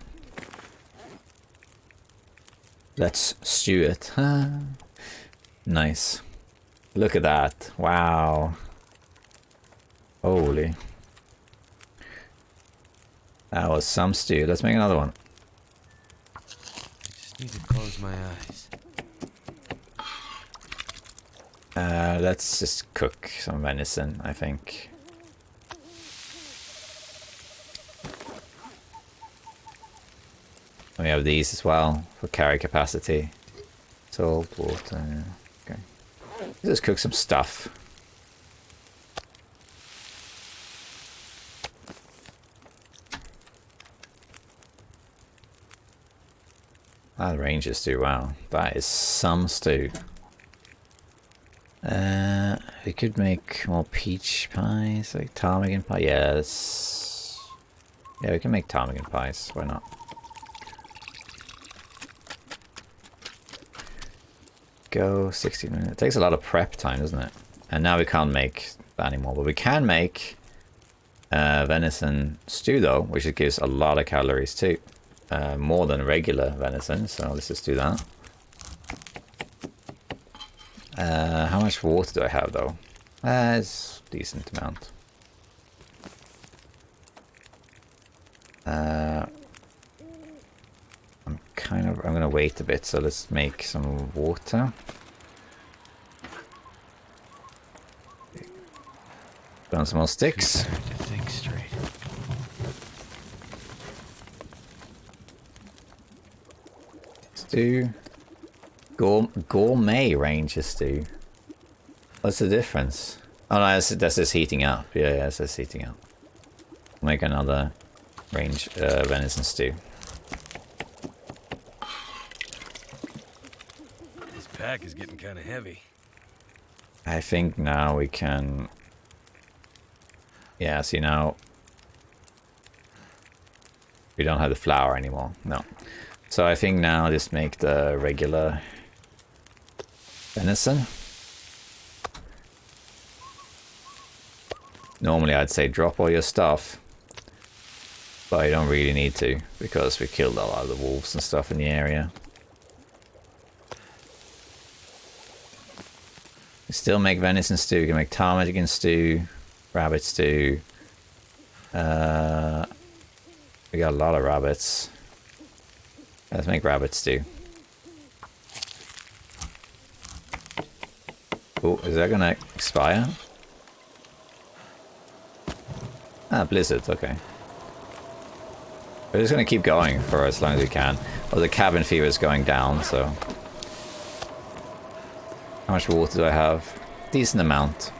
Let's stew it. Nice. Look at that. Wow. Holy. That was some stew. Let's make another one. I just need to close my eyes. Let's just cook some venison, I think. We have these as well for carry capacity. Salt, water. Okay. Let's just cook some stuff. That Ranger stew, wow. That is some stew. We could make more peach pies, like ptarmigan pie. Yeah, we can make ptarmigan pies. Why not? Go 60 minutes. It takes a lot of prep time, doesn't it? And now we can't make that anymore, but we can make venison stew though, which it gives a lot of calories too. More than regular venison, so let's just do that. How much water do I have though? It's a decent amount. I'm gonna wait a bit, so let's make some water. Put on some more sticks. Stew. Gourmet Ranger stew. What's the difference? Oh no, that's just heating up. Yeah, it's just heating up. Make another venison stew. This pack is getting kind of heavy. I think now we can... Yeah, see now... We don't have the flour anymore. No. So I think now just make the regular venison. Normally I'd say drop all your stuff, but you don't really need to because we killed a lot of the wolves and stuff in the area. We still make venison stew. You can make ptarmigan stew, rabbit stew. We got a lot of rabbits. Let's make rabbit stew. Oh, is that gonna expire? Ah, blizzard, okay. We're just gonna keep going for as long as we can. Well, the cabin fever is going down, so... How much water do I have? Decent amount.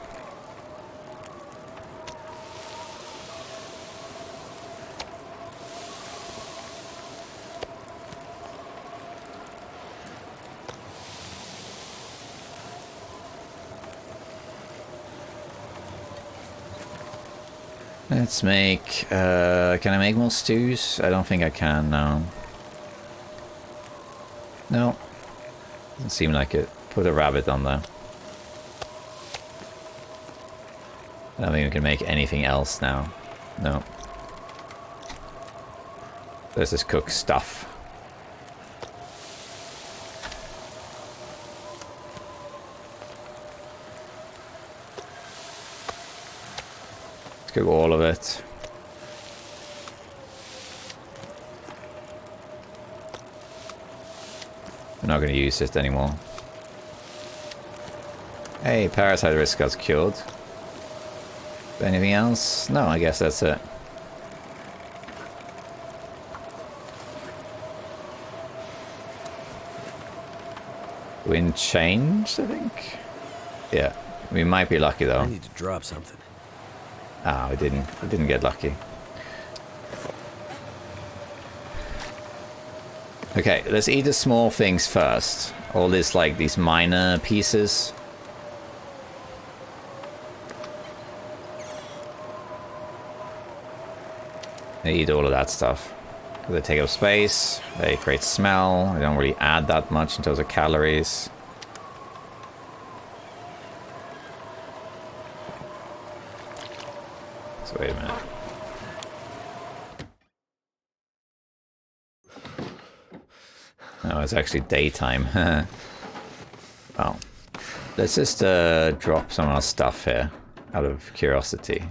Let's make... can I make more stews? I don't think I can now. No. Doesn't seem like it. Put a rabbit on there. I don't think we can make anything else now. No. Let's just cook stuff. Let's cook all of it. I'm not going to use it anymore. Hey, parasite risk got cured. Anything else? No, I guess that's it. Wind changed, I think? Yeah. We might be lucky though. I need to drop something. Ah, we didn't. We didn't get lucky. Okay, let's eat the small things first. All this, like, these minor pieces. They eat all of that stuff. They take up space, they create smell, they don't really add that much in terms of calories. So wait a minute. No, it's actually daytime. Well, let's just drop some of our stuff here, out of curiosity.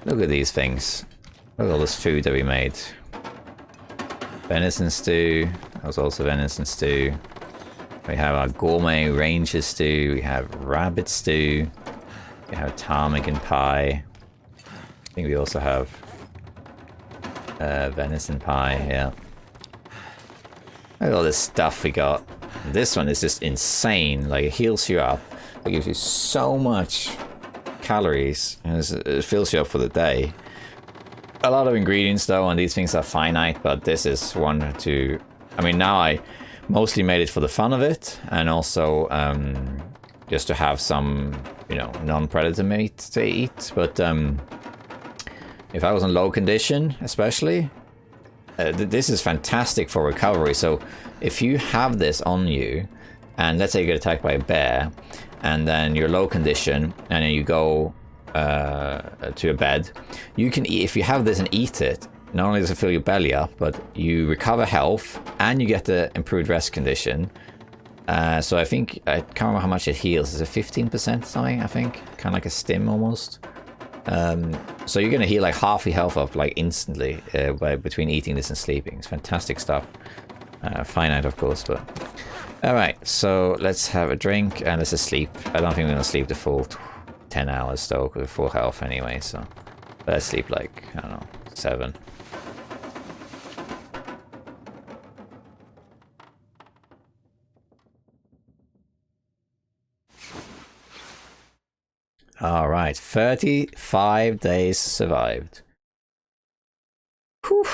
Look at these things. Look at all this food that we made. Venison stew. That was also venison stew. We have our gourmet ranger stew. We have rabbit stew. We have ptarmigan pie. I think we also have venison pie, yeah. Look at all this stuff we got. This one is just insane. Like, it heals you up. It gives you so much calories, and it fills you up for the day. A lot of ingredients though, and these things are finite, but this is one to... I mean, now I mostly made it for the fun of it, and also just to have some, you know, non-predator meat to eat. But if I was in low condition, especially, this is fantastic for recovery. So if you have this on you, and let's say you get attacked by a bear, and then you're low condition, and then you go to a bed, you can eat, if you have this and eat it, not only does it fill your belly up, but you recover health, and you get the improved rest condition. So I think, I can't remember how much it heals, is it 15% something, I think? Kind of like a stim almost. So you're gonna heal like half your health up like instantly between eating this and sleeping. It's fantastic stuff. Finite of course, but... Alright, so let's have a drink and let's just sleep. I don't think we're gonna sleep the full 10 hours though, with full health anyway, so... Let's sleep like, I don't know, 7. Alright, 35 days survived. Whew.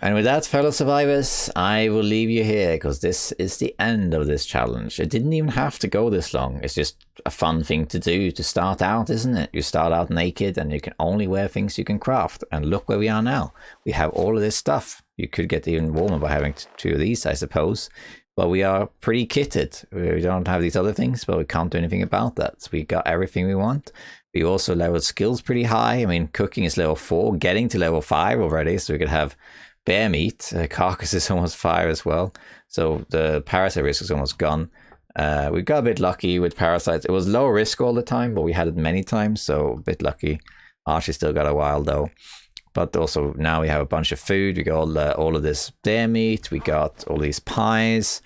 And with that, fellow survivors, I will leave you here, because this is the end of this challenge. It didn't even have to go this long. It's just a fun thing to do to start out, isn't it? You start out naked, and you can only wear things you can craft. And look where we are now. We have all of this stuff. You could get even warmer by having 2 of these, I suppose. But we are pretty kitted. We don't have these other things, but we can't do anything about that. So we got everything we want. We also leveled skills pretty high. I mean, cooking is level 4, getting to level 5 already, so we could have bear meat. Carcass is almost 5 as well. So the parasite risk is almost gone. We got a bit lucky with parasites. It was low risk all the time, but we had it many times, so a bit lucky. Archie still got a while though. But also now we have a bunch of food. We got all of this bear meat. We got all these pies.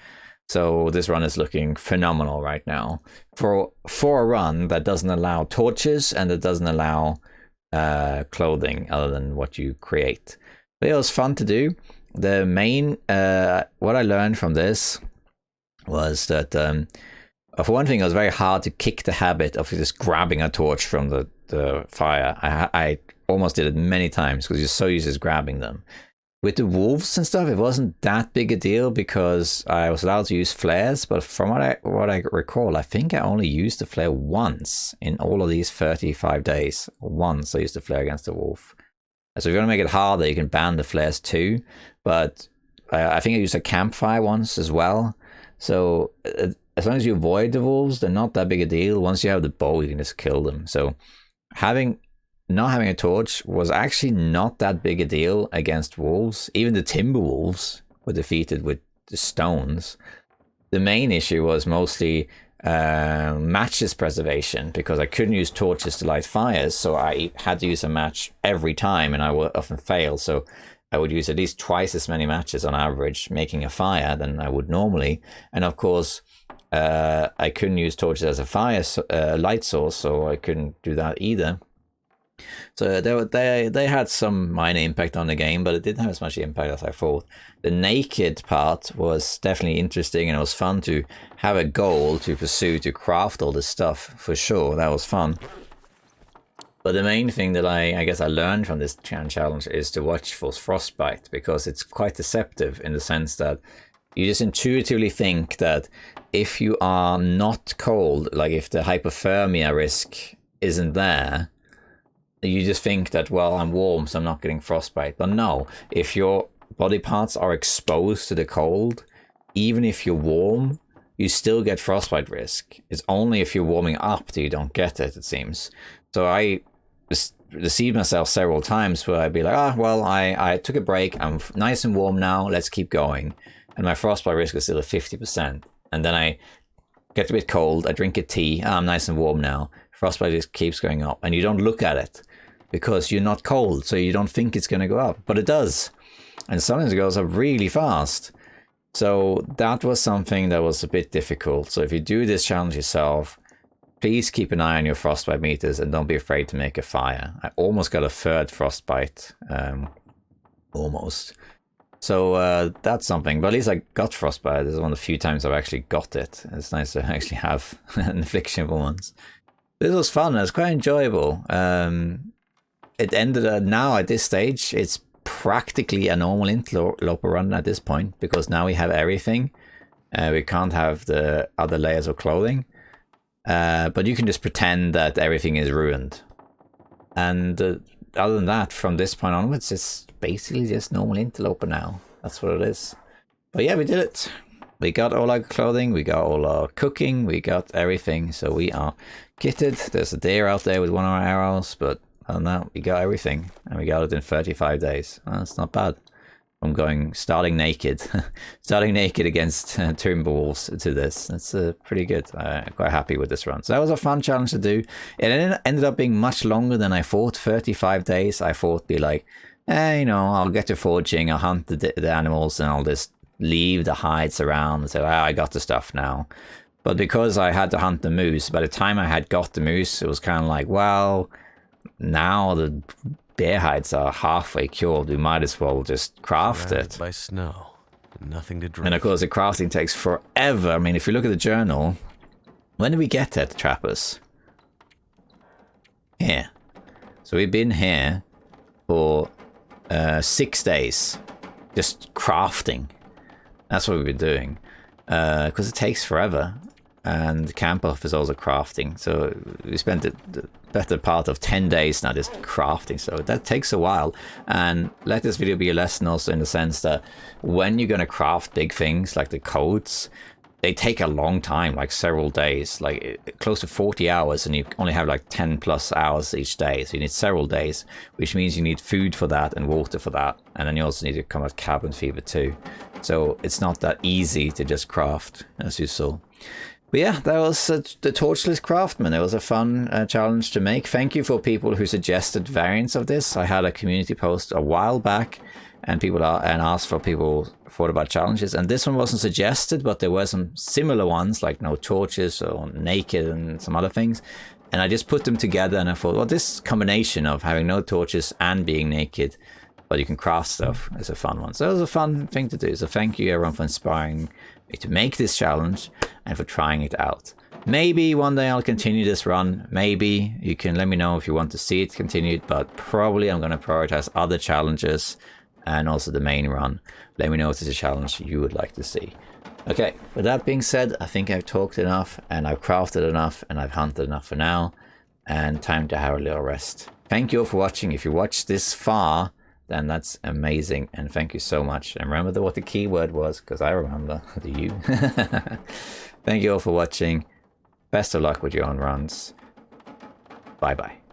So this run is looking phenomenal right now. For a run that doesn't allow torches and that doesn't allow clothing other than what you create. But it was fun to do. The main, what I learned from this was that, for one thing, it was very hard to kick the habit of just grabbing a torch from the fire. I almost did it many times because you're so used to grabbing them. with the wolves and stuff, it wasn't that big a deal because I was allowed to use flares. But from what I recall, I think I only used the flare once in all of these 35 days. Once I used the flare against the wolf. So if you want to make it harder, you can ban the flares too. But I think I used a campfire once as well. So as long as you avoid the wolves, they're not that big a deal. Once you have the bow, you can just kill them. So not having a torch was actually not that big a deal against wolves. Even the timber wolves were defeated with the stones. The main issue was mostly matches preservation, because I couldn't use torches to light fires, so I had to use a match every time, and I would often fail. So I would use at least twice as many matches on average making a fire than I would normally. And of course, I couldn't use torches as a fire light source, so I couldn't do that either. So they had some minor impact on the game, but it didn't have as much impact as I thought. The naked part was definitely interesting, and it was fun to have a goal to pursue, to craft all this stuff, for sure. That was fun. But the main thing that I guess I learned from this challenge is to watch for frostbite, because it's quite deceptive in the sense that you just intuitively think that if you are not cold, like if the hypothermia risk isn't there, you just think that, well, I'm warm, so I'm not getting frostbite. But no, if your body parts are exposed to the cold, even if you're warm, you still get frostbite risk. It's only if you're warming up that you don't get it, it seems. So I deceived myself several times where I'd be like, well, I took a break, I'm nice and warm now, let's keep going. And my frostbite risk is still at 50%. And then I get a bit cold, I drink a tea, I'm nice and warm now. Frostbite just keeps going up, and you don't look at it because you're not cold, so you don't think it's going to go up, but it does. And sometimes it goes up really fast. So that was something that was a bit difficult. So if you do this challenge yourself, please keep an eye on your frostbite meters and don't be afraid to make a fire. I almost got a third frostbite, almost. So that's something, but at least I got frostbite. This is one of the few times I've actually got it. It's nice to actually have an affliction for once. This was fun. It was quite enjoyable. It ended now at this stage. It's practically a normal interloper run at this point, because now we have everything. We can't have the other layers of clothing, but you can just pretend that everything is ruined. And other than that, from this point onwards, it's basically just normal interloper now. That's what it is. But yeah, we did it. We got all our clothing, we got all our cooking, we got everything. So we are kitted. There's a deer out there with one of our arrows, but other than that, we got everything. And we got it in 35 days. That's not bad. I'm starting naked. Starting naked against Timberwolves to this. That's pretty good. I'm quite happy with this run. So that was a fun challenge to do. It ended up being much longer than I thought. 35 days. I thought it'd be like, I'll get to foraging, I'll hunt the animals, and I'll just leave the hides around and say, I got the stuff now. But because I had to hunt the moose, by the time I had got the moose, it was kind of like, well, now the bear hides are halfway cured, we might as well just craft it. By snow, nothing to drink. And of course the crafting takes forever. I mean, if you look at the journal, when did we get there, the trappers? Here. So we've been here for 6 days, just crafting. That's what we've been doing, because it takes forever, and camp off is also crafting. So we spent the better part of 10 days now just crafting, so that takes a while. And let this video be a lesson also in the sense that when you're going to craft big things like the coats, they take a long time, like several days, like close to 40 hours, and you only have like 10 plus hours each day, so you need several days, which means you need food for that and water for that, and then you also need to combat cabin fever too. So it's not that easy to just craft, as you saw. But yeah, that was the Torchless Craftsman. It was a fun challenge to make. Thank you for people who suggested variants of this. I had a community post a while back, and people asked for people thought about challenges, and this one wasn't suggested, but there were some similar ones like no torches or naked and some other things, and I just put them together, and I thought, well, this combination of having no torches and being naked, but you can craft stuff, is a fun one. So it was a fun thing to do. So thank you everyone for inspiring me to make this challenge and for trying it out. Maybe one day I'll continue this run. Maybe you can let me know if you want to see it continued, but probably I'm going to prioritize other challenges and also the main run. Let me know if there's a challenge you would like to see. Okay, with that being said, I think I've talked enough, and I've crafted enough, and I've hunted enough for now, and time to have a little rest. Thank you all for watching. If you watched this far, then that's amazing, and thank you so much. And remember what the keyword was, because I remember. Do you? Thank you all for watching. Best of luck with your own runs. Bye bye.